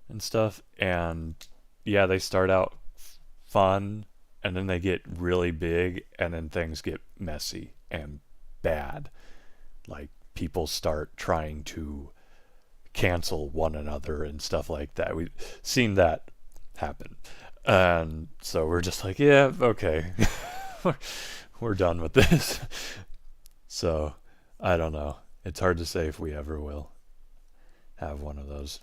and stuff, and yeah, they start out fun, and then they get really big, and then things get messy and bad. Like, people start trying to cancel one another and stuff like that. We've seen that happen. And so we're just like, yeah, okay. we're done with this. So, I don't know. It's hard to say if we ever will have one of those.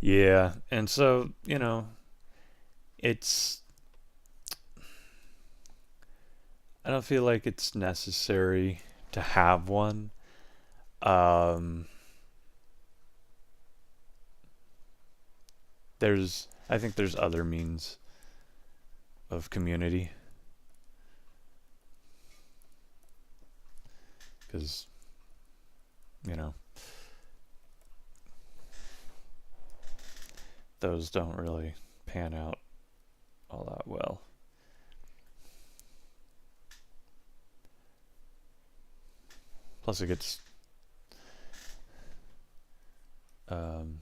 Yeah, and so, you know, it's... I don't feel like it's necessary to have one. I think there's other means of community. Because, you know, those don't really pan out all that well. Plus it gets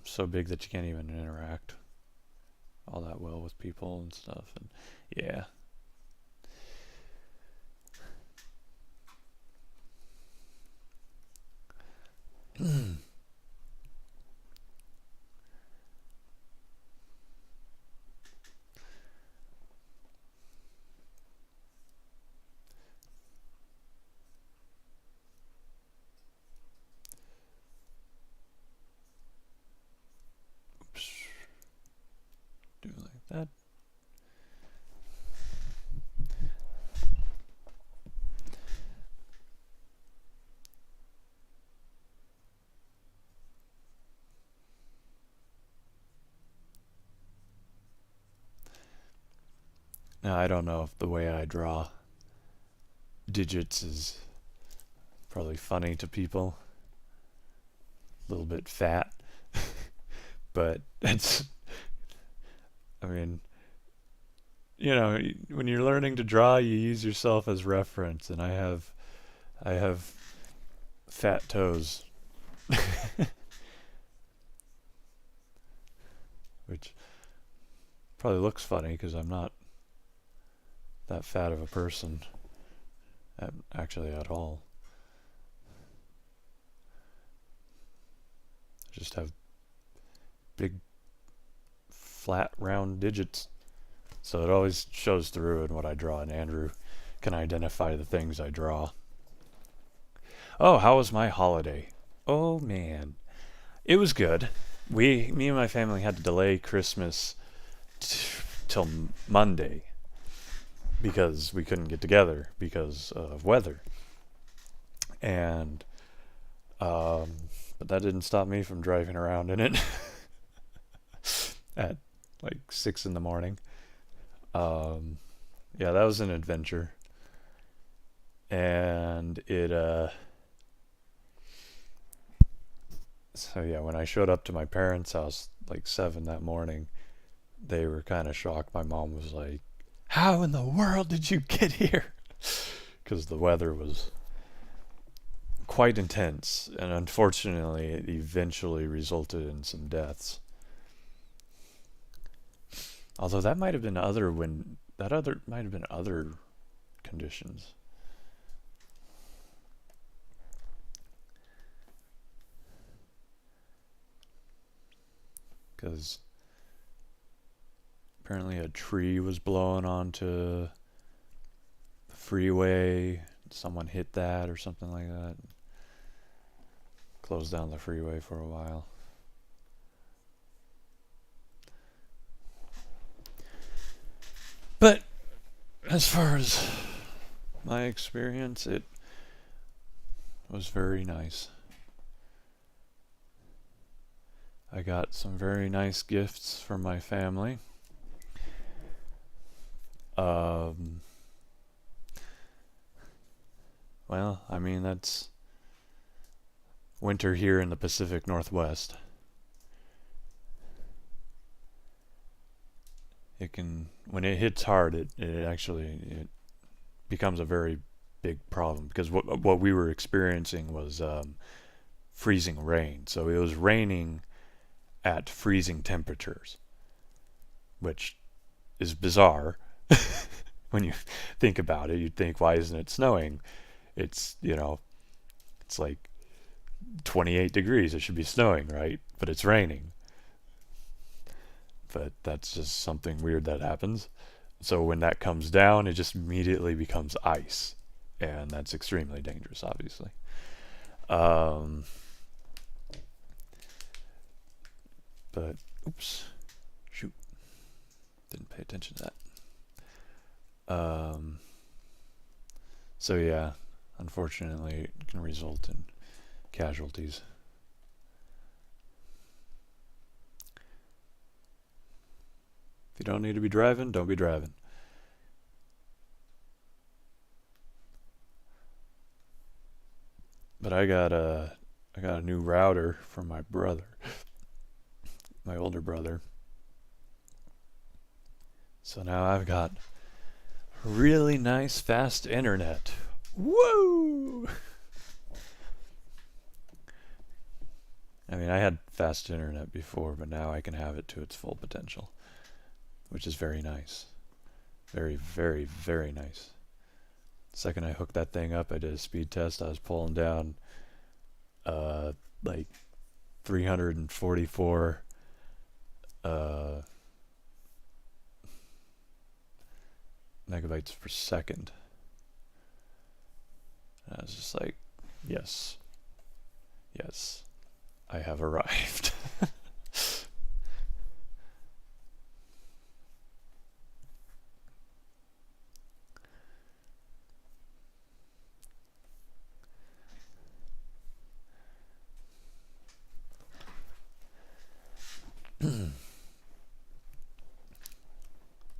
so big that you can't even interact all that well with people and stuff. And yeah. Oops. Do it like that. Now, I don't know if the way I draw digits is probably funny to people. A little bit fat. But it's, I mean, you know, when you're learning to draw, you use yourself as reference, and I have fat toes. Which probably looks funny because I'm not that fat of a person, actually at all. I just have big, flat, round digits. So it always shows through in what I draw, and Andrew can identify the things I draw. Oh, how was my holiday? Oh, man. It was good. Me and my family had to delay Christmas till Monday because we couldn't get together because of weather. And, but that didn't stop me from driving around in it at like 6 in the morning. Yeah, that was an adventure. And it, so yeah, when I showed up to my parents' house like 7 that morning, they were kind of shocked. My mom was like, "How in the world did you get here?" Because the weather was quite intense, and unfortunately it eventually resulted in some deaths. Although that might have been other conditions. Because apparently a tree was blowing onto the freeway. Someone hit that or something like that. Closed down the freeway for a while. But as far as my experience, it was very nice. I got some very nice gifts from my family. Well, I mean, that's winter here in the Pacific Northwest. It can, when it hits hard, it becomes a very big problem, because what we were experiencing was freezing rain. So it was raining at freezing temperatures, which is bizarre. When you think about it, you'd think, why isn't it snowing? It's, you know, it's like 28 degrees. It should be snowing, right? But it's raining. But that's just something weird that happens. So when that comes down, it just immediately becomes ice. And that's extremely dangerous, obviously. But, oops. Shoot. Didn't pay attention to that. So yeah, unfortunately, it can result in casualties. you don't need to be driving, don't be driving. But I got a new router from my brother, my older brother. So now I've got really nice fast internet. Woo! I mean, I had fast internet before, but now I can have it to its full potential, which is very nice. Very, very, very nice. The second I hooked that thing up, I did a speed test. I was pulling down like 344 megabytes per second. And I was just like, yes, yes, I have arrived.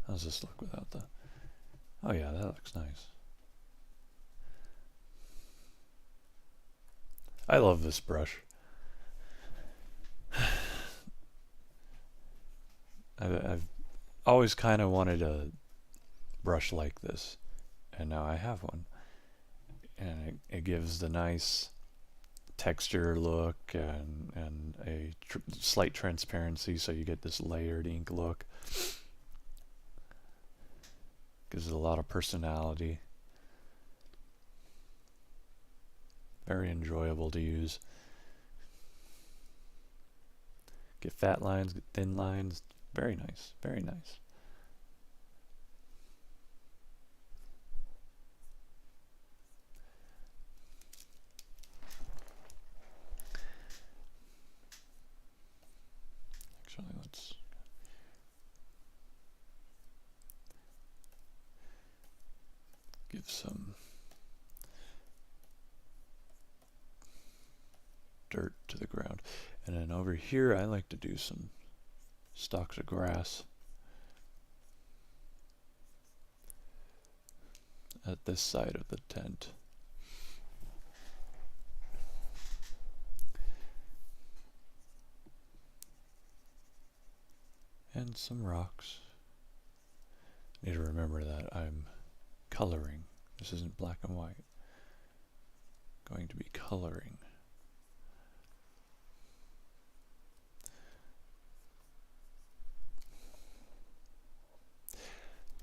How's this look without the... Oh yeah, that looks nice. I love this brush. I've always kind of wanted a brush like this, and now I have one. And it gives the nice texture look and a slight transparency, so you get this layered ink look. Gives it a lot of personality. Very enjoyable to use. Get fat lines, get thin lines. Very nice, very nice. Actually, let's give some dirt to the ground. And then over here, I like to do some stalks of grass at this side of the tent. And some rocks. Need to remember that I'm coloring. This isn't black and white. Going to be coloring.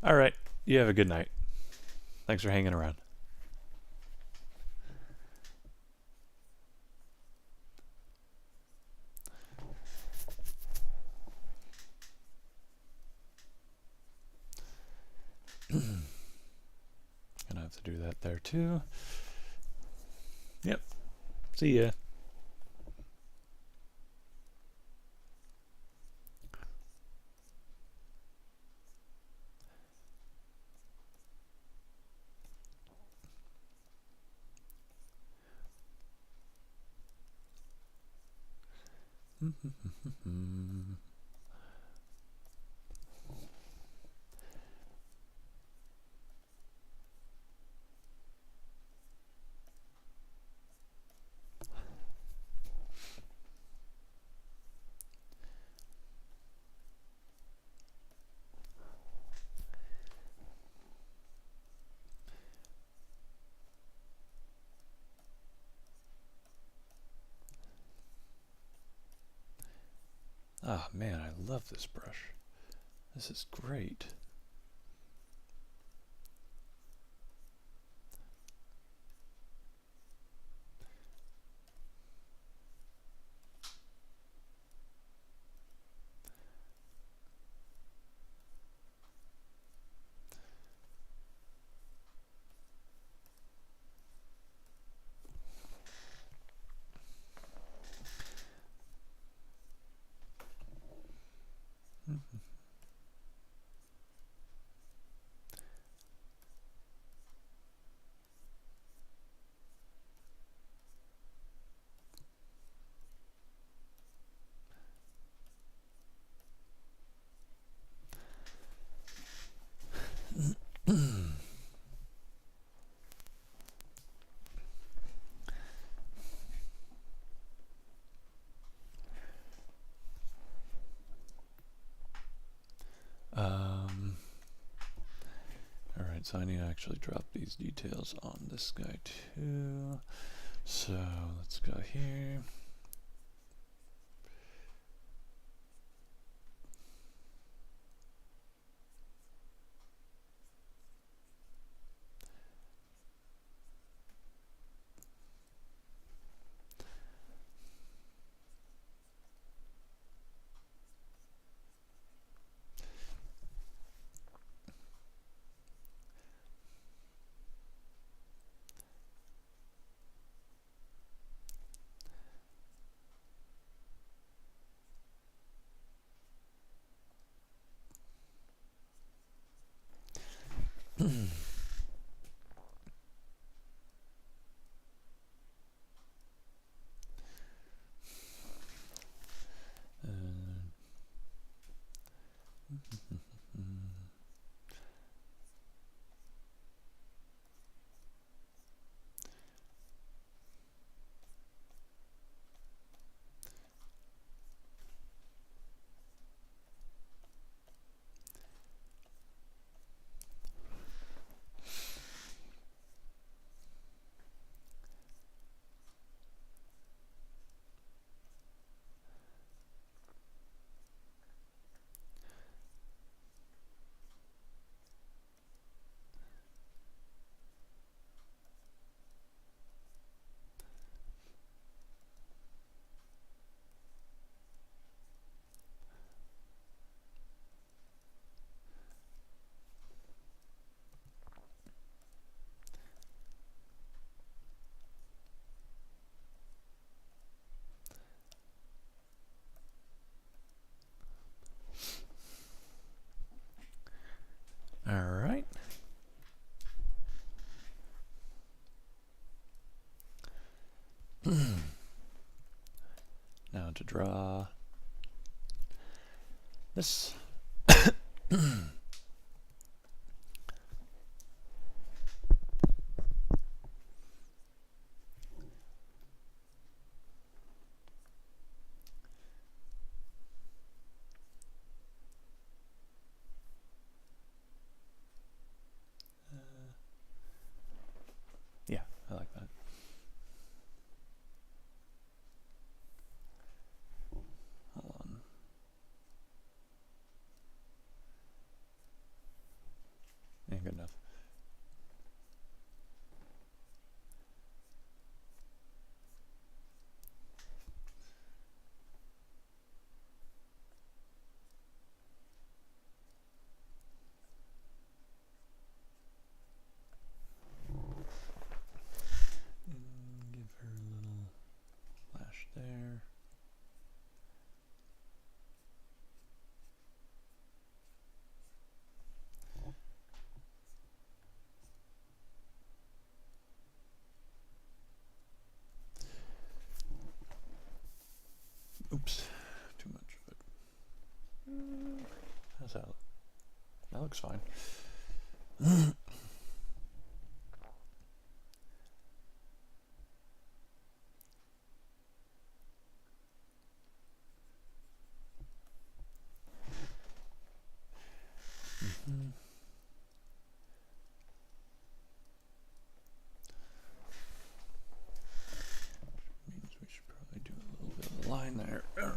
All right. You have a good night. Thanks for hanging around. Gonna have to do that there too. Yep. See ya. Ah, man, I love this brush. This is great. Right, so I need to actually drop these details on this guy too. So let's go here. All right. Now to draw this. Yeah, I like that. Hold on. Ain't good enough. Give her a little flash there. Oops, too much, but how's that look? That looks fine. Means we should probably do a little bit of a line there. All right.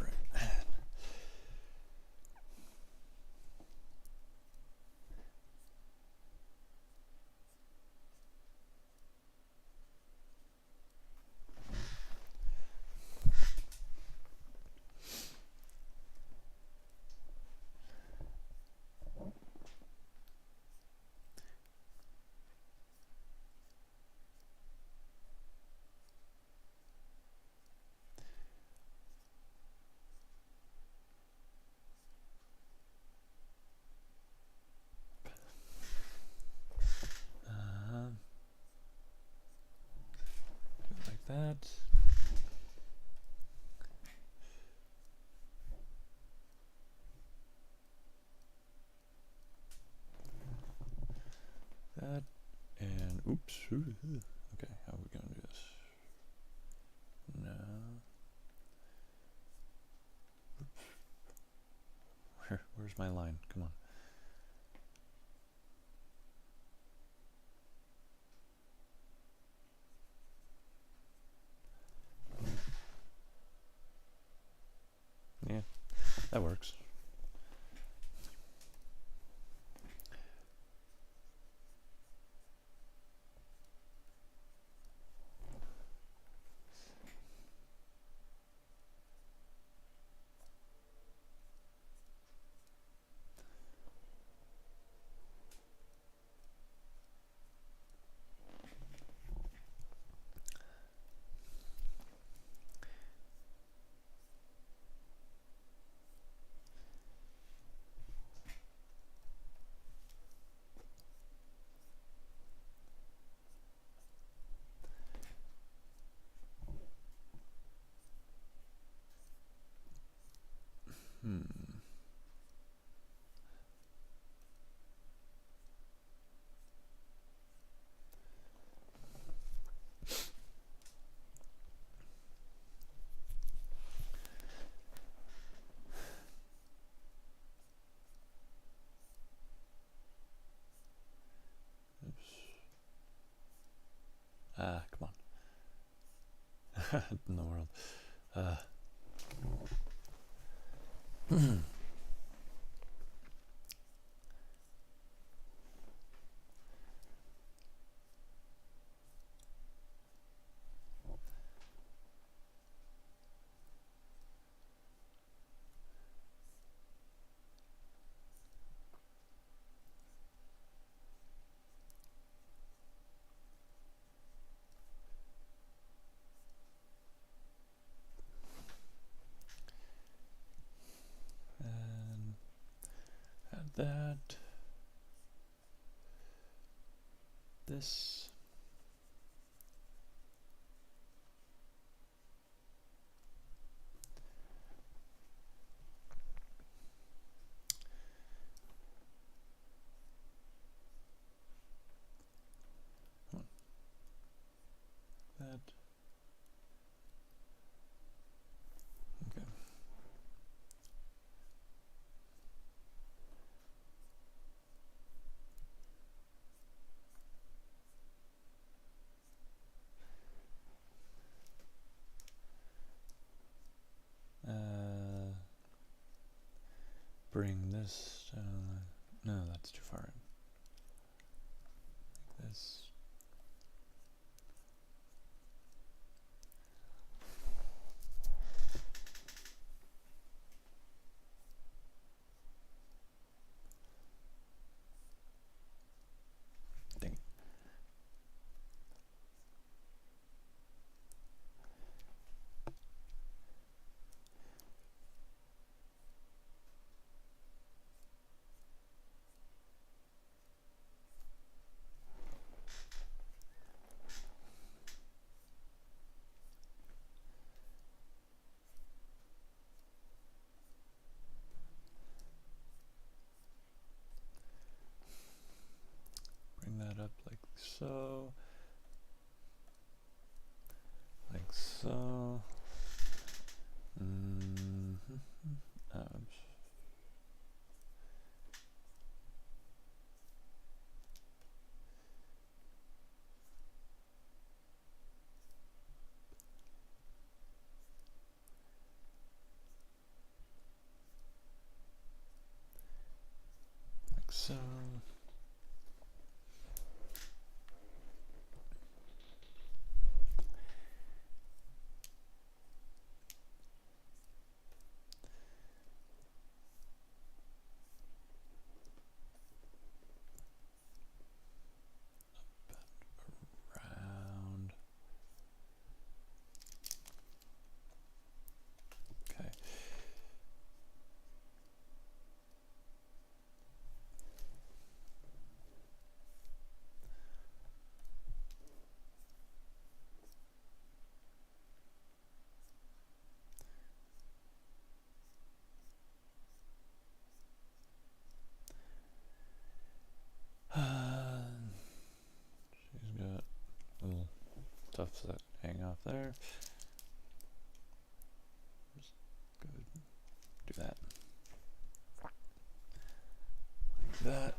Do it like that. That and oops. Okay, how are we gonna do this? No. Where's my line? Come on. Come on. In the world. And add that. This. That. Okay. Bring this down. No, that's too far in. Like this. Dang it. Bring that up like so. Like so. Like so. Round. Okay. She's got little tufts that hang off there. Just go do that. Like that.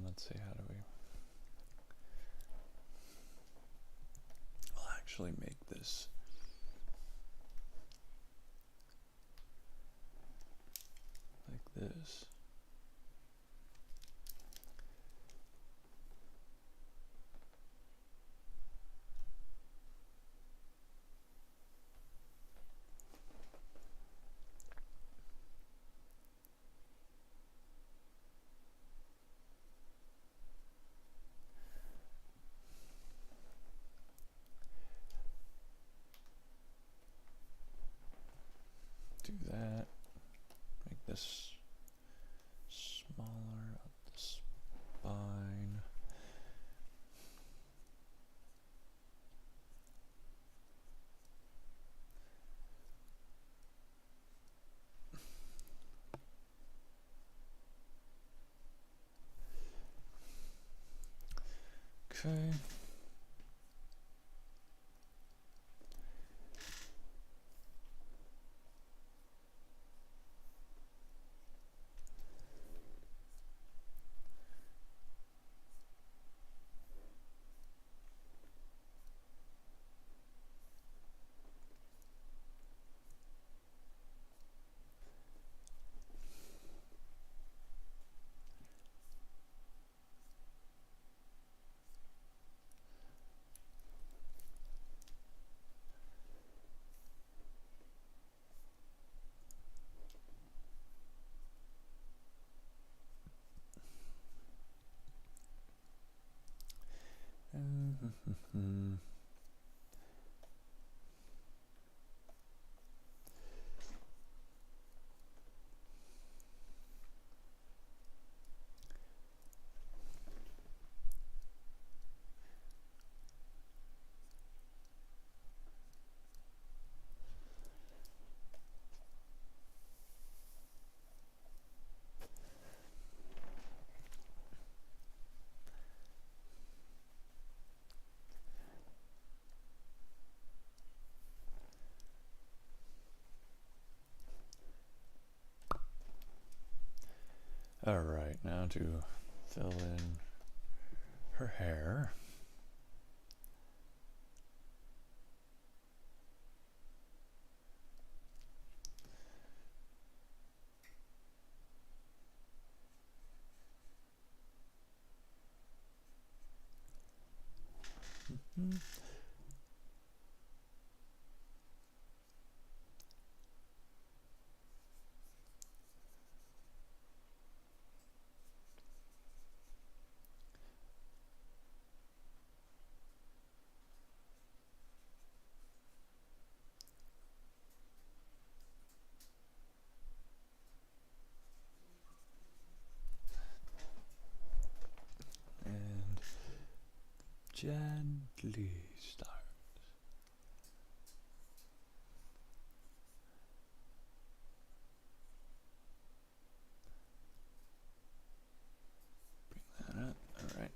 Let's see, how do we... We'll actually make this like this. Do that. Make this smaller up the spine. Okay. Alright, now to fill in her hair. And gently start. Bring that up. All right.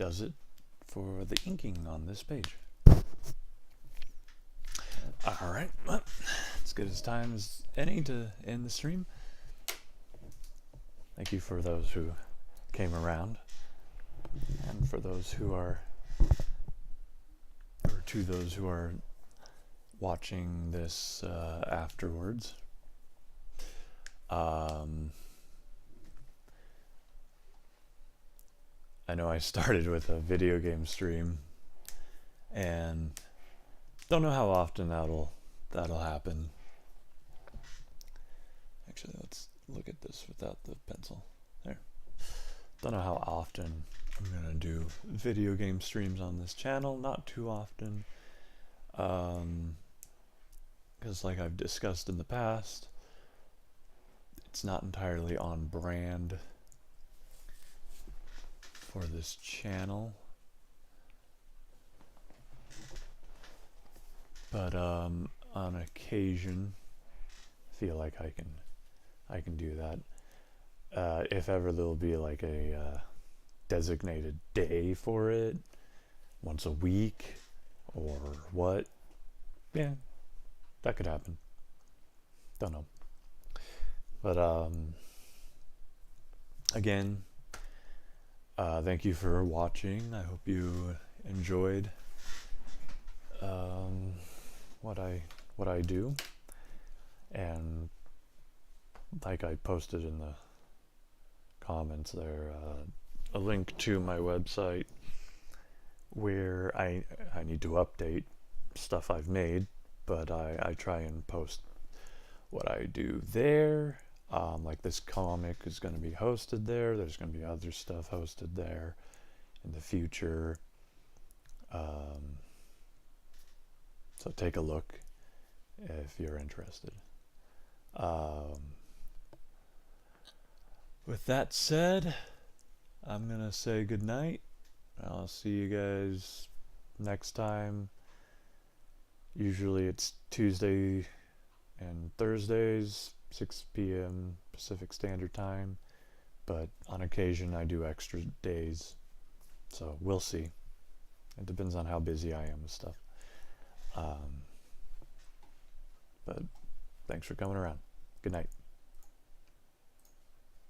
does it for the inking on this page. Alright, well, as good as time as any to end the stream. Thank you for those who came around, and for those who are, or to those who are watching this afterwards. I know I started with a video game stream, and don't know how often that'll happen. Actually, let's look at this without the pencil. There. Don't know how often I'm gonna do video game streams on this channel. Not too often, because like I've discussed in the past, it's not entirely on brand for this channel. But on occasion, I feel like I can do that. If ever there'll be like a designated day for it, once a week, or what, yeah, that could happen. Don't know. But again, thank you for watching. I hope you enjoyed what I do, and like I posted in the comments there, a link to my website where I need to update stuff I've made, but I try and post what I do there. Like this comic is going to be hosted there. There's going to be other stuff hosted there in the future. So take a look if you're interested. With that said, I'm going to say goodnight. I'll see you guys next time. Usually it's Tuesday and Thursdays, 6 p.m. Pacific Standard Time, but on occasion I do extra days, so we'll see. It depends on how busy I am with stuff. But thanks for coming around. Good night.